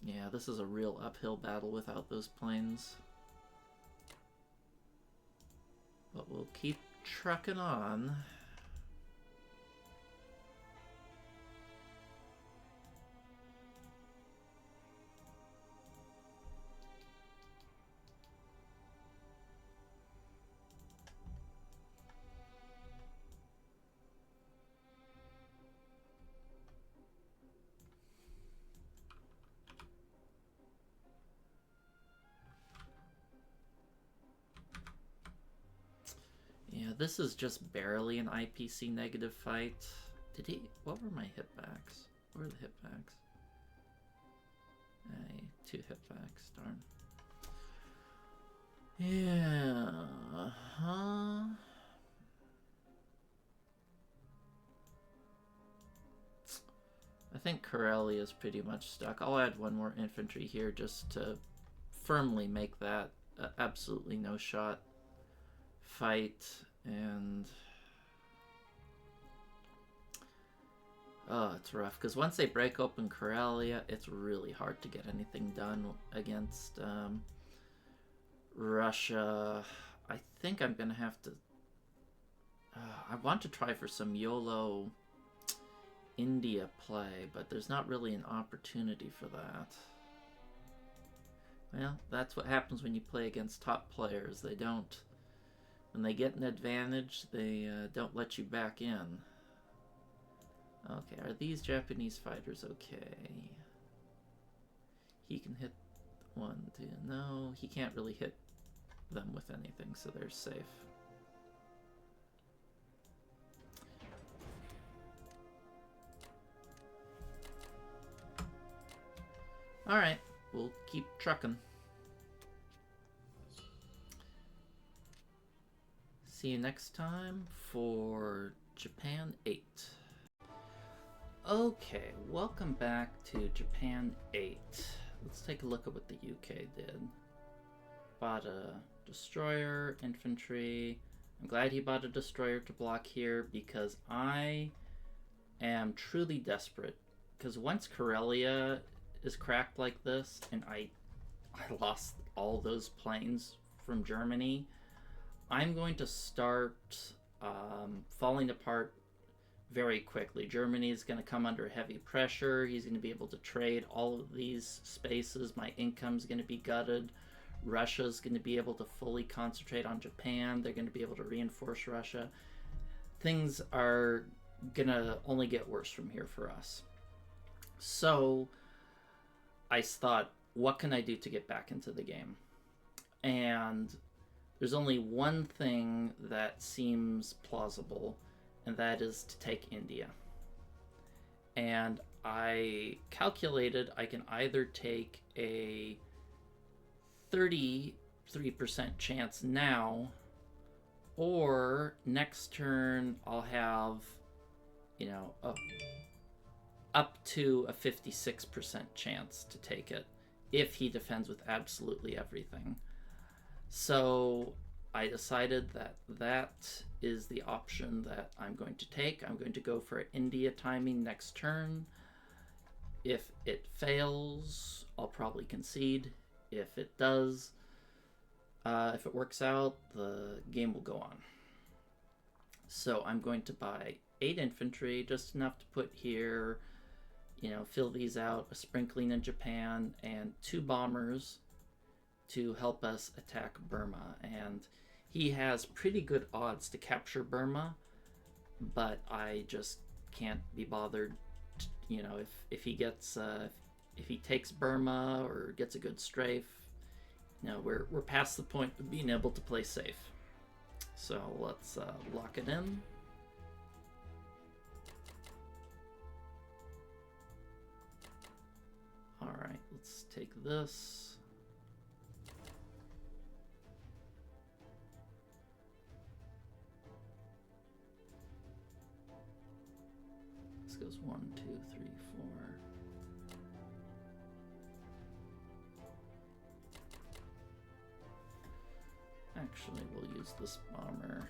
A: Yeah, this is a real uphill battle without those planes. But we'll keep trucking on. Yeah, this is just barely an IPC negative fight. Did he... What were my hitbacks? What were the hitbacks? 2 hitbacks, darn. Yeah... I think Corelli is pretty much stuck. I'll add 1 more infantry here just to firmly make that absolutely no shot fight. And oh, it's rough because once they break open Karelia, it's really hard to get anything done against Russia. I think I'm gonna have to I want to try for some YOLO India play, but there's not really an opportunity for that. Well, that's what happens when you play against top players. They don't... When they get an advantage, they don't let you back in. Okay, are these Japanese fighters okay? He can hit 1, 2... No, he can't really hit them with anything, so they're safe. Alright, we'll keep trucking. See you next time for Japan 8. Okay, welcome back to Japan 8. Let's take a look at what the UK did. Bought a destroyer, infantry. I'm glad he bought a destroyer to block here because I am truly desperate. Because once Karelia is cracked like this, and I lost all those planes from Germany, I'm going to start falling apart very quickly. Germany is going to come under heavy pressure. He's going to be able to trade all of these spaces. My income's going to be gutted. Russia's going to be able to fully concentrate on Japan. They're going to be able to reinforce Russia. Things are going to only get worse from here for us. So I thought, what can I do to get back into the game? And there's only one thing that seems plausible, and that is to take India. And I calculated I can either take a 33% chance now, or next turn I'll have, up to a 56% chance to take it if he defends with absolutely everything. So I decided that is the option that I'm going to take. I'm going to go for India timing next turn. If it fails, I'll probably concede. If it does, if it works out, the game will go on. So I'm going to buy 8 infantry, just enough to put here, fill these out, a sprinkling in Japan, and 2 bombers to help us attack Burma. And he has pretty good odds to capture Burma, but I just can't be bothered. If he gets if he takes Burma or gets a good strafe, we're past the point of being able to play safe. So let's lock it in. All right, let's take this. Goes 1, 2, 3, 4. Actually, we'll use this bomber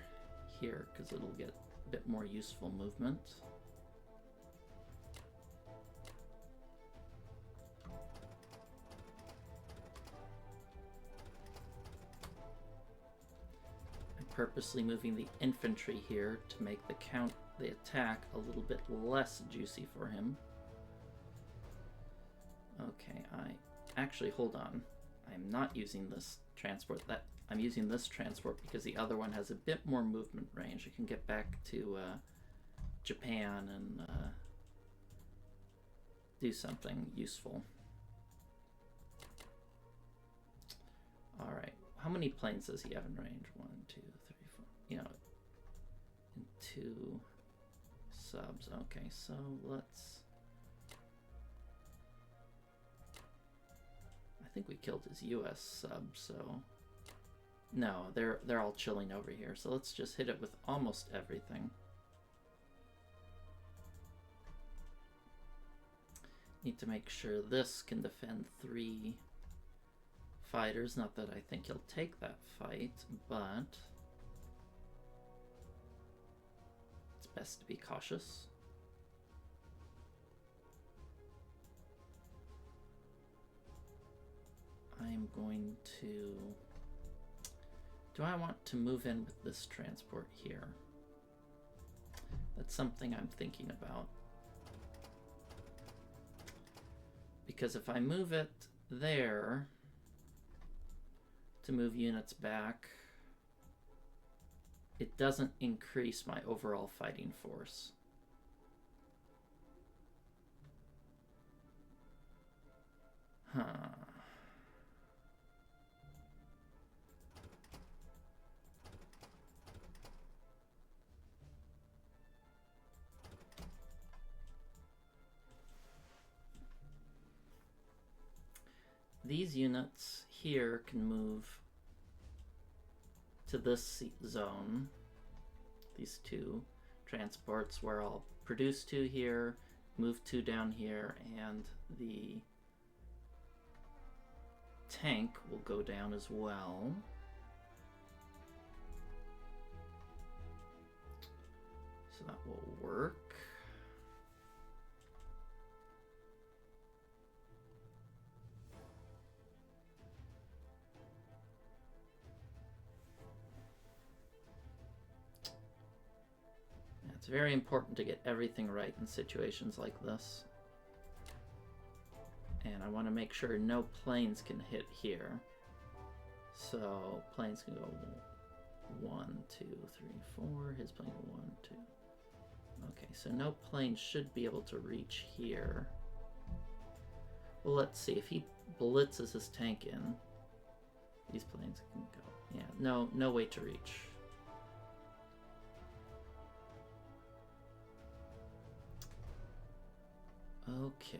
A: here because it'll get a bit more useful movement. I'm purposely moving the infantry here to make the attack a little bit less juicy for him. Okay, actually, hold on. I'm not using this transport. I'm using this transport because the other one has a bit more movement range. I can get back to Japan and do something useful. All right, how many planes does he have in range? 1, 2, 3, 4. And 2 subs. Okay, so let's. I think we killed his US sub, so no, they're all chilling over here. So let's just hit it with almost everything. Need to make sure this can defend 3 fighters. Not that I think he'll take that fight, but it's best to be cautious. I'm going to... Do I want to move in with this transport here? That's something I'm thinking about. Because if I move it there to move units back, it doesn't increase my overall fighting force. Huh. These units here can move to this zone. These 2 transports where I'll produce 2 here, move 2 down here, and the tank will go down as well. So that will work. It's very important to get everything right in situations like this. And I want to make sure no planes can hit here. So planes can go 1, 2, 3, 4. His plane 1, 2. Okay, so no plane should be able to reach here. Well, let's see. If he blitzes his tank in, these planes can go. Yeah, no way to reach. Okay.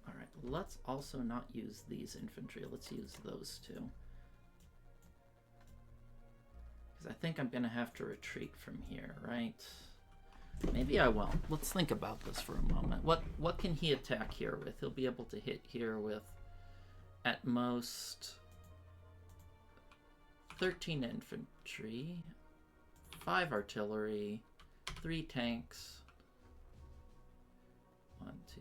A: All right, let's also not use these infantry. Let's use those two. I think I'm going to have to retreat from here, right? Maybe I won't. Let's think about this for a moment. What can he attack here with? He'll be able to hit here with, at most, 13 infantry, 5 artillery, 3 tanks, 1, 2,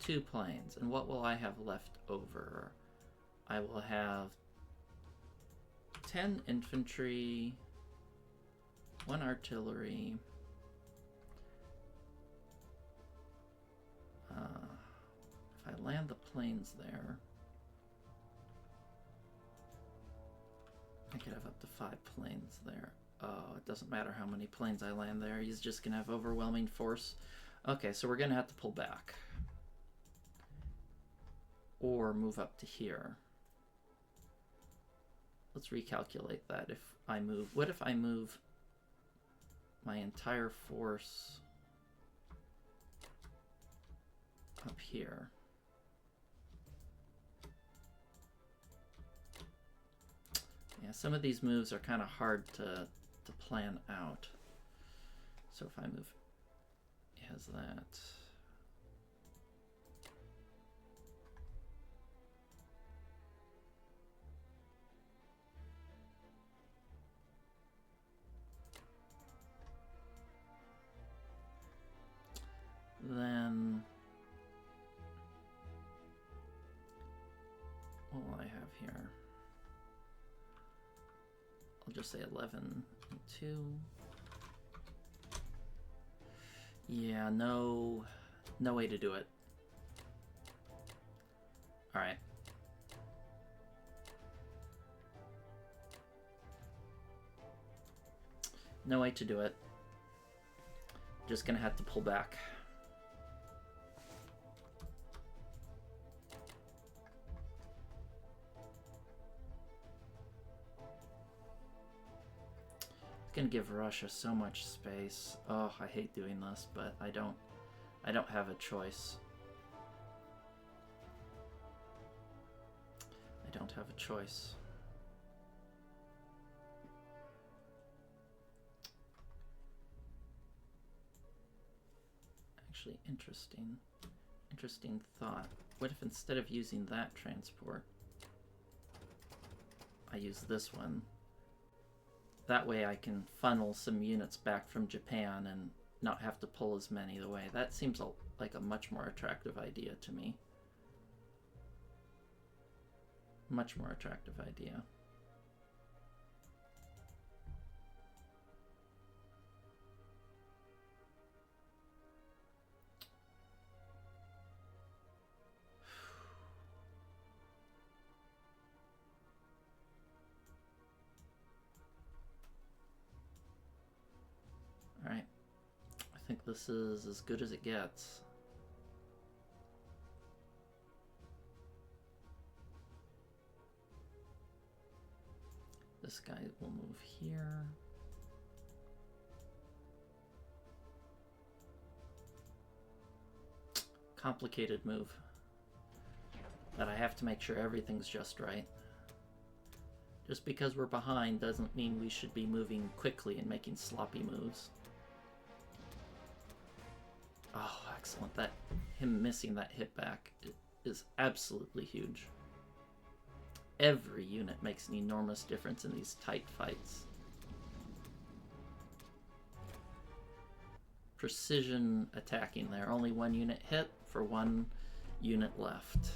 A: 2 planes. And what will I have left over? I will have 10 infantry, 1 artillery, if I land the planes there, I could have up to 5 planes there. Oh, it doesn't matter how many planes I land there, he's just gonna have overwhelming force. Okay, so we're gonna have to pull back. Or move up to here. Let's recalculate that. If I move, what if I move my entire force up here? Yeah, some of these moves are kind of hard to plan out. So if I move, it has that. Then what will I have here? I'll just say 11 and 2. Yeah, no way to do it. All right. No way to do it. Just gonna have to pull back. Gonna give Russia so much space. Oh, I hate doing this, but I don't have a choice. I don't have a choice. Actually, interesting thought. What if instead of using that transport, I use this one? That way I can funnel some units back from Japan and not have to pull as many away. That seems like a much more attractive idea to me. Much more attractive idea. Alright, I think this is as good as it gets. This guy will move here. Complicated move. But I have to make sure everything's just right. Just because we're behind doesn't mean we should be moving quickly and making sloppy moves. Oh, excellent. Him missing that hit back is absolutely huge. Every unit makes an enormous difference in these tight fights. Precision attacking there. Only one unit hit for one unit left.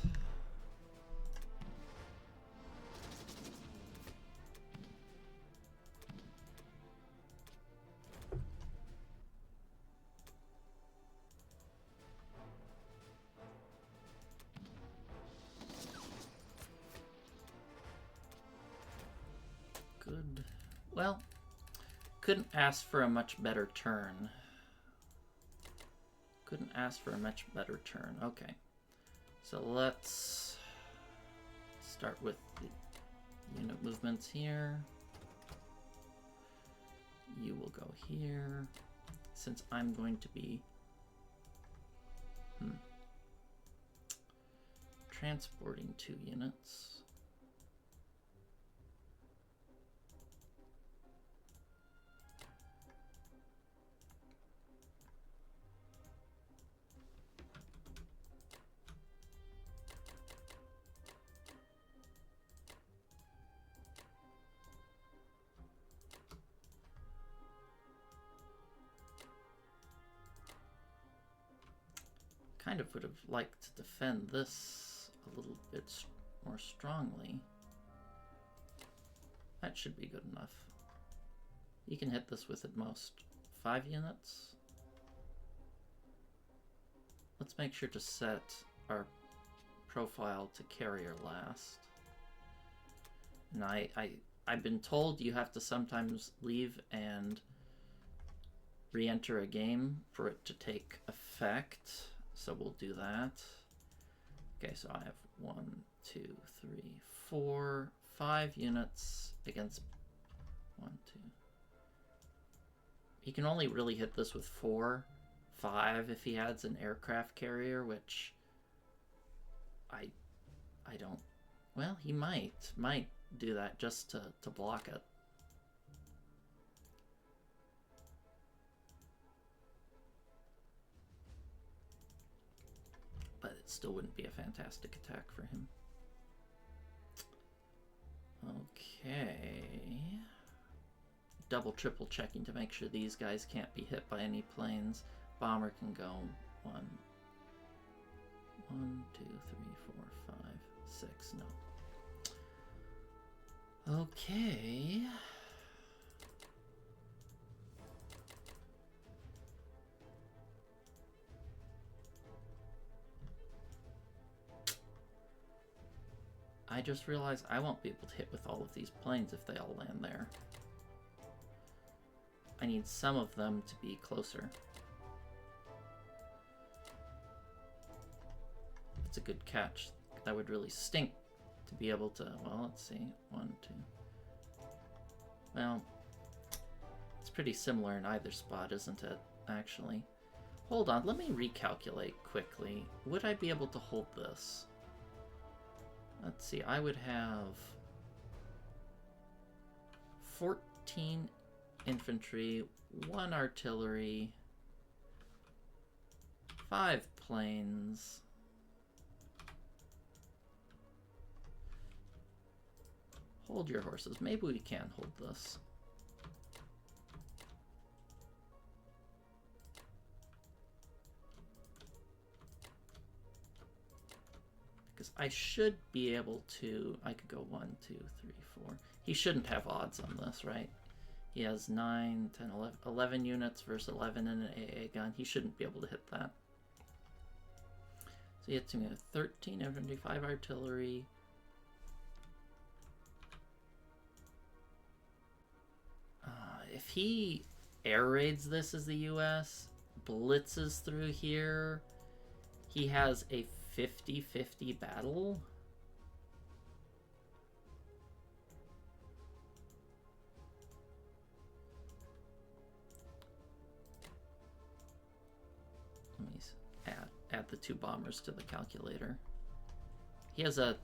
A: Good. Well, couldn't ask for a much better turn. Couldn't ask for a much better turn. Okay. So let's start with the unit movements here. You will go here. Since I'm going to be transporting 2 units. Kind of would have liked to defend this a little bit more strongly. That should be good enough. You can hit this with at most 5 units. Let's make sure to set our profile to carrier last. And I've been told you have to sometimes leave and re-enter a game for it to take effect. So we'll do that. Okay, so I have 1, 2, 3, 4, 5 units against 1, 2. He can only really hit this with 4, 5 if he adds an aircraft carrier, which I don't. Well, he might do that just to block it. But it still wouldn't be a fantastic attack for him. Okay. Double, triple checking to make sure these guys can't be hit by any planes. Bomber can go 1, 2, 3, 4, 5, 6. No. Okay. I just realized I won't be able to hit with all of these planes if they all land there. I need some of them to be closer. It's a good catch. That would really stink to be able to, well, let's see. 1, 2. Well, it's pretty similar in either spot, isn't it, actually? Hold on, let me recalculate quickly. Would I be able to hold this? Let's see, I would have 14 infantry, 1 artillery, 5 planes, hold your horses. Maybe we can hold this. I should be able to, I could go 1, 2, 3, 4. He shouldn't have odds on this, right? He has 9, 10, 11 units versus 11 in an AA gun. He shouldn't be able to hit that. So he hits me with 13 infantry, 5 artillery. If he air raids this as the US, blitzes through here, he has a 50-50 battle. the 2 bombers to the calculator. He has a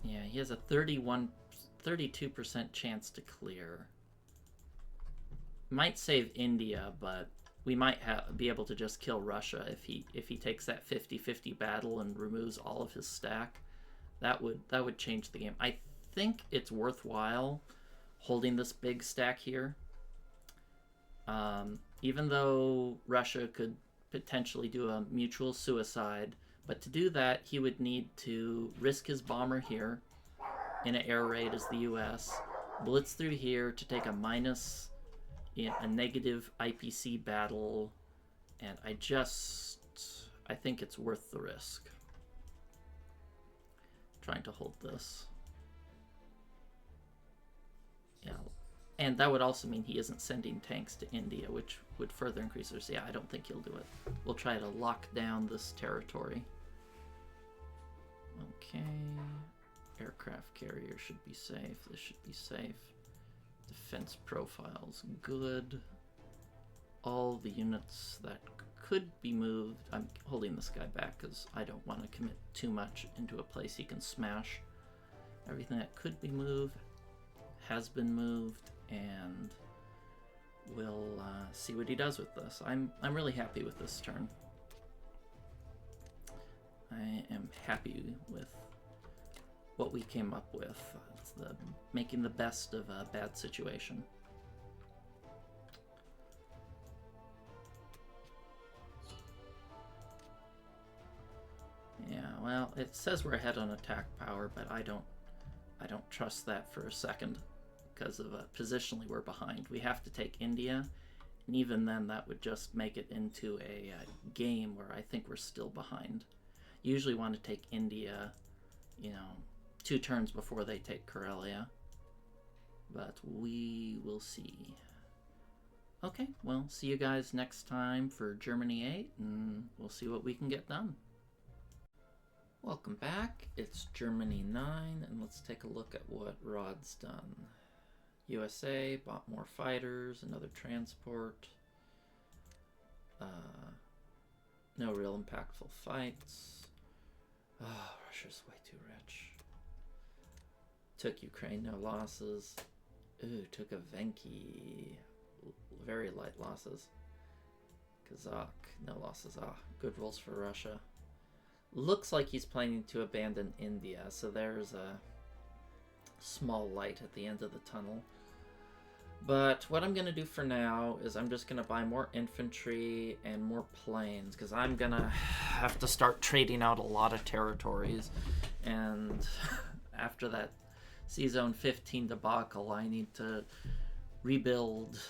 A: 32% chance to clear. Might save India, but we might be able to just kill Russia if he takes that 50-50 battle and removes all of his stack. That would change the game. I think it's worthwhile holding this big stack here. Even though Russia could potentially do a mutual suicide, but to do that, he would need to risk his bomber here in an air raid as the US, blitz through here to take a negative IPC battle, and I think it's worth the risk. Trying to hold this. Yeah. And that would also mean he isn't sending tanks to India, which would further increase their... Yeah, I don't think he'll do it. We'll try to lock down this territory. Okay. Aircraft carrier should be safe. This should be safe. Defense profiles, good. All the units that could be moved... I'm holding this guy back because I don't want to commit too much into a place he can smash. Everything that could be moved has been moved, and we'll see what he does with this. I'm really happy with this turn. I am happy with what we came up with. It's making the best of a bad situation. Yeah, well, it says we're ahead on attack power, but I don't trust that for a second. Because of positionally we're behind. We have to take India, and even then that would just make it into a game where I think we're still behind. Usually want to take India, 2 turns before they take Karelia, but we will see. Okay, well, see you guys next time for Germany 8, and we'll see what we can get done. Welcome back, it's Germany 9, and let's take a look at what Rod's done. USA bought more fighters, another transport. No real impactful fights. Oh, Russia's way too rich. Took Ukraine, no losses. Ooh, took a Venki. Very light losses. Kazakh, no losses. Ah, good rolls for Russia. Looks like he's planning to abandon India, so there's a small light at the end of the tunnel. But what I'm going to do for now is I'm just going to buy more infantry and more planes, because I'm going to have to start trading out a lot of territories. And after that C-Zone 15 debacle, I need to rebuild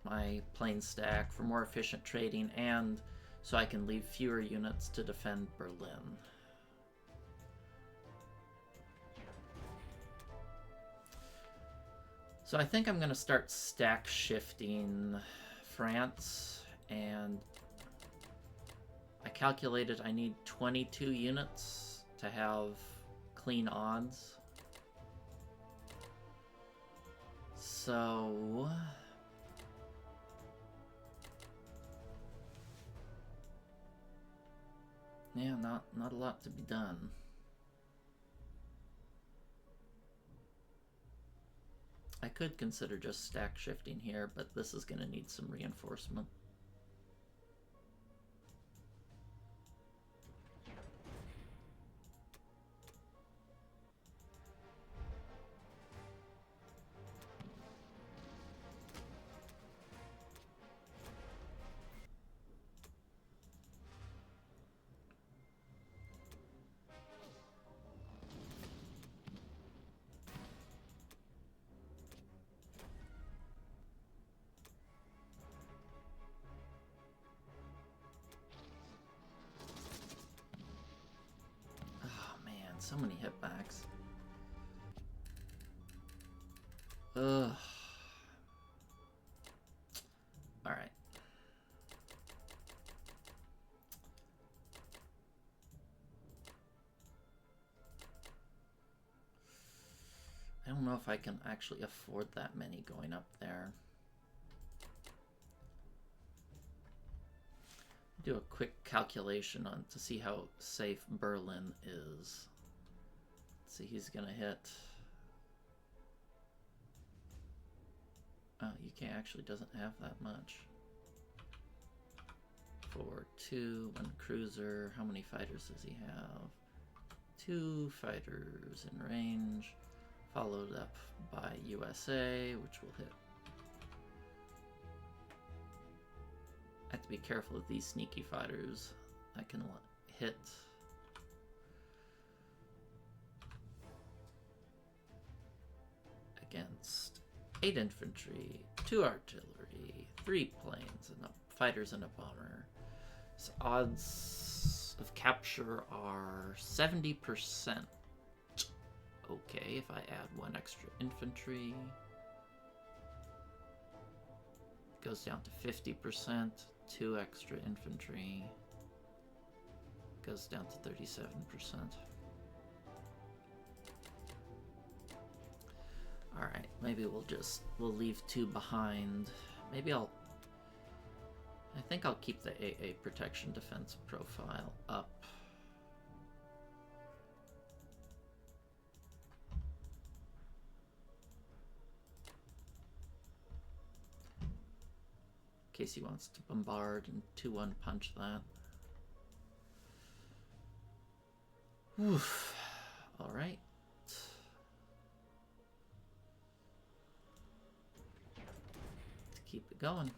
A: my plane stack for more efficient trading, and so I can leave fewer units to defend Berlin. So I think I'm going to start stack shifting France, and I calculated I need 22 units to have clean odds. So yeah, not a lot to be done. I could consider just stack shifting here, but this is going to need some reinforcement. So many hitbacks. Ugh. Alright. I don't know if I can actually afford that many going up there. Do a quick calculation on to see how safe Berlin is. Let's see, he's gonna hit. Oh, UK actually doesn't have that much. 4-2, 1 cruiser. How many fighters does he have? 2 fighters in range, followed up by USA, which will hit. I have to be careful with these sneaky fighters. I can hit. Against 8 infantry, 2 artillery, 3 planes, and fighters and a bomber. So odds of capture are 70%. Okay, if I add 1 extra infantry, it goes down to 50%. 2 extra infantry goes down to 37%. All right, maybe we'll leave 2 behind. Maybe I think I'll keep the AA protection defense profile up. In case he wants to bombard and 2-1 punch that. Oof. All right. Let's keep it going.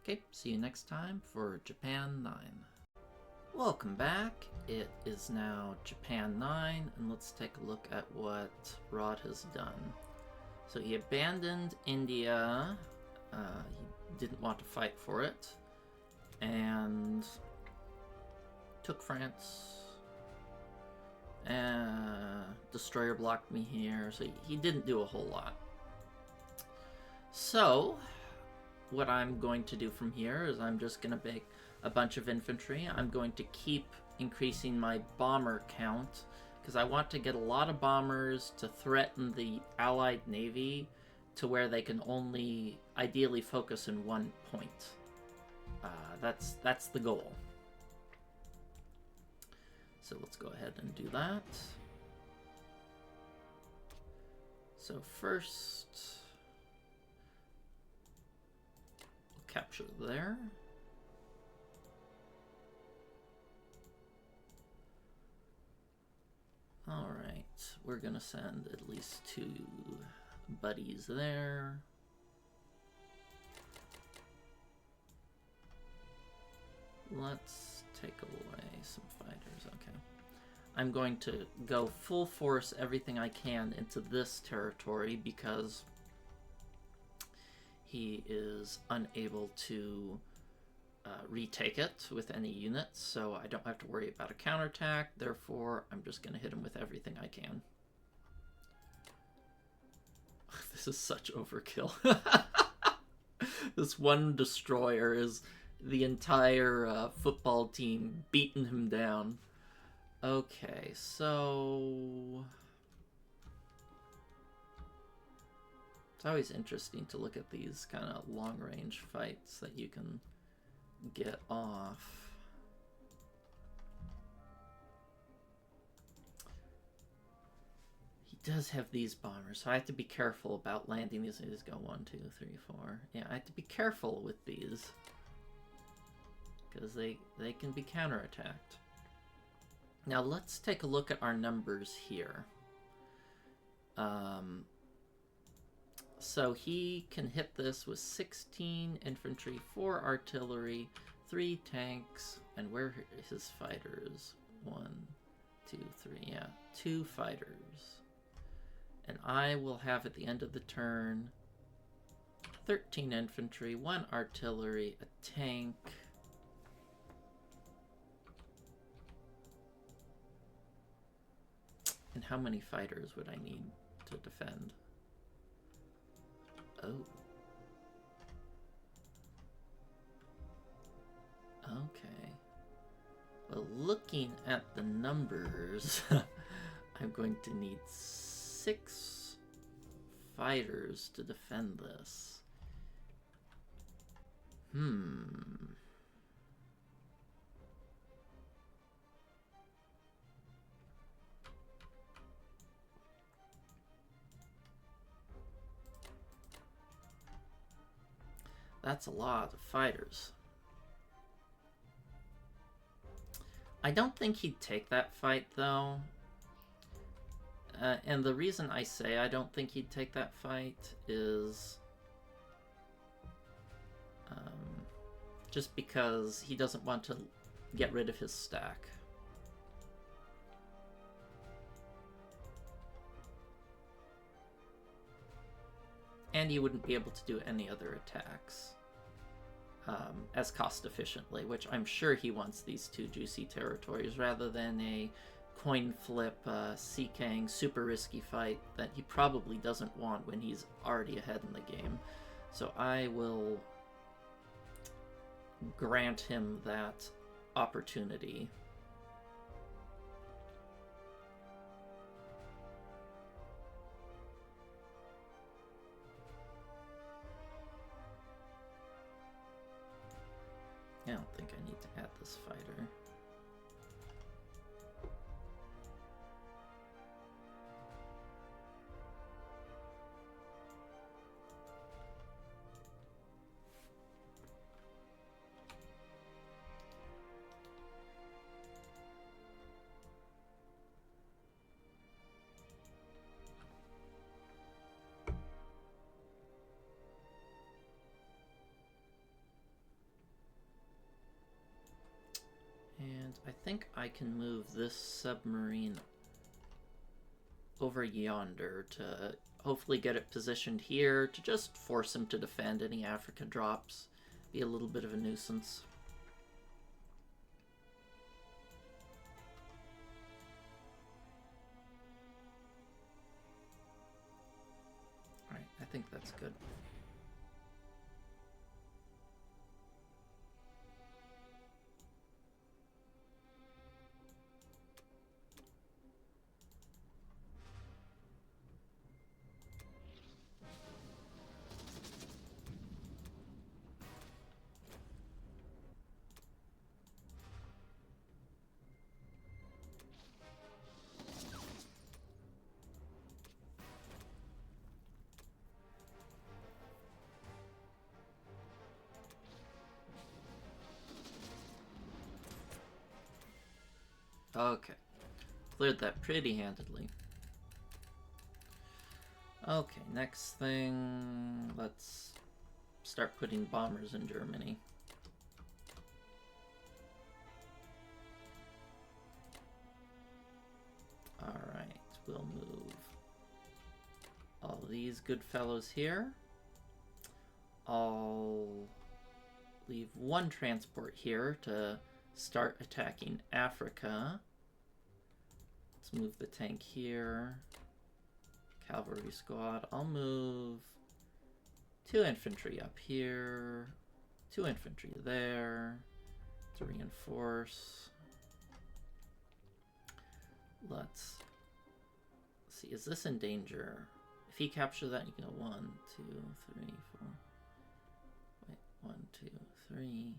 A: Okay, see you next time for Japan 9. Welcome back. It is now Japan 9, and let's take a look at what Rod has done. So he abandoned India, he didn't want to fight for it, and took France. Destroyer blocked me here, so he didn't do a whole lot. So what I'm going to do from here is I'm just going to make a bunch of infantry. I'm going to keep increasing my bomber count because I want to get a lot of bombers to threaten the Allied Navy to where they can only ideally focus in one point. That's the goal. So let's go ahead and do that. So first, we'll capture there. Alright, we're gonna send at least 2 buddies there. Let's take away some fighters, okay. I'm going to go full force everything I can into this territory because he is unable to retake it with any units, so I don't have to worry about a counterattack. Therefore, I'm just going to hit him with everything I can. This is such overkill. This one destroyer is the entire football team beating him down. Okay, so it's always interesting to look at these kind of long-range fights that you can get off. He does have these bombers, so I have to be careful about landing these. These go 1, 2, 3, 4. Yeah, I have to be careful with these because they can be counterattacked. Now let's take a look at our numbers here. So he can hit this with 16 infantry, 4 artillery, 3 tanks, and where are his fighters? 1, 2, 3, yeah, 2 fighters. And I will have at the end of the turn 13 infantry, 1 artillery, a tank, and how many fighters would I need to defend? Oh. Okay. Well, looking at the numbers, I'm going to need 6 fighters to defend this. That's a lot of fighters. I don't think he'd take that fight, though. And the reason I say I don't think he'd take that fight is just because he doesn't want to get rid of his stack. And you wouldn't be able to do any other attacks as cost efficiently, which I'm sure he wants these 2 juicy territories rather than a coin flip Seakang super risky fight that he probably doesn't want when he's already ahead in the game. So I will grant him that opportunity. I don't think I need to add this fighter. And I think I can move this submarine over yonder to hopefully get it positioned here to just force him to defend any Africa drops. Be a little bit of a nuisance. Alright, I think that's good. Okay. Cleared that pretty handedly. Okay, next thing, let's start putting bombers in Germany. Alright, we'll move all these good fellows here. I'll leave 1 transport here to start attacking Africa. Let's move the tank here. Cavalry squad. I'll move 2 infantry up here. 2 infantry there to reinforce. Let's see, is this in danger? If he captures that, you can go 1, 2, 3, 4. Wait, 1, 2, 3.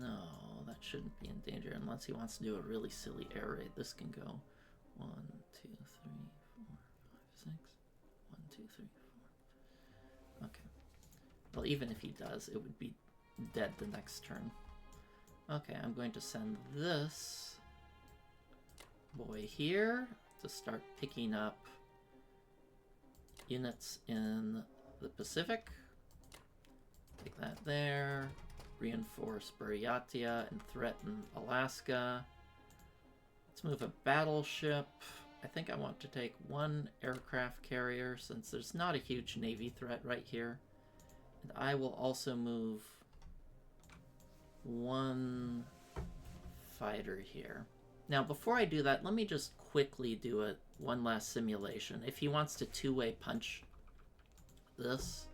A: No, that shouldn't be in danger unless he wants to do a really silly air raid. This can go 1, 2, 3, 4, 5, 6. 1, 2, 3, 4. Okay. Well, even if he does, it would be dead the next turn. Okay, I'm going to send this boy here to start picking up units in the Pacific. Take that there. Reinforce Buryatia and threaten Alaska. Let's move a battleship. I think I want to take 1 aircraft carrier since there's not a huge navy threat right here. And I will also move 1 fighter here. Now, before I do that, let me just quickly do one last simulation. If he wants to 2-way punch this,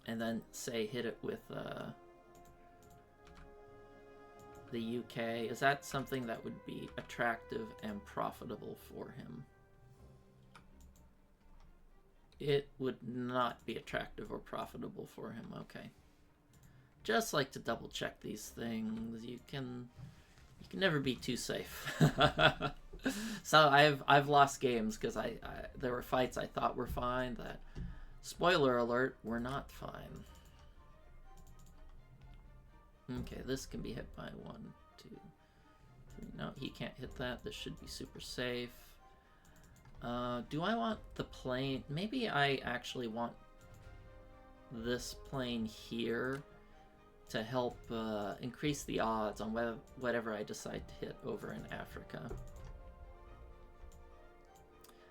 A: and then, say, hit it with the UK, is that something that would be attractive and profitable for him? It would not be attractive or profitable for him. Okay. Just like to double check these things. You can never be too safe. So I've lost games because there were fights I thought were fine that, spoiler alert, were not fine. Okay, this can be hit by 1, 2, 3. No, he can't hit that. This should be super safe. Do I want the plane? Maybe I actually want this plane here to help increase the odds on whatever I decide to hit over in Africa.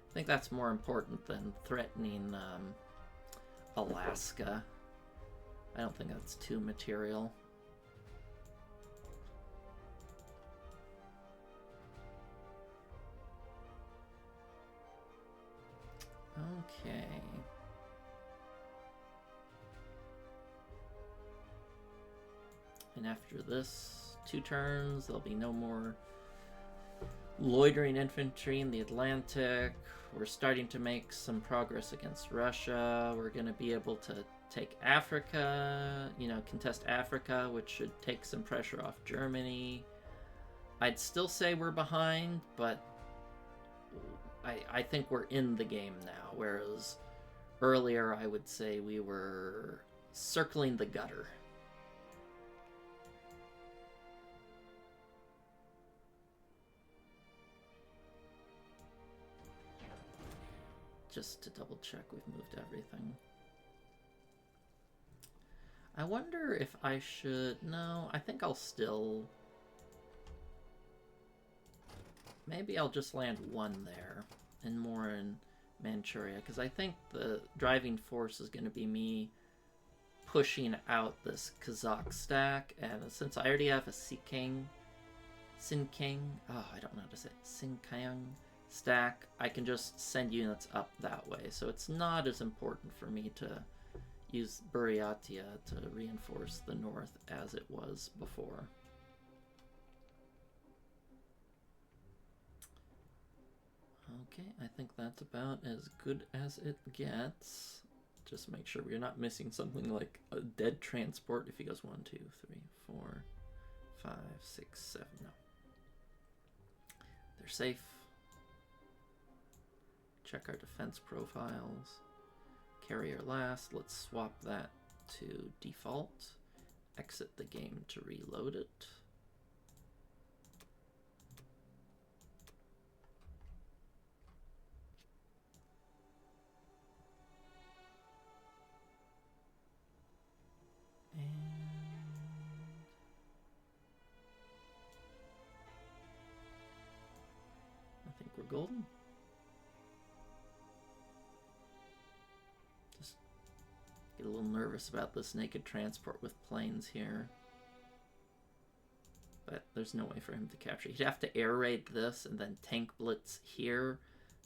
A: I think that's more important than threatening Alaska. I don't think that's too material. Okay. And after this 2 turns, there'll be no more loitering infantry in the Atlantic. We're starting to make some progress against Russia. We're going to be able to take Africa, you know, contest Africa, which should take some pressure off Germany. I'd still say we're behind, but I think we're in the game now, whereas earlier I would say we were circling the gutter. Just to double check we've moved everything. I wonder if I should... No, I think I'll still... Maybe I'll just land 1 there and more in Manchuria, because I think the driving force is going to be me pushing out this Kazakh stack, and since I already have a Sinkang, oh, I don't know how to say it, Sinkang stack, I can just send units up that way, so it's not as important for me to use Buryatia to reinforce the north as it was before. Okay, I think that's about as good as it gets. Just make sure we're not missing something like a dead transport if he goes 1, 2, 3, 4, 5, 6, 7. No. They're safe. Check our defense profiles. Carrier last. Let's swap that to default. Exit the game to reload it. I think we're golden. Just get a little nervous about this naked transport with planes here. But there's no way for him to capture. He'd have to air raid this and then tank blitz here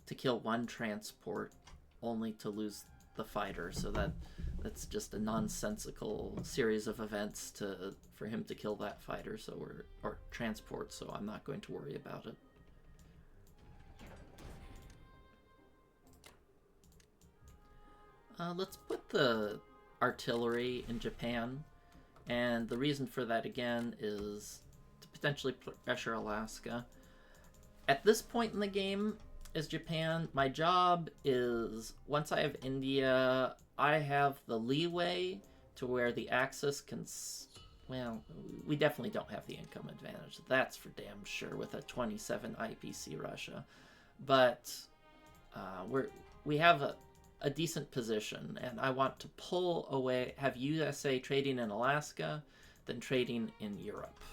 A: to kill 1 transport, only to lose the fighter. So that's just a nonsensical series of events for him to kill that fighter, or transport, so I'm not going to worry about it. Let's put the artillery in Japan, and the reason for that again is to potentially pressure Alaska. At this point in the game, as Japan, my job is, once I have India, I have the leeway to where the Axis can... Well, we definitely don't have the income advantage. That's for damn sure with a 27 IPC Russia. But we have a decent position, and I want to pull away, have USA trading in Alaska, then trading in Europe.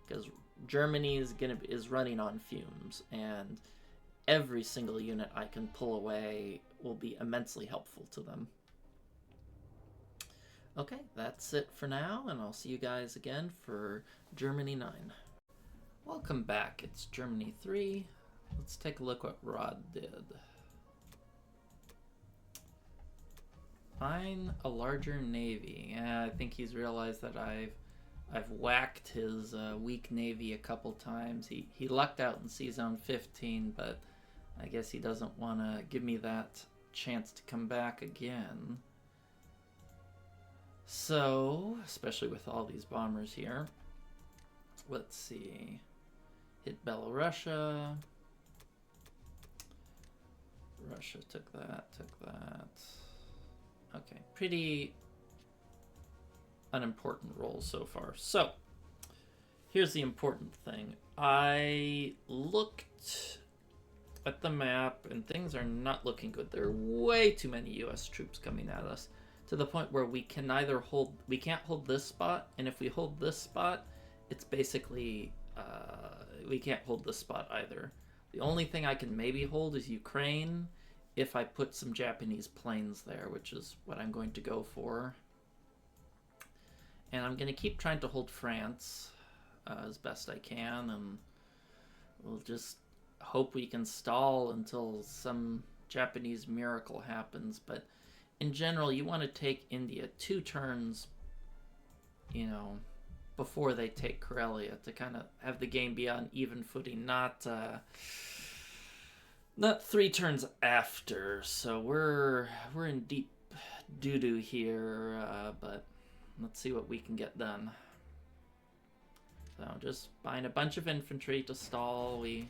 A: Because Germany is running on fumes, and every single unit I can pull away will be immensely helpful to them. Okay, that's it for now, and I'll see you guys again for Germany 9. Welcome back, it's Germany 3. Let's take a look what Rod did. Find a larger navy. Yeah, I think he's realized that I've I've whacked his weak navy a couple times. He lucked out in Sea Zone 15, but I guess he doesn't want to give me that chance to come back again. So, especially with all these bombers here. Let's see. Hit Belarusia. Russia took that, Okay, pretty unimportant rolls so far. So, here's the important thing. I looked at the map and things are not looking good. There are way too many US troops coming at us to the point where we can't hold this spot, and if we hold this spot, it's basically, we can't hold this spot either. The only thing I can maybe hold is Ukraine if I put some Japanese planes there, which is what I'm going to go for. And I'm going to keep trying to hold France as best I can, and we'll just hope we can stall until some Japanese miracle happens. But in general, you want to take India 2 turns, you know, before they take Karelia to kind of have the game be on even footing, not 3 turns after. So we're in deep doo-doo here, but let's see what we can get done. So just buying a bunch of infantry to stall. We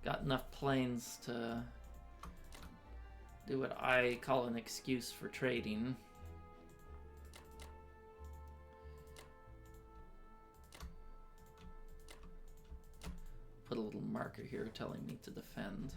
A: got enough planes to do what I call an excuse for trading. Put a little marker here telling me to defend.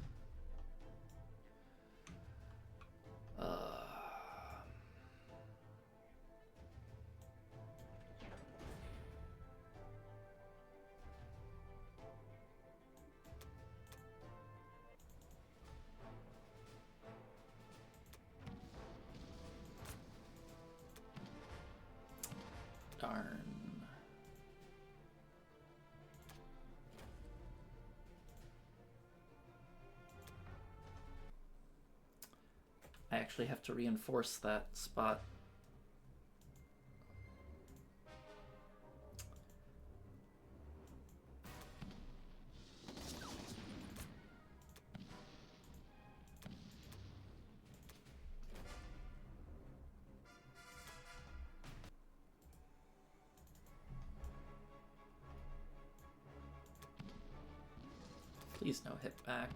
A: Darn. I actually have to reinforce that spot. Please no hit back.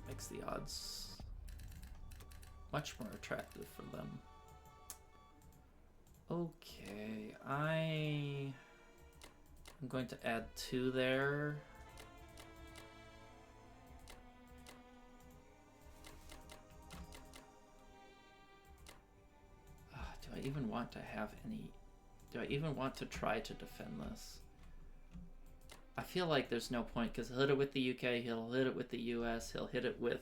A: Makes the odds much more attractive for them. Okay, I'm going to add 2 there. Do I even want to have any... Do I even want to try to defend this? I feel like there's no point, because he'll hit it with the UK, he'll hit it with the US, he'll hit it with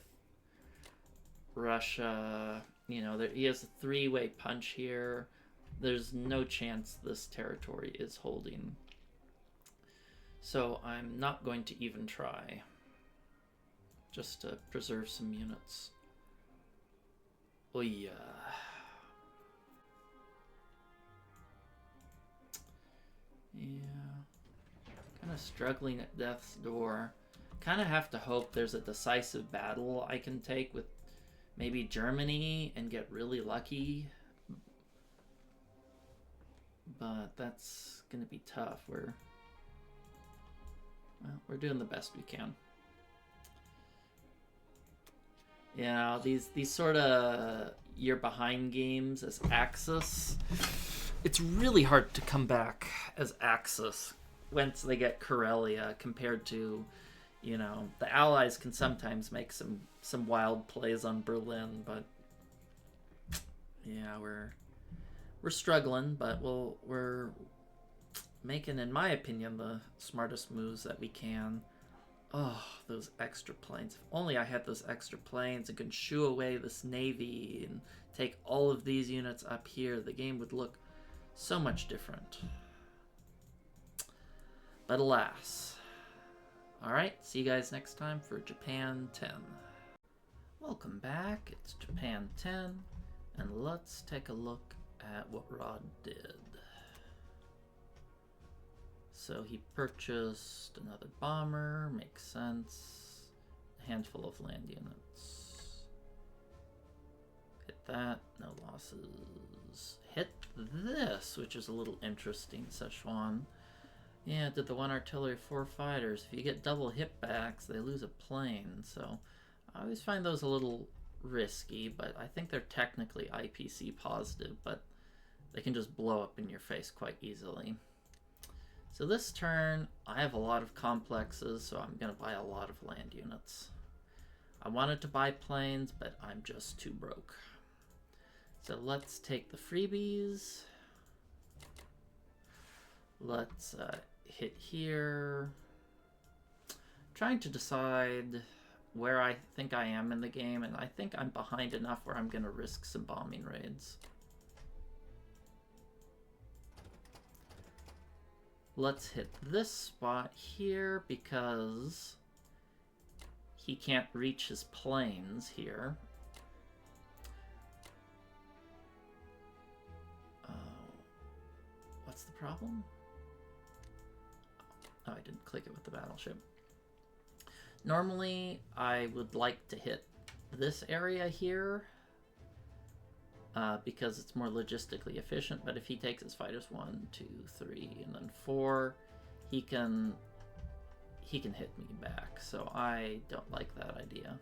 A: Russia. You know, he has a 3-way punch here. There's no chance this territory is holding. So I'm not going to even try, just to preserve some units. Oh yeah. Yeah. Kind of struggling at death's door. Kind of have to hope there's a decisive battle I can take with maybe Germany and get really lucky. But that's going to be tough. We're doing the best we can. Yeah, these sort of you're behind games as Axis. It's really hard to come back as Axis once they get Karelia compared to, you know, the Allies can sometimes make some wild plays on Berlin, but yeah, we're struggling, but we're making, in my opinion, the smartest moves that we can. Oh, those extra planes. If only I had those extra planes and could shoo away this navy and take all of these units up here, the game would look so much different. But alas. Alright, see you guys next time for Japan 10. Welcome back, it's Japan 10, and let's take a look at what Rod did. So he purchased another bomber, makes sense. A handful of land units. Hit that, no losses. Hit this, which is a little interesting, Szechuan. Yeah, did the 1 artillery, 4 fighters. If you get double hit backs, they lose a plane. So I always find those a little risky, but I think they're technically IPC positive, but they can just blow up in your face quite easily. So this turn, I have a lot of complexes, so I'm going to buy a lot of land units. I wanted to buy planes, but I'm just too broke. So let's take the freebies. Let's hit here. Trying to decide where I think I am in the game, and I think I'm behind enough where I'm going to risk some bombing raids. Let's hit this spot here because he can't reach his planes here. What's the problem? Oh, I didn't click it with the battleship. Normally, I would like to hit this area here because it's more logistically efficient, but if he takes his fighters 1, 2, 3, and then 4, he can hit me back, so I don't like that idea.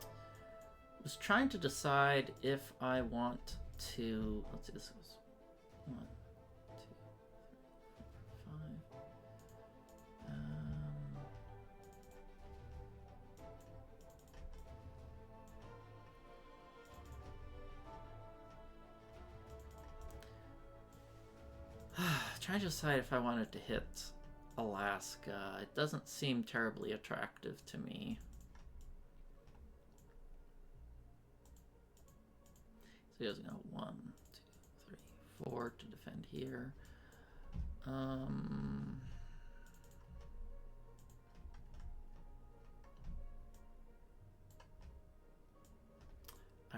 A: I was trying to decide if I want to, let's see, this was 1, 2, 3, 4, 5. Trying to decide if I wanted to hit Alaska. It doesn't seem terribly attractive to me. So he doesn't go 1, 2, 3, 4 to defend here. I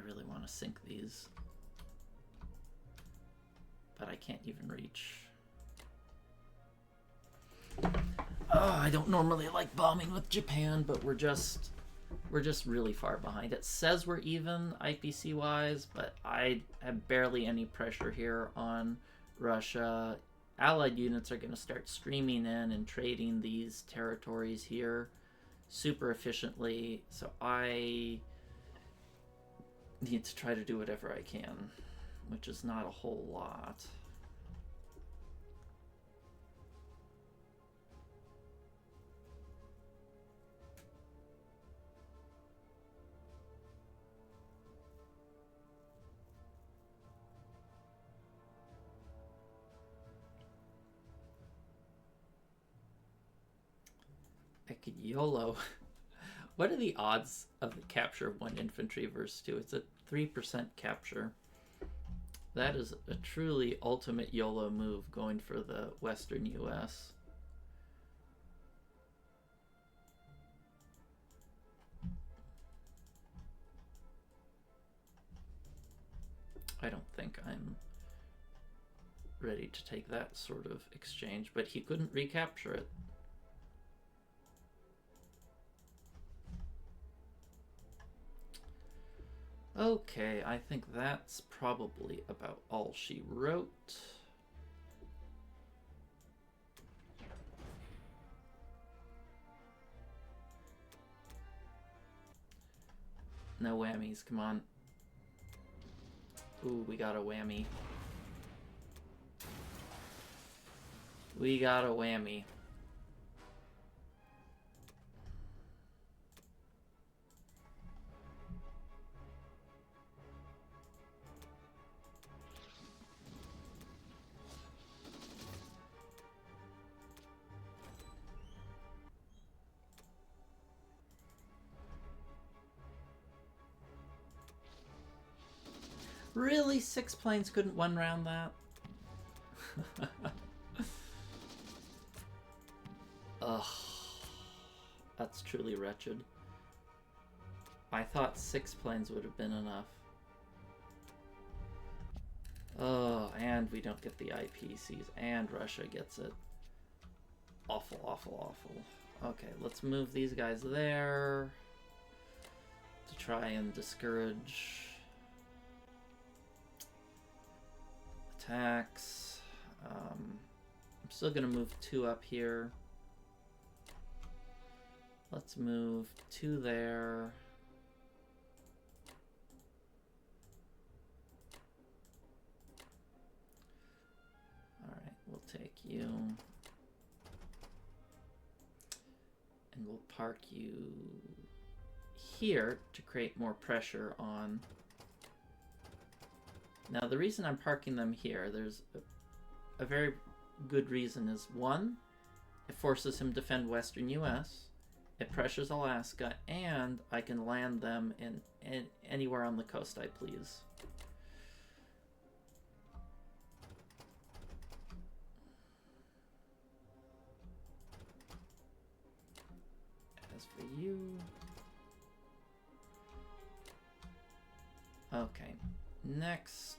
A: really want to sink these, but I can't even reach. I don't normally like bombing with Japan, but we're just really far behind. It says we're even IPC wise, but I have barely any pressure here on Russia. Allied units are going to start streaming in and trading these territories here super efficiently, so I need to try to do whatever I can, which is not a whole lot. I could YOLO. What are the odds of the capture of 1 infantry versus 2? It's a 3% capture. That is a truly ultimate YOLO move going for the Western US. I don't think I'm ready to take that sort of exchange, but he couldn't recapture it. Okay, I think that's probably about all she wrote. No whammies, come on. Ooh, we got a whammy. We got a whammy. Really? 6 planes couldn't one round that? Ugh. That's truly wretched. I thought 6 planes would have been enough. And we don't get the IPCs, and Russia gets it. Awful, awful, awful. Okay, let's move these guys there to try and discourage attacks. I'm still gonna move 2 up here. Let's move 2 there. Alright, we'll take you. And we'll park you here to create more pressure on. Now the reason I'm parking them here, there's a very good reason is, one, it forces him to defend Western US, it pressures Alaska, and I can land them in anywhere on the coast I please. As for you... Okay, next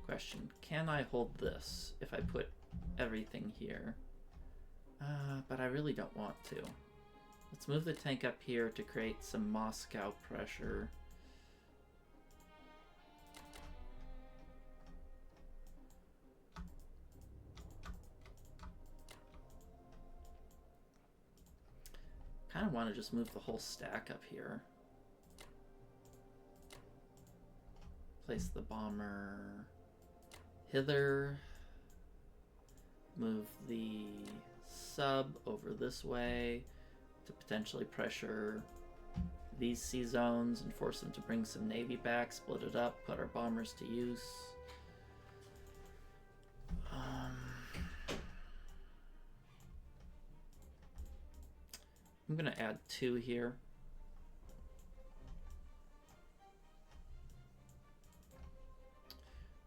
A: question. Can I hold this if I put everything here? But I really don't want to. Let's move the tank up here to create some Moscow pressure. Kind of want to just move the whole stack up here. Place the bomber hither. Move the sub over this way to potentially pressure these sea zones and force them to bring some navy back, split it up, put our bombers to use. I'm gonna add 2 here.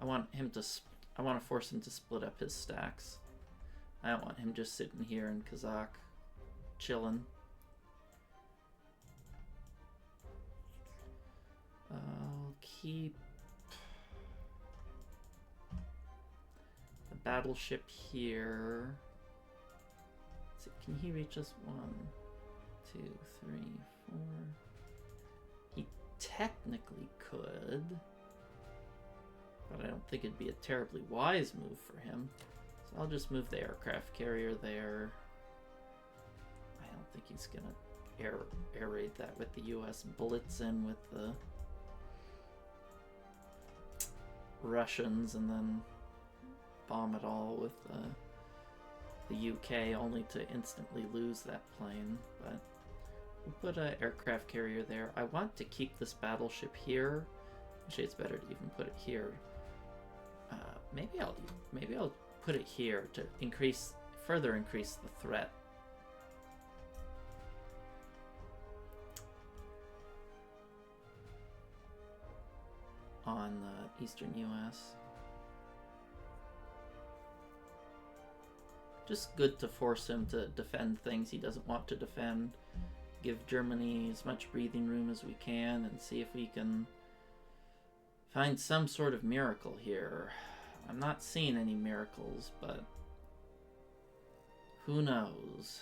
A: I want to force him to split up his stacks. I don't want him just sitting here in Kazakh, chilling. I'll keep the battleship here. Let's see, can he reach us? 1, 2, 3, 4. He technically could, but I don't think it'd be a terribly wise move for him. So I'll just move the aircraft carrier there. I don't think he's gonna air raid that with the US blitzing with the Russians and then bomb it all with the UK, only to instantly lose that plane. But we'll put an aircraft carrier there. I want to keep this battleship here. Actually, it's better to even put it here. Maybe I'll put it here to further increase the threat. On the eastern US. Just good to force him to defend things he doesn't want to defend. Give Germany as much breathing room as we can and see if we can find some sort of miracle here. I'm not seeing any miracles, but who knows?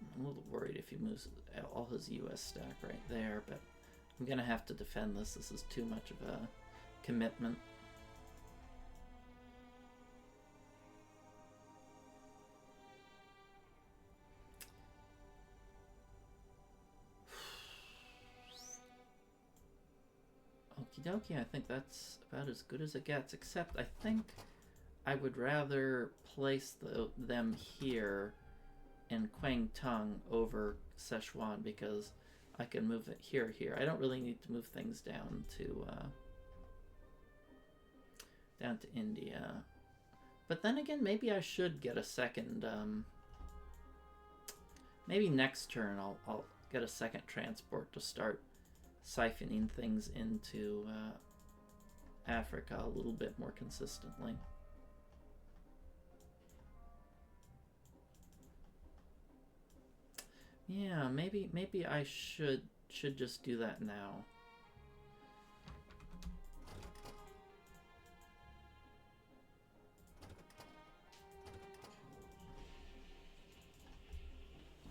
A: I'm a little worried if he moves all his US stack right there, but I'm gonna have to defend this. This is too much of a commitment. Okie dokie, I think that's about as good as it gets, except I think I would rather place them here in Kwangtung over Sichuan, because I can move it here. I don't really need to move things down to India. But then again, maybe I should get a second. Maybe next turn I'll get a second transport to start siphoning things into Africa a little bit more consistently. Yeah, maybe I should just do that now.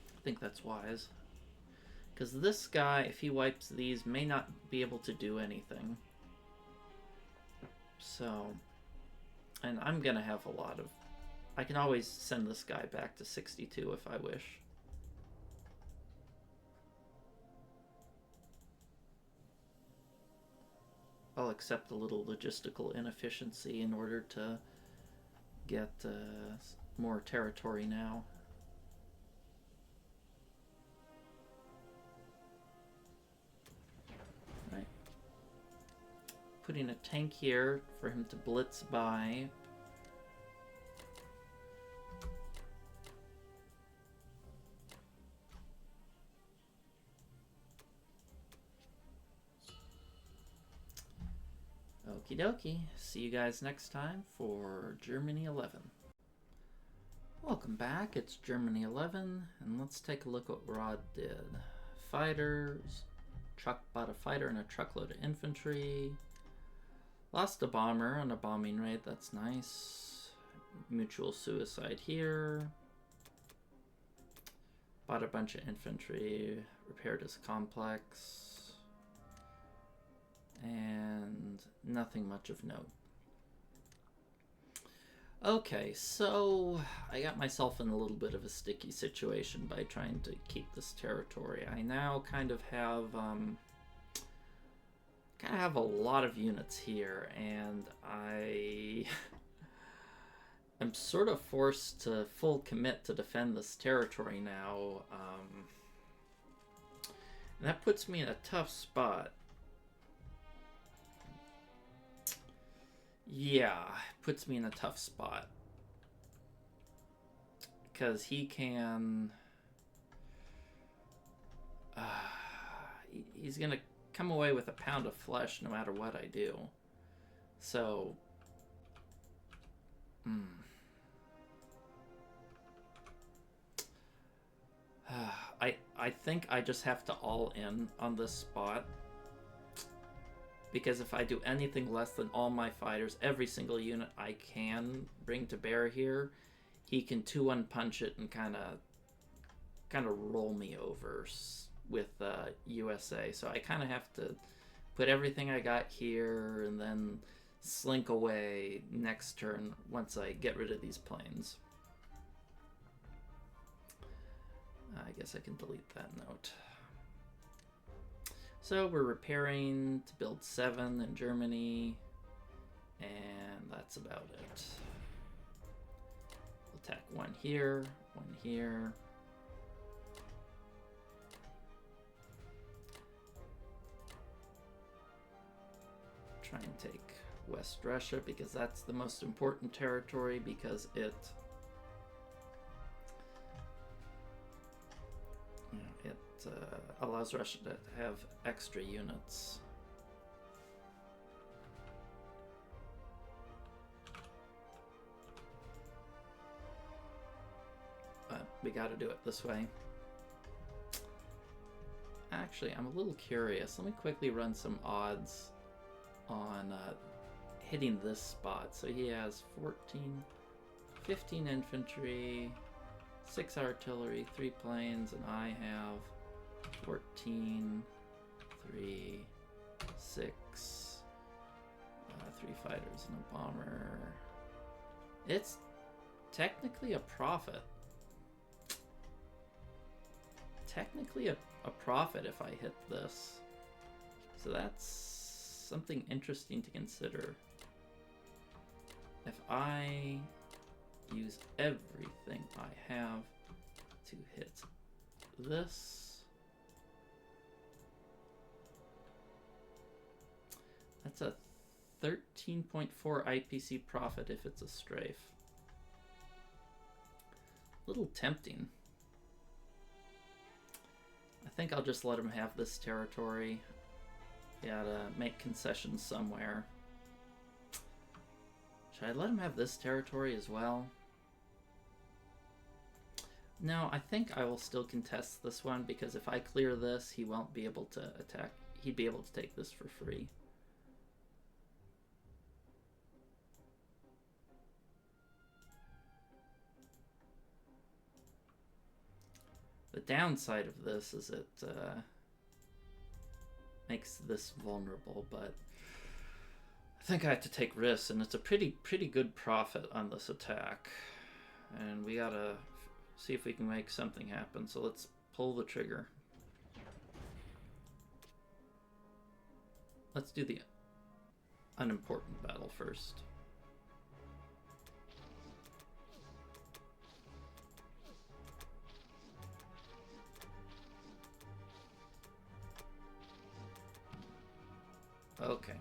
A: I think that's wise. Because this guy, if he wipes these, may not be able to do anything. So, and I'm gonna have a lot of... I can always send this guy back to 62 if I wish. I'll accept a little logistical inefficiency in order to get more territory now. Right. Putting a tank here for him to blitz by. Okie dokie. See you guys next time for Germany 11. Welcome back. It's Germany 11, and let's take a look at what Rod did. Fighters. Bought a fighter and a truckload of infantry. Lost a bomber on a bombing raid. That's nice. Mutual suicide here. Bought a bunch of infantry. Repaired his complex. And nothing much of note. Okay, so I got myself in a little bit of a sticky situation by trying to keep this territory. I now kind of have a lot of units here, and I am sort of forced to full commit to defend this territory now. And that puts me in a tough spot. Yeah, puts me in a tough spot. Because he can... he's going to come away with a pound of flesh no matter what I do. So... I think I just have to all in on this spot. Because if I do anything less than all my fighters, every single unit I can bring to bear here, he can 2-1 punch it and kind of roll me over with USA. So I kind of have to put everything I got here and then slink away next turn once I get rid of these planes. I guess I can delete that note. So we're repairing to build 7 in Germany, and that's about it. We'll attack 1 here, 1 here. Try and take West Russia because that's the most important territory because it allows Russia to have extra units. But we gotta do it this way. Actually, I'm a little curious. Let me quickly run some odds on hitting this spot. So he has 15 infantry, 6 artillery, 3 planes, and I have 14, 3, 6, 3 fighters and a bomber. It's technically a profit. Technically a profit if I hit this. So that's something interesting to consider. If I use everything I have to hit this, that's a 13.4 IPC profit if it's a strafe. A little tempting. I think I'll just let him have this territory. Gotta make concessions somewhere. Should I let him have this territory as well? No, I think I will still contest this one, because if I clear this, he won't be able to attack. He'd be able to take this for free. The downside of this is it makes this vulnerable, but I think I have to take risks, and it's a pretty good profit on this attack. And we gotta see if we can make something happen, so let's pull the trigger. Let's do the unimportant battle first. Okay.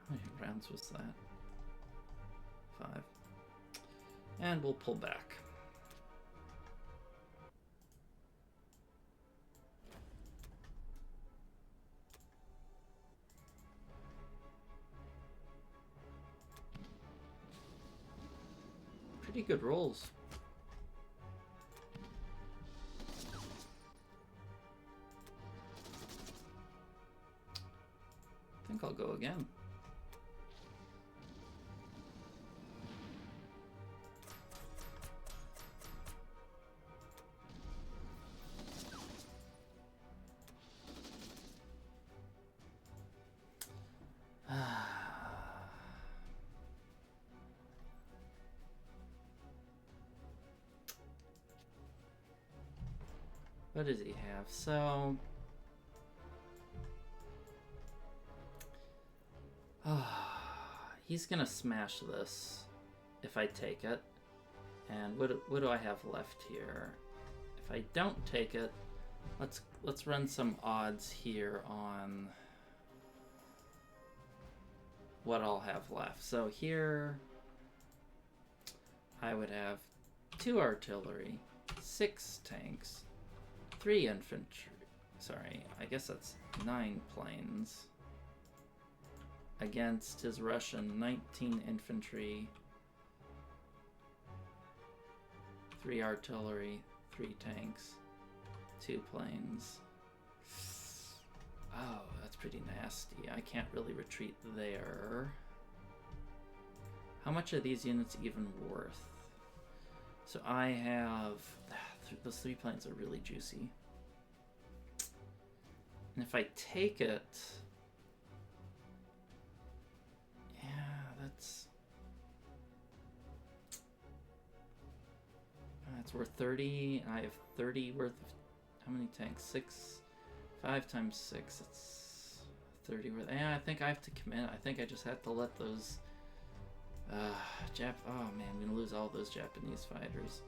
A: How many rounds was that? 5. And we'll pull back. Pretty good rolls. I think I'll go again. What does he have? So... he's gonna smash this if I take it. And what do I have left here? If I don't take it, let's run some odds here on what I'll have left. So here I would have 2 artillery, 6 tanks, 3 infantry. Sorry, I guess that's 9 planes. Against his Russian 19 infantry, 3 artillery, 3 tanks, 2 planes. Oh, that's pretty nasty. I can't really retreat there. How much are these units even worth? So I have... those 3 planes are really juicy. And if I take it... That's worth 30, and I have 30 worth of... How many tanks? 6? 5 times 6, that's 30 worth... Yeah, I think I have to commit. I think I just have to let those... oh man, I'm gonna lose all those Japanese fighters.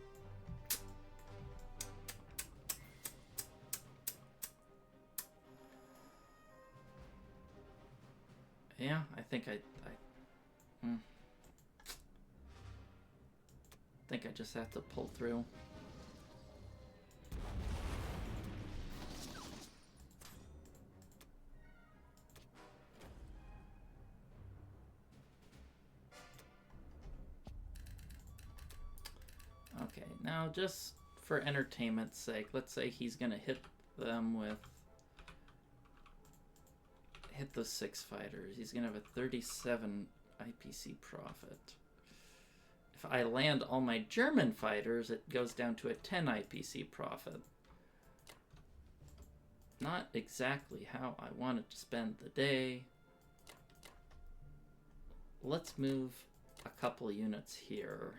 A: Yeah, I think I think I just have to pull through. Okay, now just for entertainment's sake, let's say he's gonna hit them with... hit those 6 fighters. He's gonna have a 37 IPC profit. If I land all my German fighters, it goes down to a 10 IPC profit. Not exactly how I wanted to spend the day. Let's move a couple units here.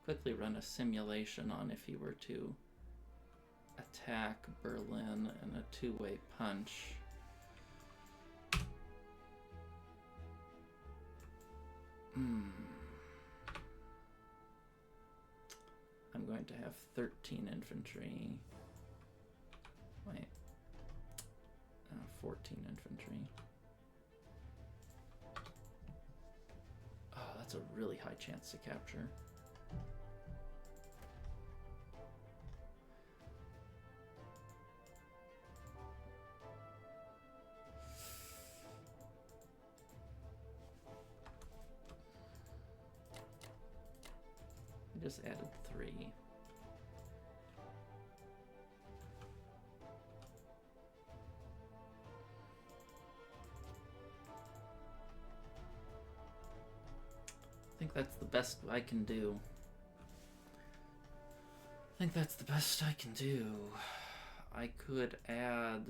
A: Quickly run a simulation on if he were to attack Berlin in a 2-way punch. I'm going to have 13 infantry. Wait. 14 infantry. Oh, that's a really high chance to capture. just added 3. I think that's the best I can do. I think that's the best I can do. I could add...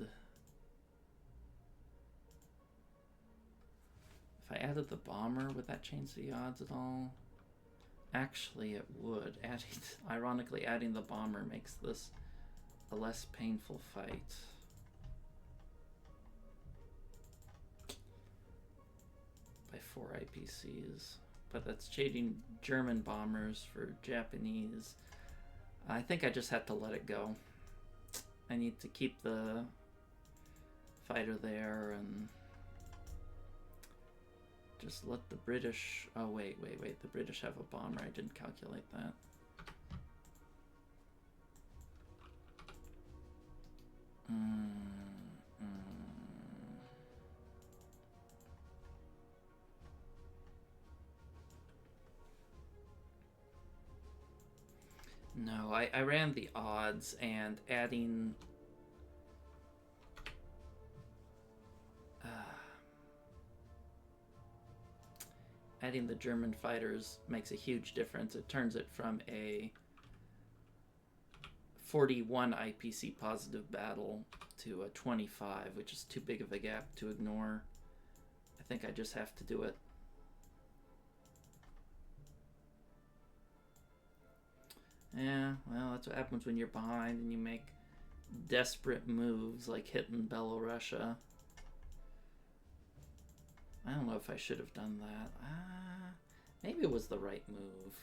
A: If I added the bomber, would that change the odds at all? Actually, it would. Ironically, adding the bomber makes this a less painful fight. By 4 IPCs. But that's trading German bombers for Japanese. I think I just have to let it go. I need to keep the fighter there and just let the British... Oh, wait. The British have a bomber. I didn't calculate that. No, I ran the odds, and adding... adding the German fighters makes a huge difference. It turns it from a 41 IPC positive battle to a 25, which is too big of a gap to ignore. I think I just have to do it. Yeah, well, that's what happens when you're behind and you make desperate moves like hitting Belorussia. I don't know if I should have done that. Maybe it was the right move.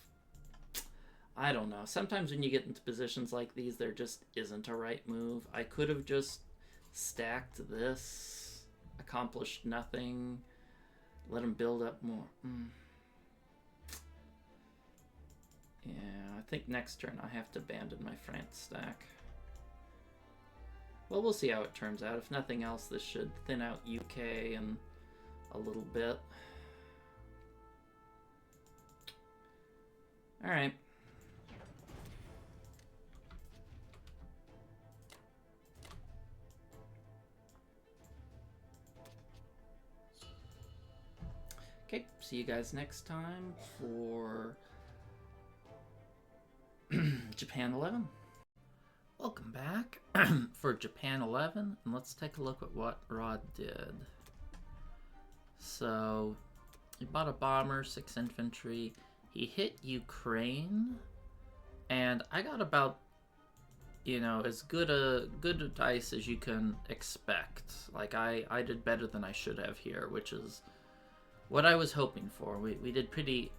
A: I don't know. Sometimes when you get into positions like these, there just isn't a right move. I could have just stacked this, accomplished nothing, let him build up more. Yeah, I think next turn I have to abandon my France stack. Well, we'll see how it turns out. If nothing else, this should thin out UK and a little bit. All right. Okay, see you guys next time for Japan 11. Welcome back for Japan 11, and let's take a look at what Rod did. So, he bought a bomber, 6 infantry. He hit Ukraine, and I got about, you know, as good a dice as you can expect. Like, I did better than I should have here, which is what I was hoping for. We did pretty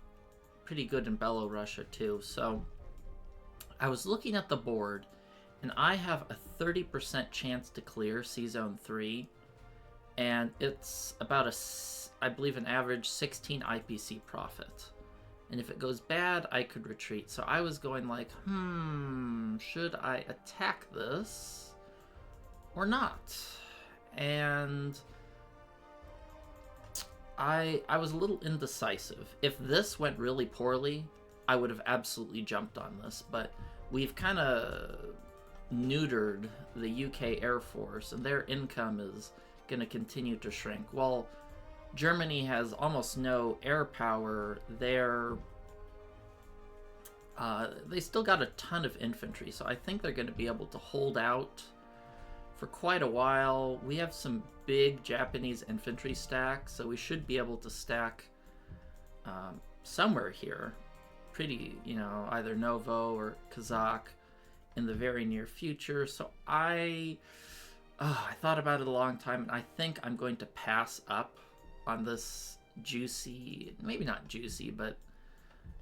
A: good in Belorussia too. So, I was looking at the board, and I have a 30% chance to clear C-Zone 3. And it's about I believe an average 16 IPC profit. And if it goes bad, I could retreat. So I was going like, should I attack this or not? And I was a little indecisive. If this went really poorly, I would have absolutely jumped on this. But we've kind of neutered the UK Air Force, and their income is going to continue to shrink. While Germany has almost no air power, they still got a ton of infantry, so I think they're going to be able to hold out for quite a while. We have some big Japanese infantry stacks, so we should be able to stack somewhere here, pretty, you know, either Novo or Kazakh in the very near future. So I thought about it a long time, and I think I'm going to pass up on this juicy, maybe not juicy, but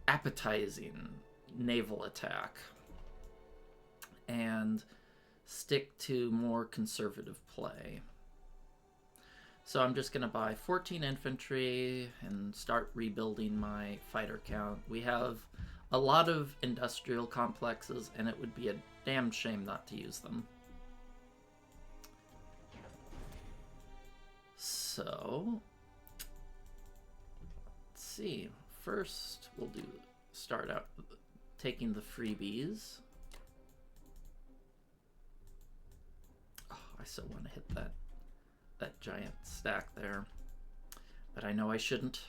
A: appetizing naval attack, and stick to more conservative play. So I'm just going to buy 14 infantry and start rebuilding my fighter count. We have a lot of industrial complexes, and it would be a damn shame not to use them. So, let's see. First, we'll start out taking the freebies. Oh, I so want to hit that giant stack there, but I know I shouldn't.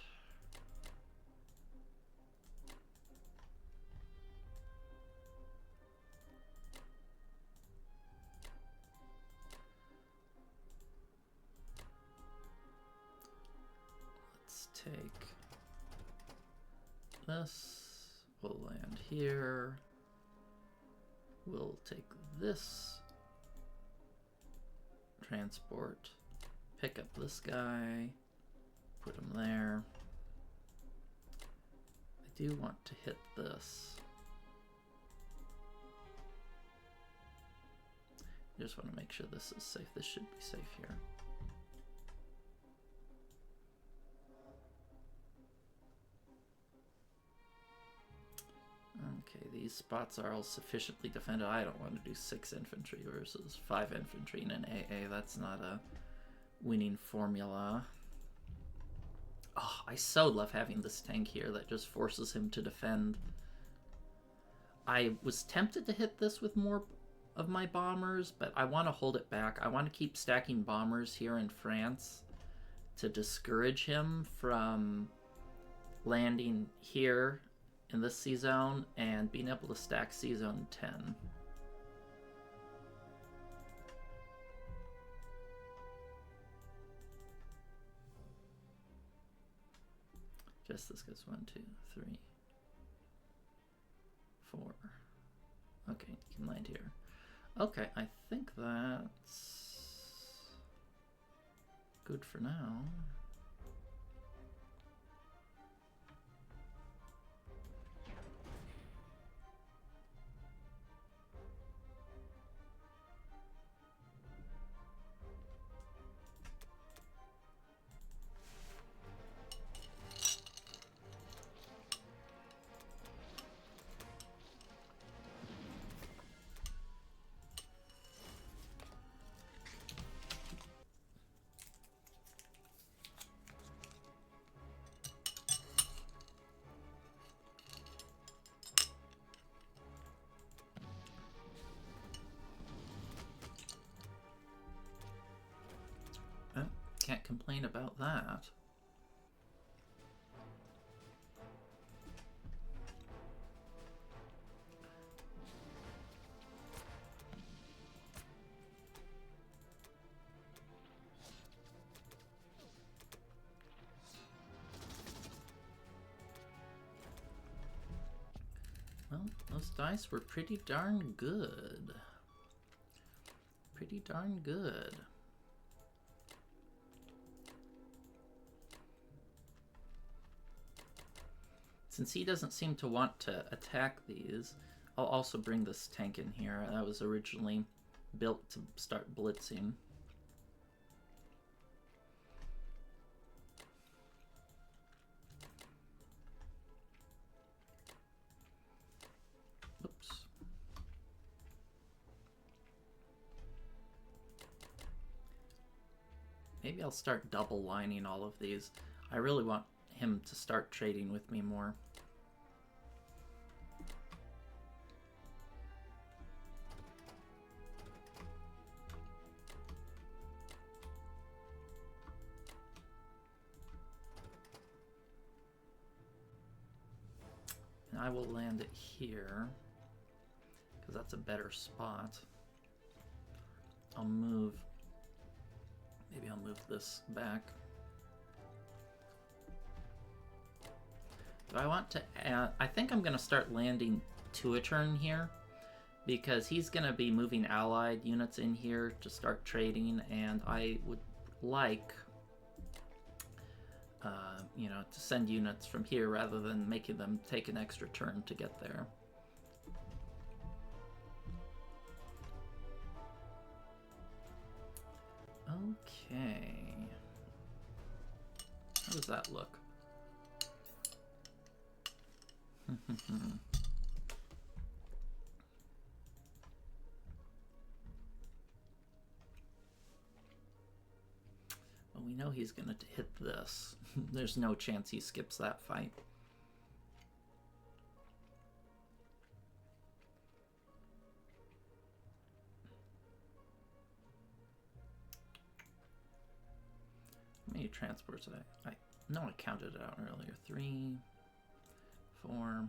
A: Let's take this. We'll land here. We'll take this. Transport. Pick up this guy. Put him there. I do want to hit this. I just want to make sure this is safe. This should be safe here. Okay, these spots are all sufficiently defended. I don't want to do 6 infantry versus 5 infantry in an AA. That's not a winning formula. Oh, I so love having this tank here that just forces him to defend. I was tempted to hit this with more of my bombers, but I want to hold it back. I want to keep stacking bombers here in France to discourage him from landing here in this C zone and being able to stack C zone 10. Just this goes 1, 2, 3, 4. Okay, you can land here. Okay, I think that's good for now. Can't complain about that. Well, those dice were pretty darn good. Pretty darn good. Since he doesn't seem to want to attack these, I'll also bring this tank in here. That was originally built to start blitzing. Oops. Maybe I'll start double lining all of these. I really want him to start trading with me more. And I will land it here because that's a better spot. I'll move, maybe I'll move this back. I want to add, I think I'm going to start landing 2 a turn here because he's going to be moving allied units in here to start trading, and I would like, you know, to send units from here rather than making them take an extra turn to get there. Okay. How does that look? Well, we know he's gonna hit this. There's no chance he skips that fight. transports did I no, I counted it out earlier. 3, 4.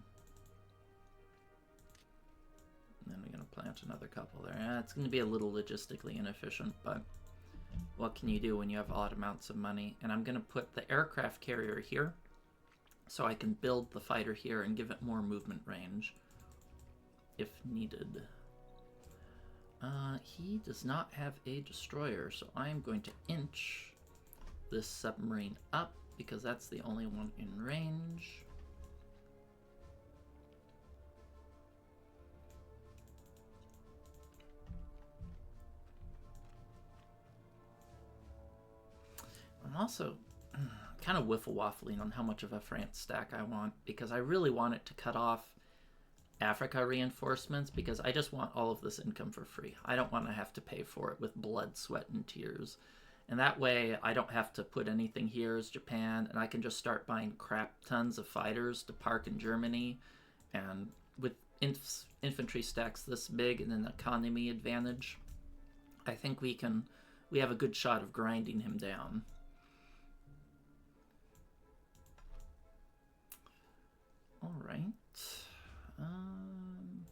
A: And then we're going to plant another couple there. Yeah, it's going to be a little logistically inefficient, but what can you do when you have odd amounts of money? And I'm going to put the aircraft carrier here so I can build the fighter here and give it more movement range if needed. He does not have a destroyer, so I'm going to inch this submarine up because that's the only one in range. I'm also kind of wiffle-waffling on how much of a France stack I want, because I really want it to cut off Africa reinforcements, because I just want all of this income for free. I don't want to have to pay for it with blood, sweat, and tears. And that way I don't have to put anything here as Japan, and I can just start buying crap tons of fighters to park in Germany. And with infantry stacks this big and an economy advantage, I think we have a good shot of grinding him down. All right. I'm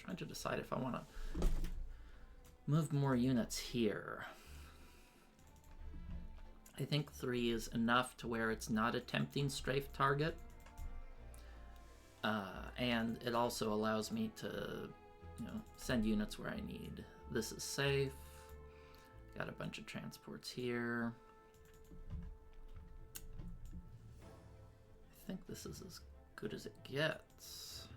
A: trying to decide if I want to move more units here. I think 3 is enough to where it's not a tempting strafe target. And it also allows me to, send units where I need. This is safe. Got a bunch of transports here. I think this is as good as it gets.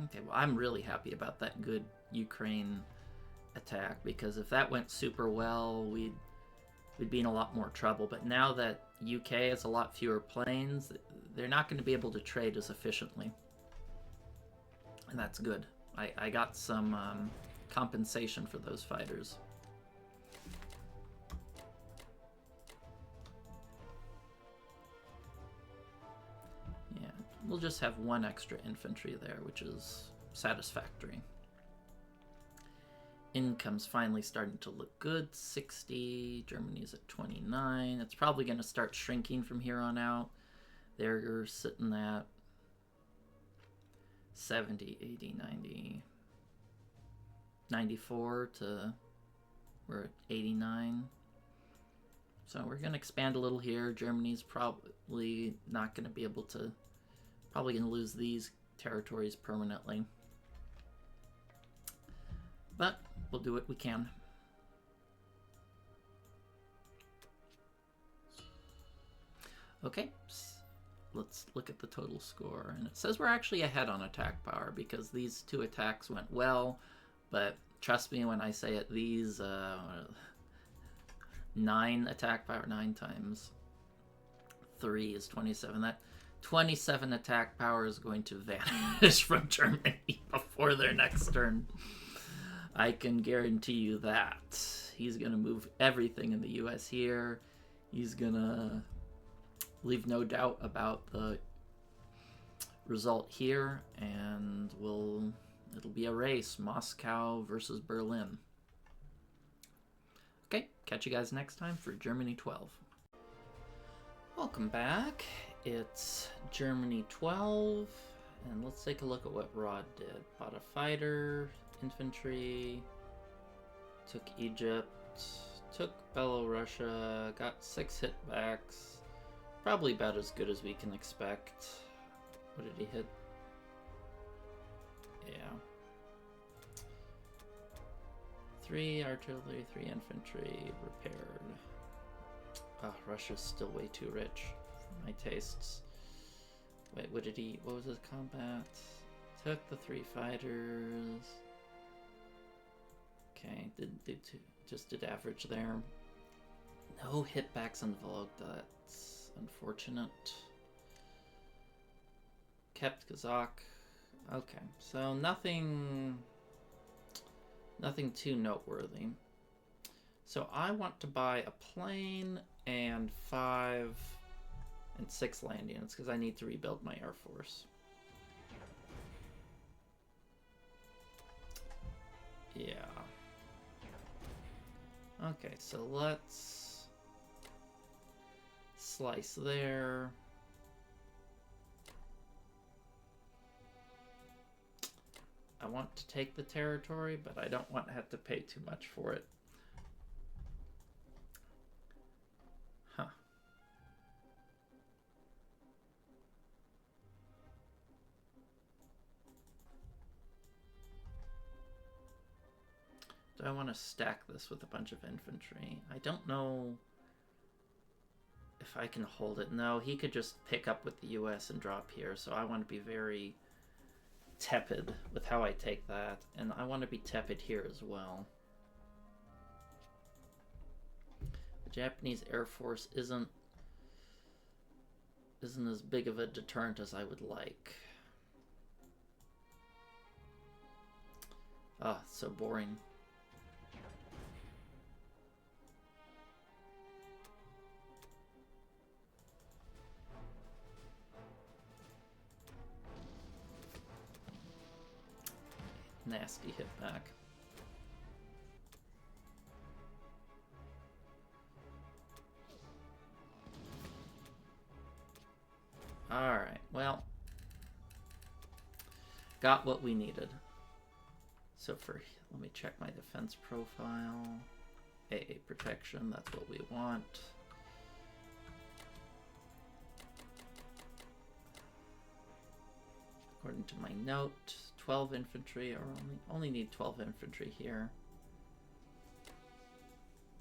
A: Okay, well, I'm really happy about that good Ukraine attack, because if that went super well, we'd be in a lot more trouble. But now that UK has a lot fewer planes, they're not going to be able to trade as efficiently. And that's good. I got some compensation for those fighters. Yeah, we'll just have 1 extra infantry there, which is satisfactory. Income's finally starting to look good. 60. Germany's at 29. It's probably going to start shrinking from here on out. They're sitting at 70, 80, 90, 94 to we're at 89. So we're going to expand a little here. Germany's probably not going to be able to, probably going to lose these territories permanently. But we'll do what we can. Okay, let's look at the total score. And it says we're actually ahead on attack power because these 2 attacks went well. But trust me when I say it, these 9 attack power, 9 times 3 is 27. That 27 attack power is going to vanish from Germany before their next turn. I can guarantee you that. He's going to move everything in the US here. He's going to leave no doubt about the result here, and it'll be a race. Moscow versus Berlin. Okay, catch you guys next time for Germany 12. Welcome back. It's Germany 12, and let's take a look at what Rod did. Bought a fighter, infantry, took Egypt, took Belorussia, got 6 hitbacks. Probably about as good as we can expect. What did he hit? Yeah. 3 artillery, 3 infantry, repaired. Oh, Russia's still way too rich for my tastes. Wait, what was his combat? Took the 3 fighters. Okay, just did average there. No hitbacks on Volga, that's unfortunate. Kept Kazakh. Okay, so nothing too noteworthy. So I want to buy a plane and 5 and 6 land units because I need to rebuild my Air Force. Yeah. Okay, so let's slice there. I want to take the territory, but I don't want to have to pay too much for it. Huh. Do I want to stack this with a bunch of infantry? I don't know if I can hold it. No, he could just pick up with the US and drop here, so I want to be very tepid with how I take that, and I want to be tepid here as well. The Japanese Air Force isn't as big of a deterrent as I would like. Ah, so boring. Nasty hit back. Alright, well, got what we needed. So let me check my defense profile. AA protection, that's what we want. According to my note, 12 infantry, or only need 12 infantry here.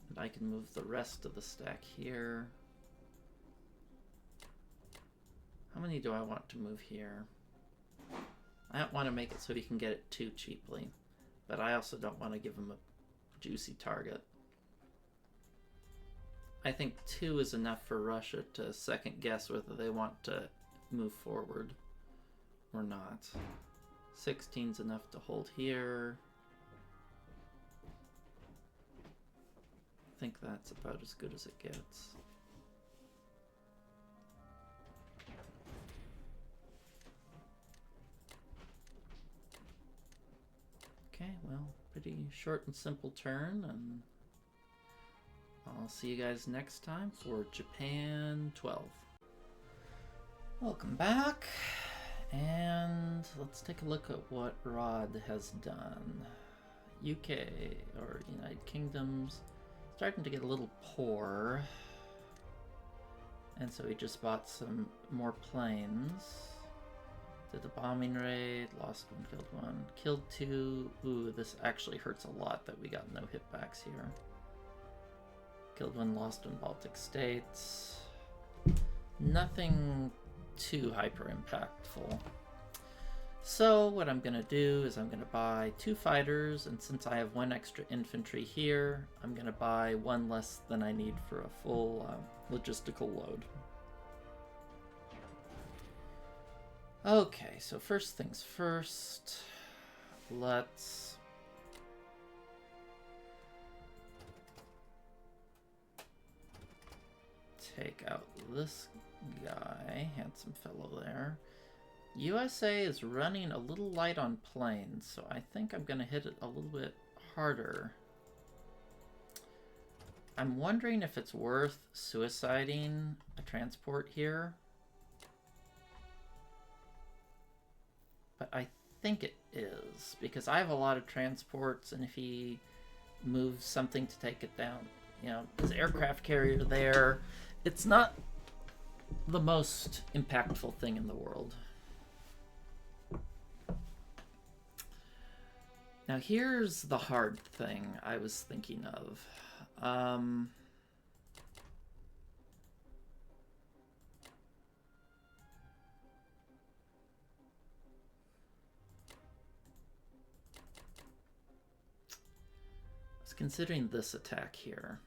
A: And I can move the rest of the stack here. How many do I want to move here? I don't want to make it so he can get it too cheaply, but I also don't want to give him a juicy target. I think 2 is enough for Russia to second guess whether they want to move forward or not. 16's enough to hold here. I think that's about as good as it gets. Okay, well, pretty short and simple turn, and I'll see you guys next time for Japan 12. Welcome back, and let's take a look at what Rod has done. UK, or United Kingdom's, starting to get a little poor, and so he just bought some more planes. Did a bombing raid, lost 1, killed 1, killed 2. Ooh, this actually hurts a lot that we got no hitbacks here. Killed 1, lost 1 Baltic states. Nothing too hyper impactful. So what I'm gonna do is I'm gonna buy 2 fighters, and since I have 1 extra infantry here, I'm gonna buy 1 less than I need for a full logistical load. Okay, so first things first, let's take out this guy, handsome fellow there. USA is running a little light on planes, so I think I'm gonna hit it a little bit harder. I'm wondering if it's worth suiciding a transport here. But I think it is, because I have a lot of transports, and if he moves something to take it down, you know, his aircraft carrier there, it's not the most impactful thing in the world. Now here's the hard thing I was thinking of. I was considering this attack here.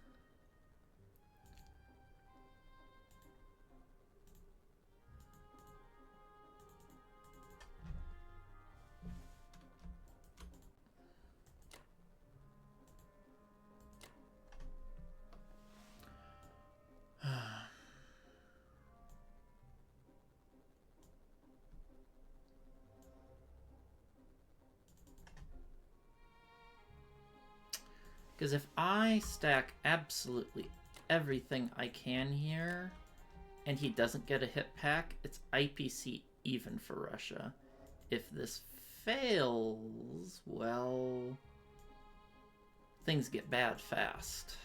A: Because if I stack absolutely everything I can here, and he doesn't get a hit pack, it's IPC even for Russia. If this fails, well, things get bad fast.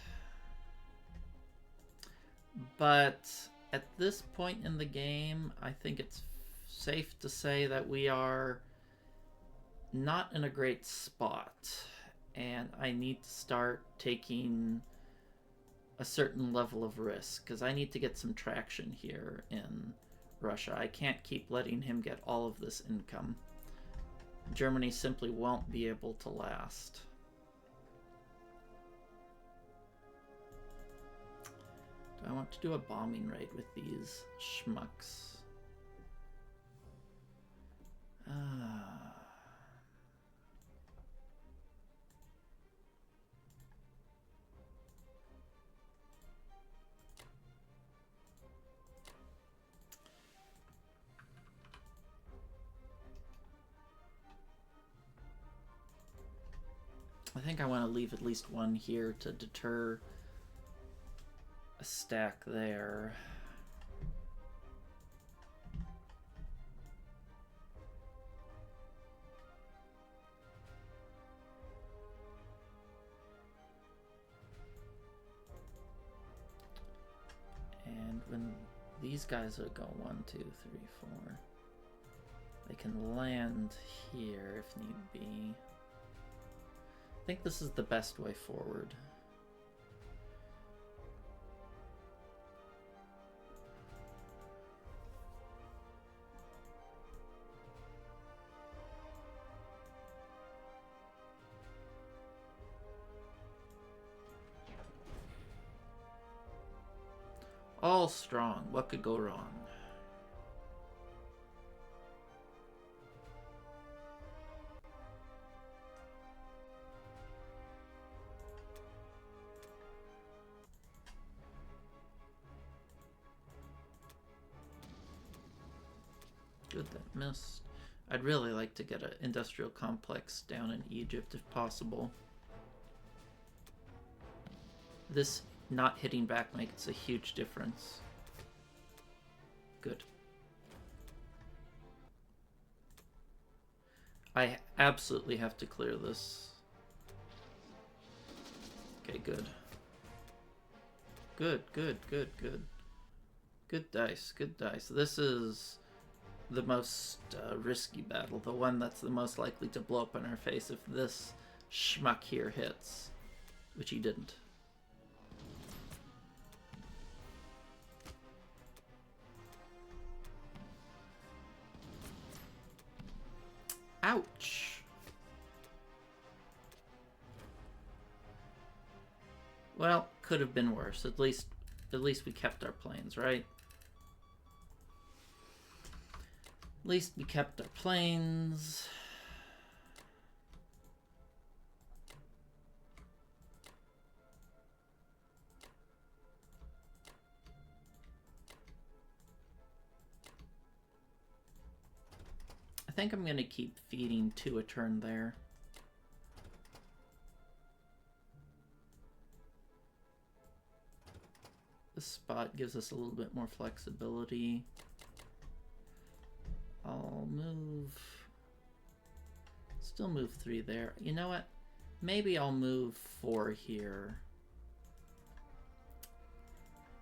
A: But at this point in the game, I think it's safe to say that we are not in a great spot, and I need to start taking a certain level of risk, because I need to get some traction here in Russia. I can't keep letting him get all of this income. Germany simply won't be able to last. Do I want to do a bombing raid with these schmucks? I think I want to leave at least one here to deter a stack there. And when these guys are going 1, 2, 3, 4, they can land here if need be. I think this is the best way forward. All strong. What could go wrong? Good, that missed. I'd really like to get an industrial complex down in Egypt if possible. This not hitting back makes a huge difference. Good. I absolutely have to clear this. Okay, good. Good, good, good, good. Good dice, good dice. This is the most risky battle, the one that's the most likely to blow up in our face if this schmuck here hits, which he didn't. Ouch! Well, could have been worse. At least we kept our planes, right? At least we kept our planes. I think I'm going to keep feeding 2 a turn there. This spot gives us a little bit more flexibility. I'll move... Still move 3 there. You know what? Maybe I'll move 4 here.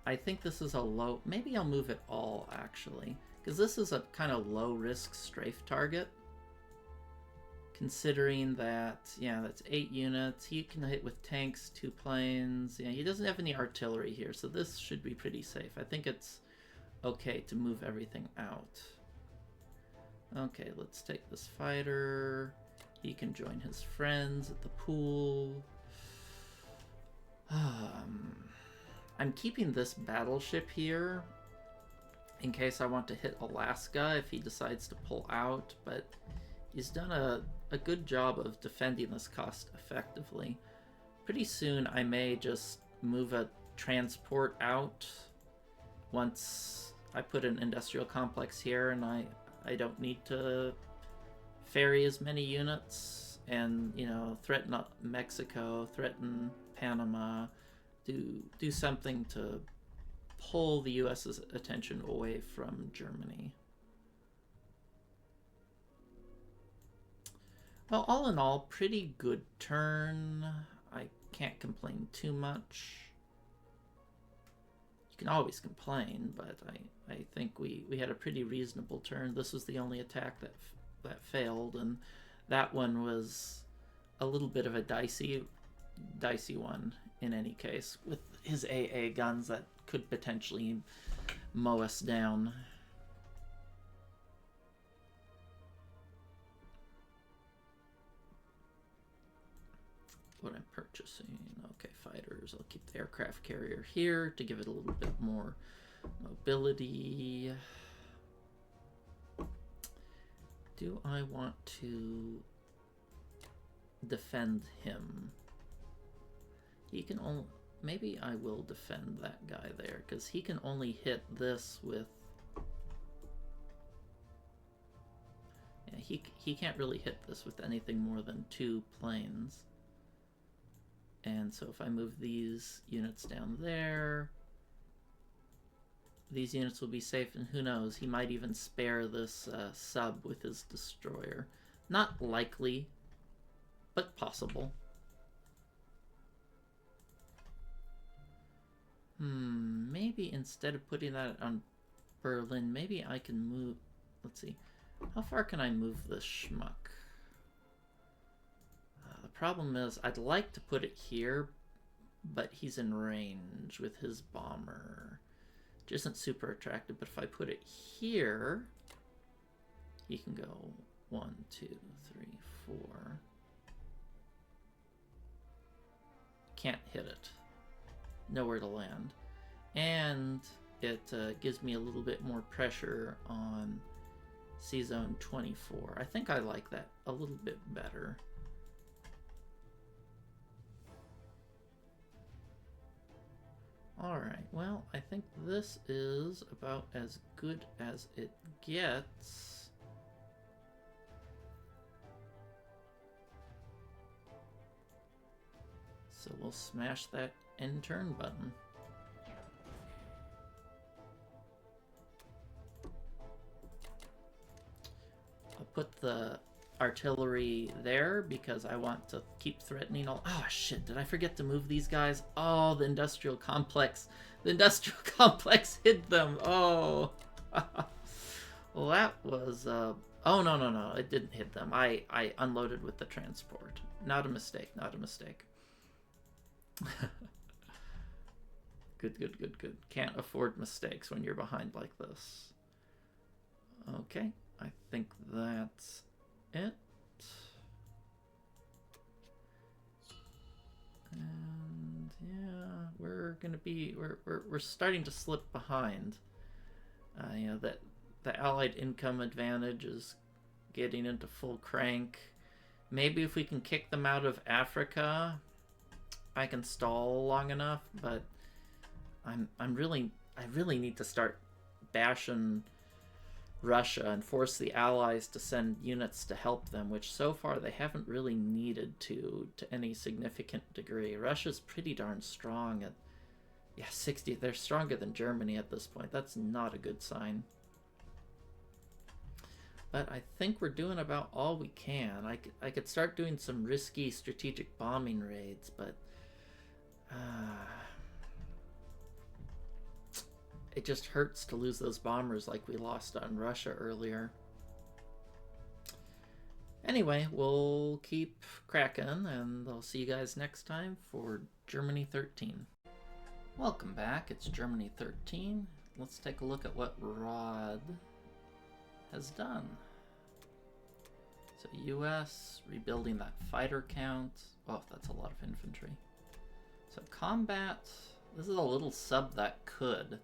A: I think this is a low... Maybe I'll move it all, actually. Because this is a kind of low-risk strafe target. Considering that, yeah, that's 8 units. He can hit with tanks, 2 planes. Yeah, he doesn't have any artillery here, so this should be pretty safe. I think it's okay to move everything out. Okay, let's take this fighter. He can join his friends at the pool. I'm keeping this battleship here in case I want to hit Alaska if he decides to pull out, but he's done a good job of defending this cost effectively. Pretty soon I may just move a transport out once I put an industrial complex here and I don't need to ferry as many units, and you know, threaten Mexico, threaten Panama, do something to pull the U.S.'s attention away from Germany. Well, all in all, pretty good turn. I can't complain too much. You can always complain, but I think we had a pretty reasonable turn. This was the only attack that failed, and that one was a little bit of a dicey one in any case, with his AA guns that could potentially mow us down. What I'm purchasing, okay, fighters. I'll keep the aircraft carrier here to give it a little bit more mobility. Do I want to defend him? He can only, maybe I will defend that guy there, because he can only hit this with, yeah, he can't really hit this with anything more than 2 planes. And so if I move these units down there, these units will be safe, and who knows, he might even spare this sub with his destroyer. Not likely, but possible. Maybe instead of putting that on Berlin, maybe I can move, let's see, how far can I move this schmuck? The problem is, I'd like to put it here, but he's in range with his bomber, which isn't super attractive. But if I put it here, he can go 1, 2, 3, 4. Can't hit it. Nowhere to land. And it gives me a little bit more pressure on C-Zone 24. I think I like that a little bit better. Alright, well, I think this is about as good as it gets. So we'll smash that end turn button. I'll put the artillery there because I want to keep threatening all. Oh shit, did I forget to move these guys? Oh, the industrial complex. The industrial complex hid them. Oh. Well, that was oh, no, it didn't hit them. I unloaded with the transport. Not a mistake, not a mistake. Good. Can't afford mistakes when you're behind like this. Okay, I think that's it. And yeah, we're starting to slip behind. You know, that the Allied income advantage is getting into full crank. Maybe if we can kick them out of Africa, I can stall long enough, but I really need to start bashing Russia and force the Allies to send units to help them, which so far they haven't really needed to any significant degree. Russia's pretty darn strong at, yeah, 60. They're stronger than Germany at this point. That's not a good sign. But I think we're doing about all we can. I could start doing some risky strategic bombing raids, but it just hurts to lose those bombers like we lost on Russia earlier. Anyway, we'll keep cracking, and I'll see you guys next time for Germany 13. Welcome back, it's Germany 13. Let's take a look at what Rod has done. So US, rebuilding that fighter count. Oh, that's a lot of infantry. So combat, this is a little sub that could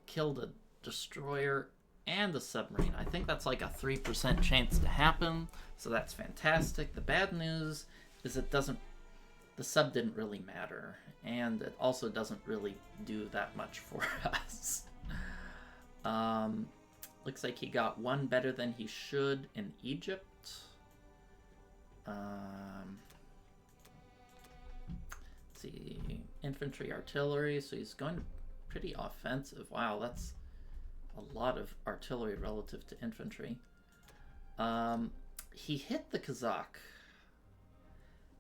A: killed a destroyer and a submarine. I think that's like a 3% chance to happen, so that's fantastic. The bad news is the sub didn't really matter, and it also doesn't really do that much for us. Looks like he got one better than he should in Egypt. Let's see, infantry, artillery. So he's going pretty offensive. Wow, that's a lot of artillery relative to infantry. He hit the Kazakh,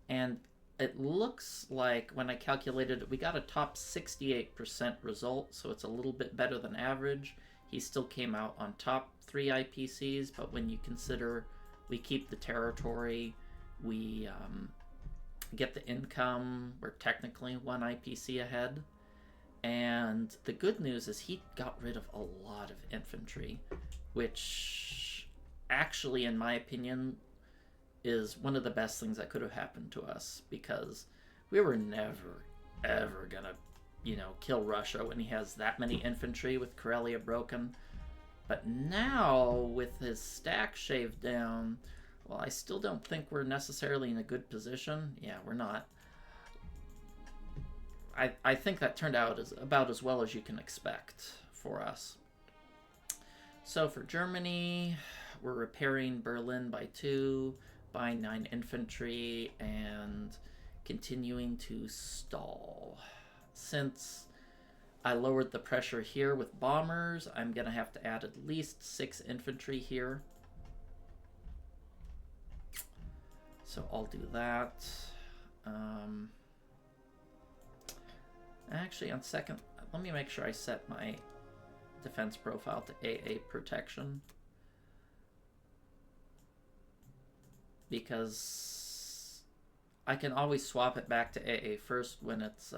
A: and it looks like when I calculated it, we got a top 68% result, so it's a little bit better than average. He still came out on top 3 IPCs, but when you consider we keep the territory, we get the income, we're technically 1 IPC ahead. And the good news is he got rid of a lot of infantry, which actually, in my opinion, is one of the best things that could have happened to us, because we were never, ever gonna, kill Russia when he has that many infantry with Karelia broken. But now, with his stack shaved down, well, I still don't think we're necessarily in a good position. Yeah, we're not. I think that turned out about as well as you can expect for us. So for Germany, we're repairing Berlin by 2, buying 9 infantry, and continuing to stall. Since I lowered the pressure here with bombers, I'm going to have to add at least 6 infantry here. So I'll do that. Actually, on second, let me make sure I set my defense profile to AA protection, because I can always swap it back to AA first when it's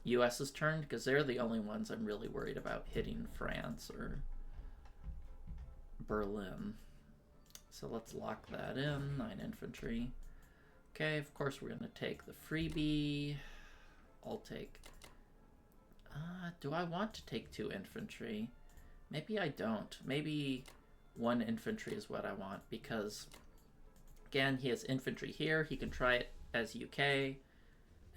A: US's turn, because they're the only ones I'm really worried about hitting France or Berlin. So let's lock that in, 9 infantry. Okay, of course we're going to take the freebie. I'll take... do I want to take 2 infantry? Maybe I don't. Maybe 1 infantry is what I want, because, again, he has infantry here. He can try it as UK,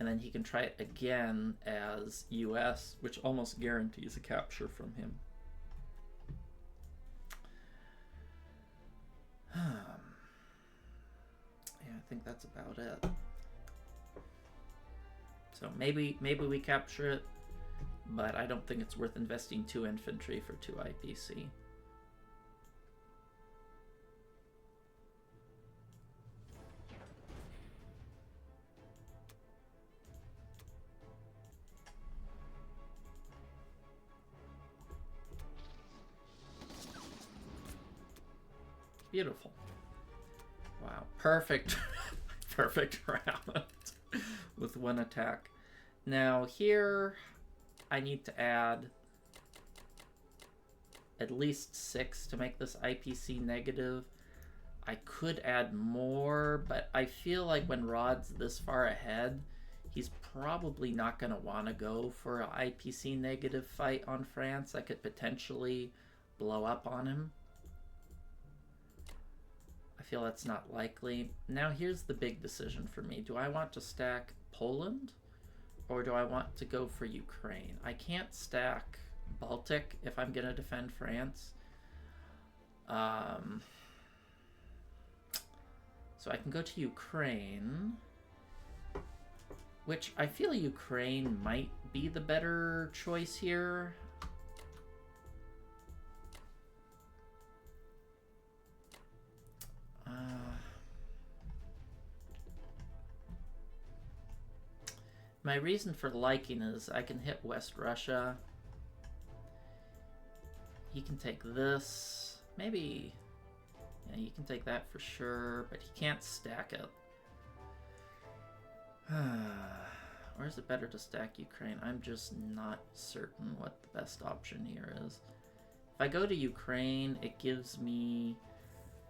A: and then he can try it again as US, which almost guarantees a capture from him. Yeah, I think that's about it. So maybe we capture it, but I don't think it's worth investing 2 infantry for 2 IPC. Beautiful. Wow, perfect, perfect round with 1 attack. Now here, I need to add at least 6 to make this IPC negative. I could add more, but I feel like when Rod's this far ahead, he's probably not going to want to go for an IPC negative fight on France. I could potentially blow up on him. I feel that's not likely. Now here's the big decision for me. Do I want to stack Poland, or do I want to go for Ukraine? I can't stack Baltic if I'm going to defend France. So I can go to Ukraine, which I feel Ukraine might be the better choice here. My reason for liking is I can hit West Russia. He can take this. Maybe... yeah, he can take that for sure, but he can't stack it. Or is it better to stack Ukraine? I'm just not certain what the best option here is. If I go to Ukraine, it gives me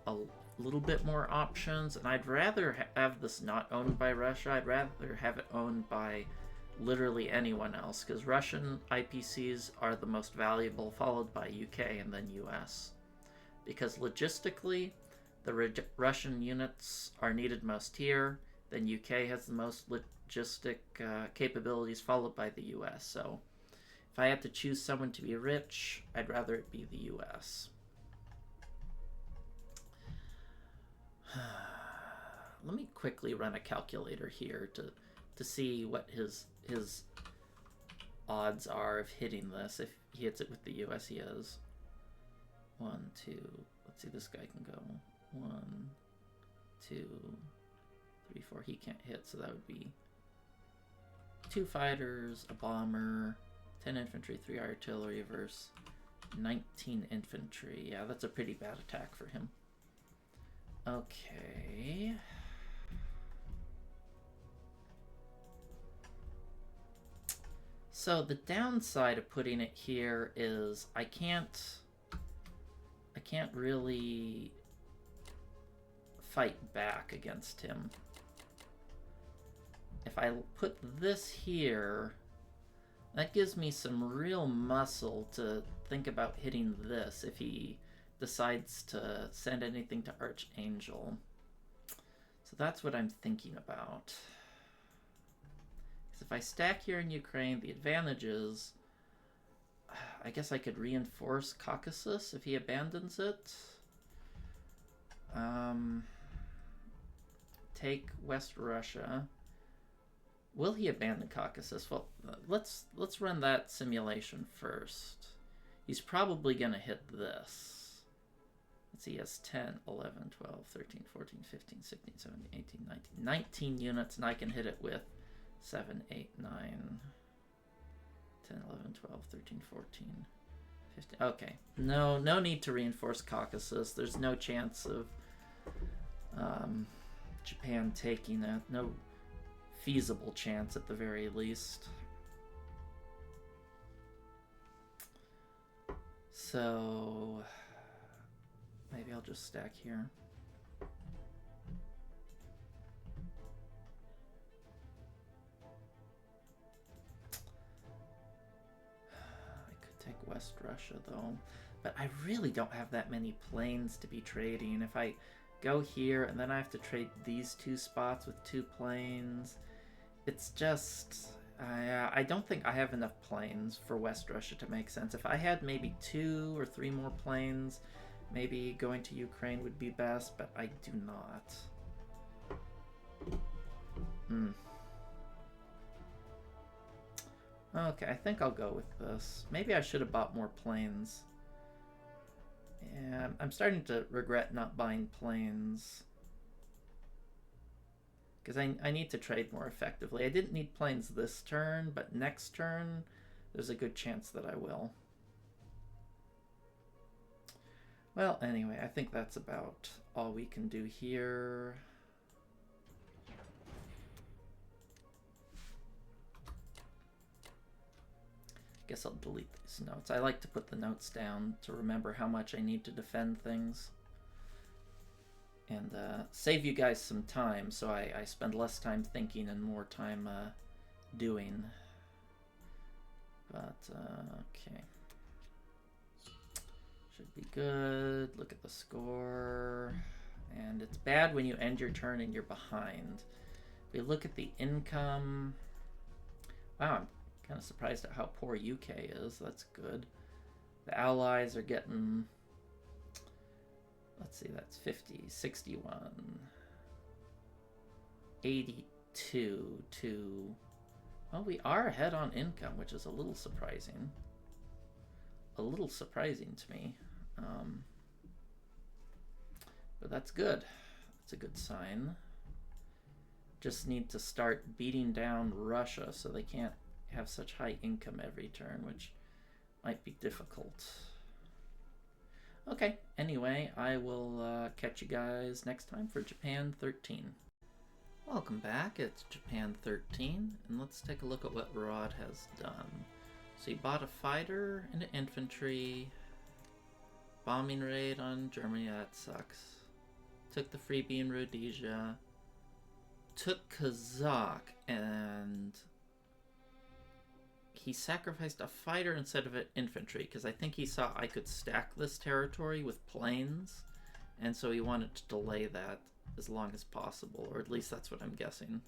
A: a little bit more options, and I'd rather have this not owned by Russia. I'd rather have it owned by literally anyone else, because Russian IPCs are the most valuable, followed by UK and then US. Because logistically, the Russian units are needed most here, then UK has the most logistic capabilities, followed by the US. So if I had to choose someone to be rich, I'd rather it be the US. let me quickly run a calculator here to see what his odds are of hitting this. If he hits it with the US, he has 1, 2. Let's see, this guy can go 1, 2, 3, 4. He can't hit, so that would be 2 fighters, a bomber, 10 infantry, 3 artillery versus 19 infantry. Yeah, that's a pretty bad attack for him. Okay. So the downside of putting it here is I can't really fight back against him. If I put this here, that gives me some real muscle to think about hitting this if he decides to send anything to Archangel. So that's what I'm thinking about. Because if I stack here in Ukraine, the advantage is, I guess I could reinforce Caucasus if he abandons it. Take West Russia. Will he abandon Caucasus? Well, let's run that simulation first. He's probably going to hit this. Let's see, he has 10, 11, 12, 13, 14, 15, 16, 17, 18, 19. 19 units, and I can hit it with 7, 8, 9, 10, 11, 12, 13, 14, 15. Okay, no need to reinforce Caucasus. There's no chance of Japan taking it. No feasible chance at the very least. So maybe I'll just stack here. I could take West Russia though, but I really don't have that many planes to be trading. If I go here and then I have to trade these 2 spots with 2 planes, it's just, I don't think I have enough planes for West Russia to make sense. If I had maybe 2 or 3 more planes, maybe going to Ukraine would be best, but I do not. Okay, I think I'll go with this. Maybe I should have bought more planes. Yeah, I'm starting to regret not buying planes. Because I need to trade more effectively. I didn't need planes this turn, but next turn, there's a good chance that I will. Well, anyway, I think that's about all we can do here. Guess I'll delete these notes. I like to put the notes down to remember how much I need to defend things. And save you guys some time, so I spend less time thinking and more time doing. But, okay. Should be good. Look at the score. And it's bad when you end your turn and you're behind. We look at the income. Wow, I'm kind of surprised at how poor UK is. That's good. The Allies are getting... Let's see, that's 50, 61, 82 to... Well, we are ahead on income, which is a little surprising. A little surprising to me. But that's good. That's a good sign. Just need to start beating down Russia so they can't have such high income every turn, which might be difficult. Okay, anyway, I will catch you guys next time for Japan 13. Welcome back, it's Japan 13, and let's take a look at what Rod has done. So he bought a fighter and an infantry, bombing raid on Germany, that sucks. Took the freebie in Rhodesia, took Kazakh, and he sacrificed a fighter instead of an infantry because I think he saw I could stack this territory with planes, and so he wanted to delay that as long as possible, or at least that's what I'm guessing.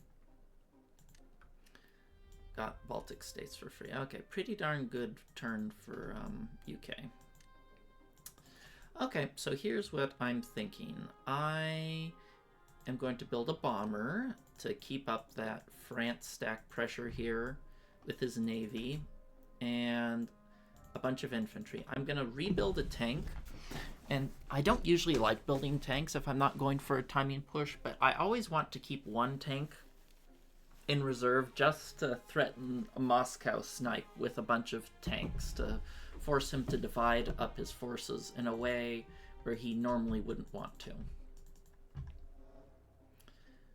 A: Got Baltic states for free. Okay, pretty darn good turn for UK. Okay, so here's what I'm thinking. I am going to build a bomber to keep up that France stack pressure here with his navy, and a bunch of infantry. I'm going to rebuild a tank, and I don't usually like building tanks if I'm not going for a timing push, but I always want to keep one tank in reserve just to threaten a Moscow snipe with a bunch of tanks to force him to divide up his forces in a way where he normally wouldn't want to.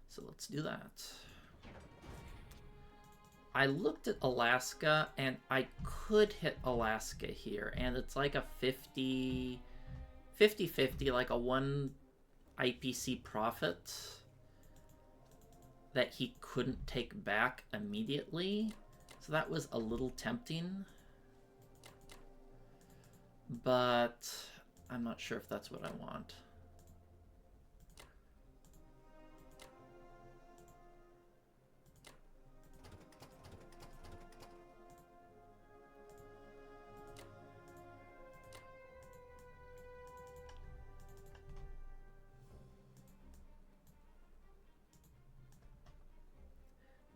A: So let's do that. I looked at Alaska, and I could hit Alaska here, and it's like a 50-50, like a 1 IPC profit that he couldn't take back immediately. So that was a little tempting, but I'm not sure if that's what I want.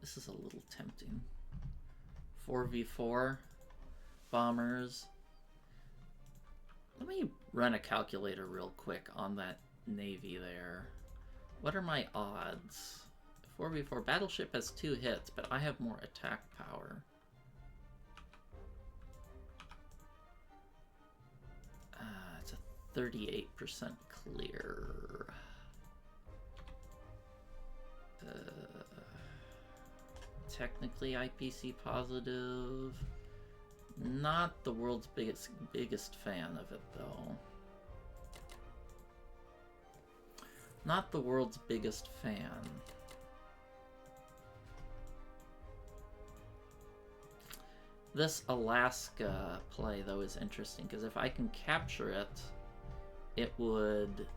A: This is a little tempting. 4v4 bombers. Let me run a calculator real quick on that navy there. What are my odds? 4v4 battleship has 2 hits, but I have more attack power. It's a 38% clear. Technically IPC positive. Not the world's biggest fan of it, though. Not the world's biggest fan. This Alaska play, though, is interesting, because if I can capture it, it would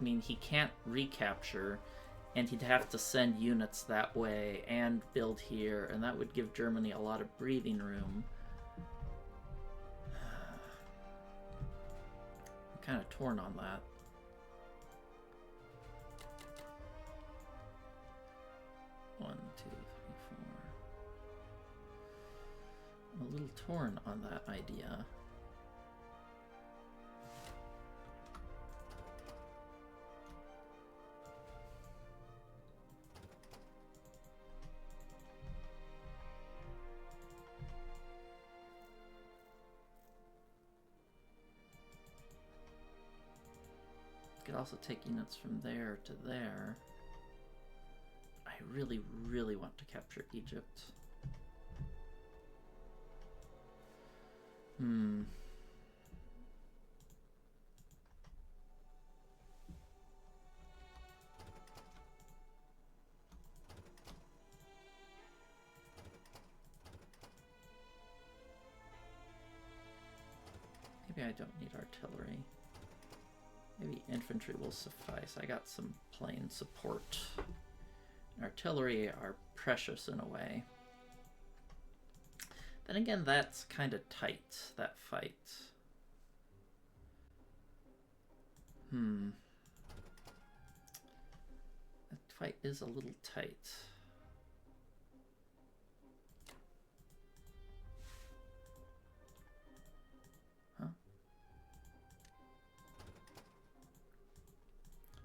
A: mean he can't recapture, and he'd have to send units that way and build here, and that would give Germany a lot of breathing room. I'm kind of torn on that. One, two, three, four. I'm a little torn on that idea. Could also take units from there to there. I really, really want to capture Egypt. Maybe I don't need artillery. Maybe infantry will suffice. I got some plain support. Artillery are precious in a way. Then again, that's kind of tight, that fight. That fight is a little tight.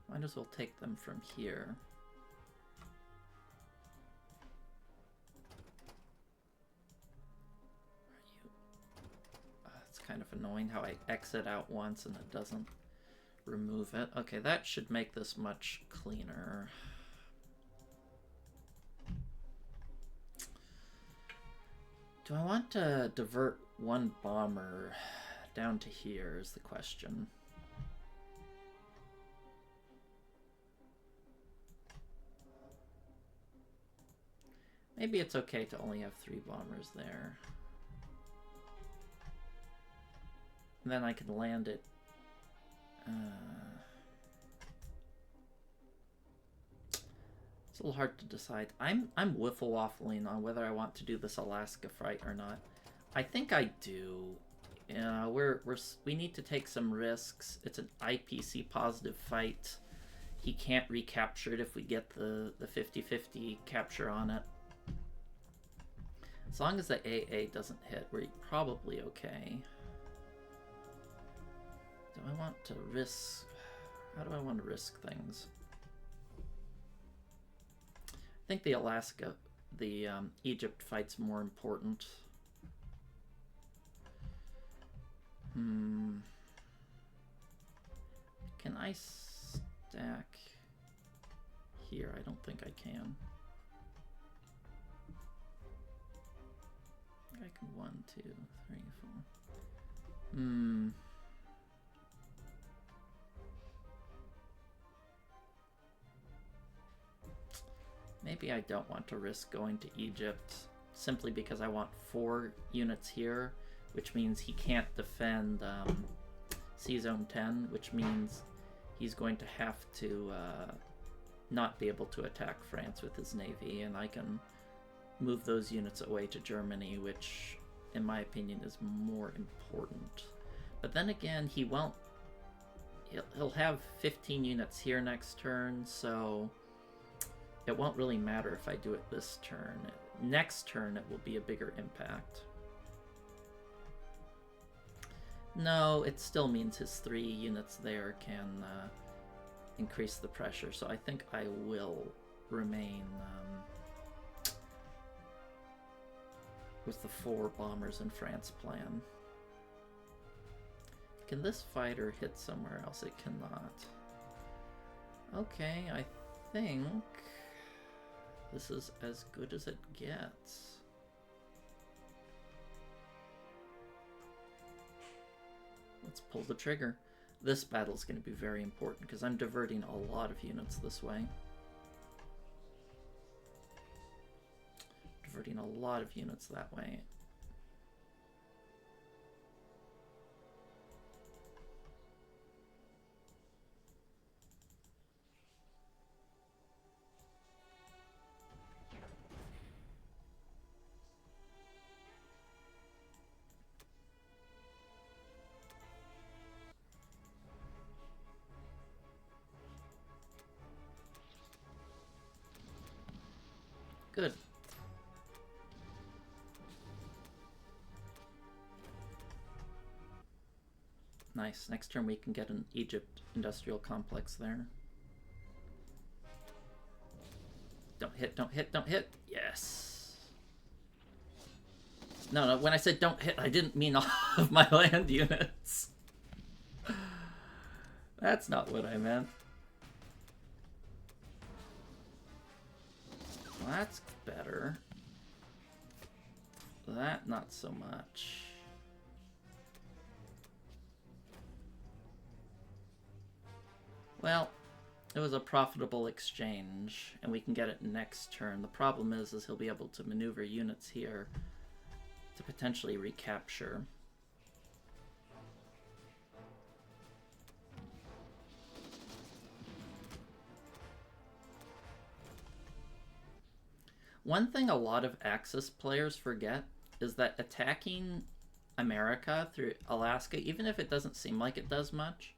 A: Might as well take them from here. It's kind of annoying how I exit out once and it doesn't remove it. Okay, that should make this much cleaner. Do I want to divert one bomber down to here is the question. Maybe it's okay to only have 3 bombers there. And then I can land it. It's a little hard to decide. I'm wiffle-waffling on whether I want to do this Alaska fight or not. I think I do. We need to take some risks. It's an IPC positive fight. he can't recapture it if we get the 50-50 capture on it. As long as the AA doesn't hit, we're probably okay. Do I want to risk... How do I want to risk things? I think the Alaska, the Egypt fight's more important. Can I stack here? I don't think I can. I can 1, 2, 3, 4. Maybe I don't want to risk going to Egypt simply because I want 4 units here, which means he can't defend C-Zone 10, which means he's going to have to not be able to attack France with his navy, and I can move those units away to Germany, which, in my opinion, is more important. But then again, he won't... He'll have 15 units here next turn, so it won't really matter if I do it this turn. Next turn, it will be a bigger impact. No, it still means his 3 units there can increase the pressure, so I think I will remain with the 4 bombers in France plan. Can this fighter hit somewhere else? It cannot. Okay, I think this is as good as it gets. Let's pull the trigger. This battle is going to be very important because I'm diverting a lot of units this way. Diverting a lot of units that way. Good. Nice. Next turn we can get an Egypt industrial complex there. Don't hit, don't hit, don't hit. Yes. No, when I said don't hit, I didn't mean all of my land units. That's not what I meant. Well, that's better. That, not so much. Well, it was a profitable exchange, and we can get it next turn. The problem is he'll be able to maneuver units here to potentially recapture. One thing a lot of Axis players forget is that attacking America through Alaska, even if it doesn't seem like it does much,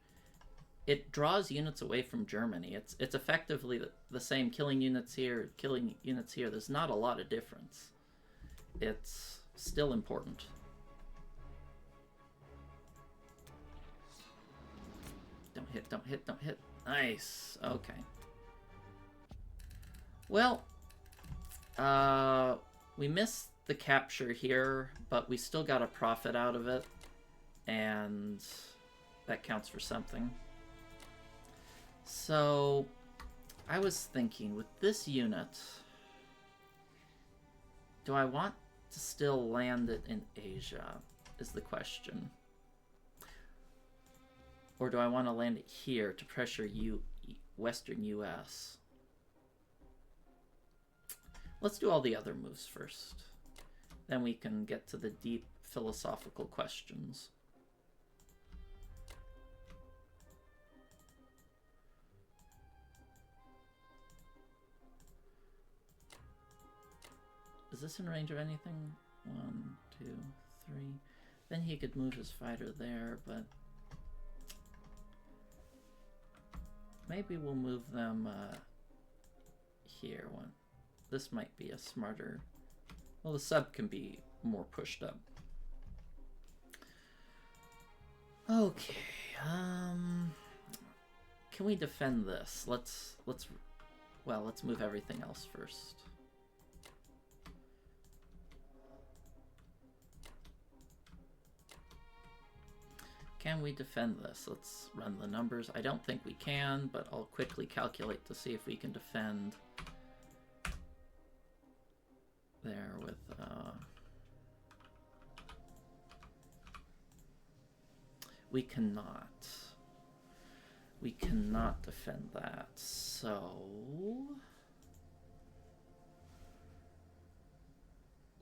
A: it draws units away from Germany. It's effectively the same, killing units here, killing units here. There's not a lot of difference. It's still important. Don't hit, don't hit, don't hit. Nice. Okay. Well, we missed the capture here, but we still got a profit out of it, and that counts for something. So, I was thinking, with this unit, do I want to still land it in Asia, is the question. Or do I want to land it here to pressure Western US? Let's do all the other moves first. Then we can get to the deep philosophical questions. Is this in range of anything? 1, 2, 3. Then he could move his fighter there, but maybe we'll move them here. One. This might be a smarter... Well, the sub can be more pushed up. Okay, can we defend this? Let's move everything else first. Can we defend this? Let's run the numbers. I don't think we can, but I'll quickly calculate to see if we can defend there with we cannot defend that, so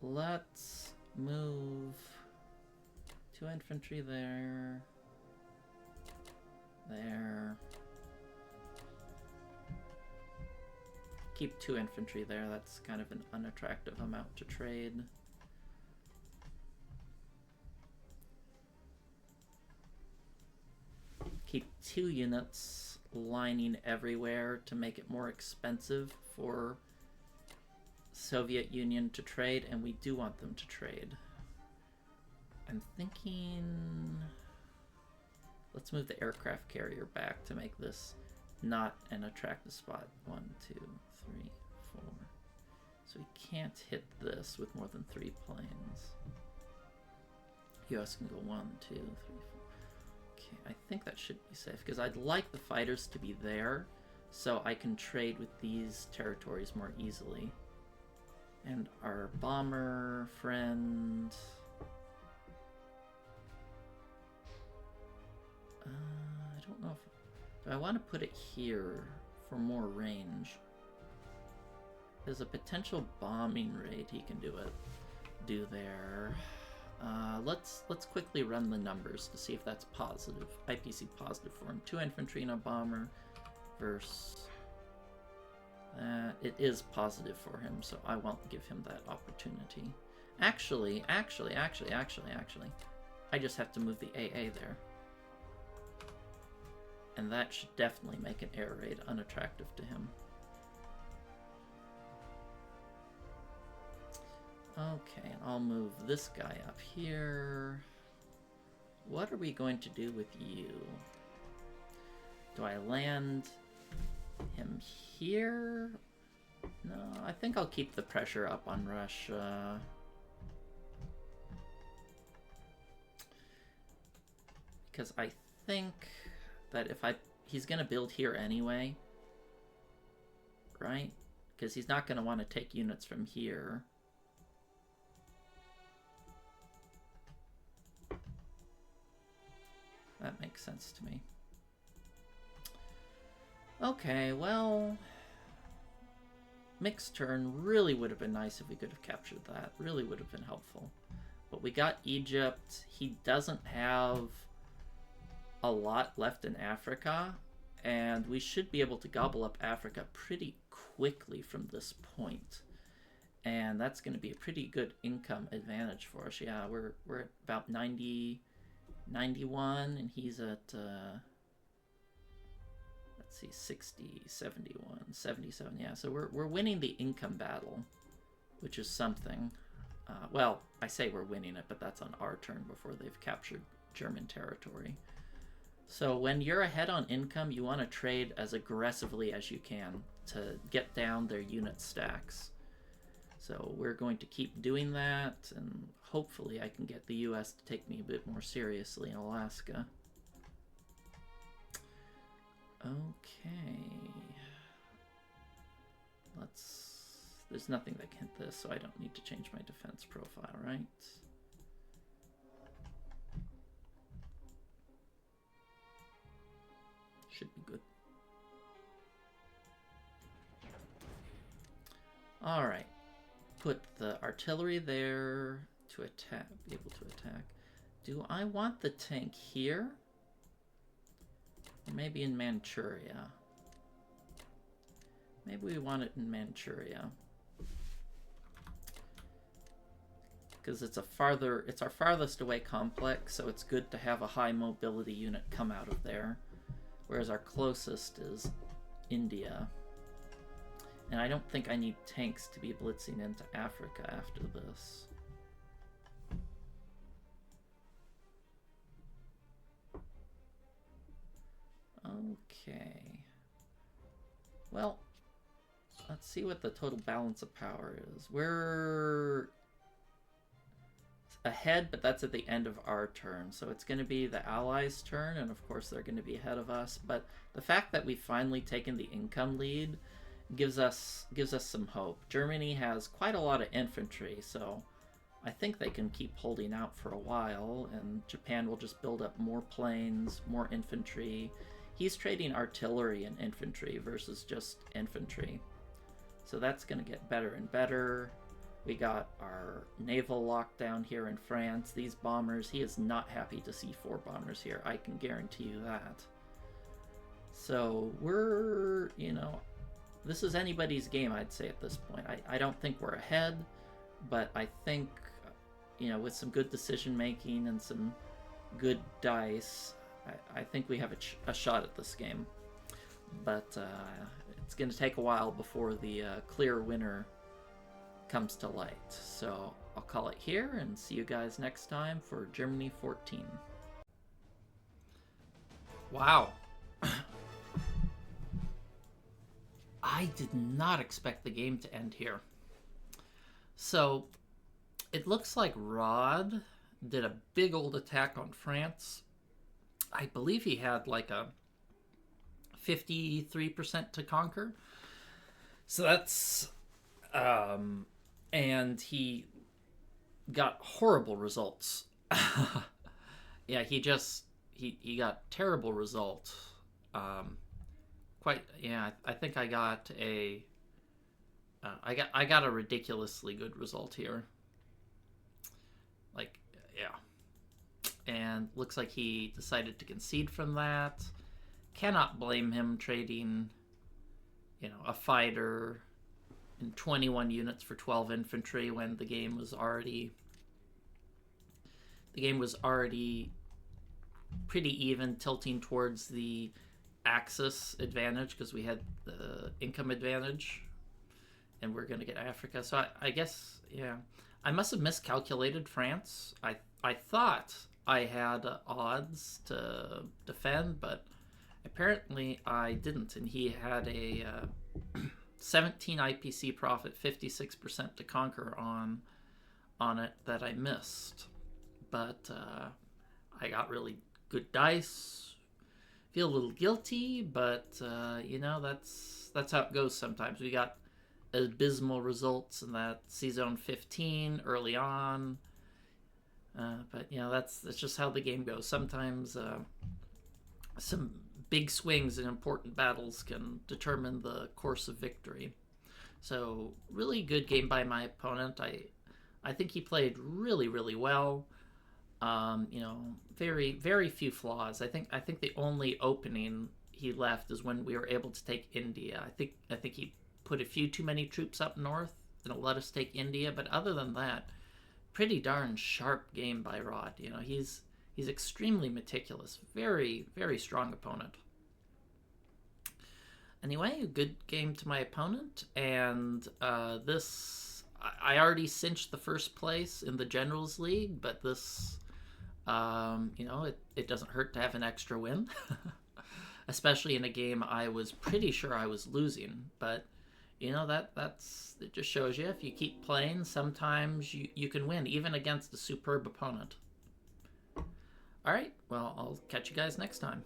A: let's move 2 infantry there, keep 2 infantry there. That's kind of an unattractive amount to trade. Keep 2 units lining everywhere to make it more expensive for Soviet Union to trade, and we do want them to trade. I'm thinking... Let's move the aircraft carrier back to make this not an attractive spot. 1, 2, 3, 4. So we can't hit this with more than 3 planes. US can go 1, 2, 3, 4. Okay, I think that should be safe, because I'd like the fighters to be there so I can trade with these territories more easily. And our bomber friend... I don't know if... Do I want to put it here for more range? There's a potential bombing raid he can do there. Let's quickly run the numbers to see if that's positive. IPC positive for him. 2 infantry and a bomber versus that. It is positive for him, so I won't give him that opportunity. Actually, I just have to move the AA there. And that should definitely make an air raid unattractive to him. Okay, and I'll move this guy up here. What are we going to do with you? Do I land him here? No, I think I'll keep the pressure up on Russia. Because I think that if he's going to build here anyway, right? Because he's not going to want to take units from here. That makes sense to me. Okay, well, mixed turn really would have been nice if we could have captured that. Really would have been helpful. But we got Egypt. He doesn't have a lot left in Africa, and we should be able to gobble up Africa pretty quickly from this point. And that's going to be a pretty good income advantage for us. Yeah, we're at about 90, 91, and he's at, let's see, 60, 71, 77. Yeah, so we're winning the income battle, which is something. Well, I say we're winning it, but that's on our turn before they've captured German territory. So when you're ahead on income, you want to trade as aggressively as you can to get down their unit stacks. So we're going to keep doing that, and hopefully I can get the US to take me a bit more seriously in Alaska. Okay. There's nothing that can hit this, so I don't need to change my defense profile, right? Should be good. All right. Put the artillery there to attack, be able to attack. Do I want the tank here? Or maybe in Manchuria? Maybe we want it in Manchuria. Because it's our farthest away complex, so it's good to have a high mobility unit come out of there. whereas our closest is India. And I don't think I need tanks to be blitzing into Africa after this. Okay. Well, let's see what the total balance of power is. We're ahead, but that's at the end of our turn. So it's going to be the Allies' turn, and of course they're going to be ahead of us. But the fact that we've finally taken the income lead gives us some hope. Germany has quite a lot of infantry, so I think they can keep holding out for a while, and Japan will just build up more planes, more infantry. He's trading artillery and infantry versus just infantry. So that's going to get better and better. We got our naval lockdown here in France. These bombers, he is not happy to see 4 bombers here. I can guarantee you that. So we're, you know, this is anybody's game, I'd say, at this point. I don't think we're ahead, but I think, you know, with some good decision making and some good dice, I think we have a shot at this game. But it's going to take a while before the clear winner comes to light. So I'll call it here and see you guys next time for Germany 14. Wow. I did not expect the game to end here. So it looks like Rod did a big old attack on France. I believe he had like a 53% to conquer. So that's and he got horrible results. Yeah, he got terrible results. I think I got a I got a ridiculously good result here. Like, yeah. And looks like he decided to concede from that. Cannot blame him trading, you know, a fighter in 21 units for 12 infantry when the game was already pretty even, tilting towards the Axis advantage because we had the income advantage, and we're going to get Africa. So I guess, yeah, I must have miscalculated France. I thought I had odds to defend, but apparently I didn't, and he had a 17 IPC profit, 56% to conquer on it that I missed. But I got really good dice. Feel a little guilty, but you know, that's how it goes sometimes. We got abysmal results in that C-Zone 15 early on. But you know, that's just how the game goes. Sometimes some big swings in important battles can determine the course of victory. So really good game by my opponent. I think he played really, really well. You know, very, very few flaws. I think the only opening he left is when we were able to take India. I think he put a few too many troops up north and it let us take India. But other than that, pretty darn sharp game by Rod. You know, he's extremely meticulous. Very, very strong opponent. Anyway, a good game to my opponent, and this, I already cinched the first place in the Generals League, but this, you know, it doesn't hurt to have an extra win, especially in a game I was pretty sure I was losing. But you know, it just shows you if you keep playing, sometimes you can win even against a superb opponent. All right, well, I'll catch you guys next time.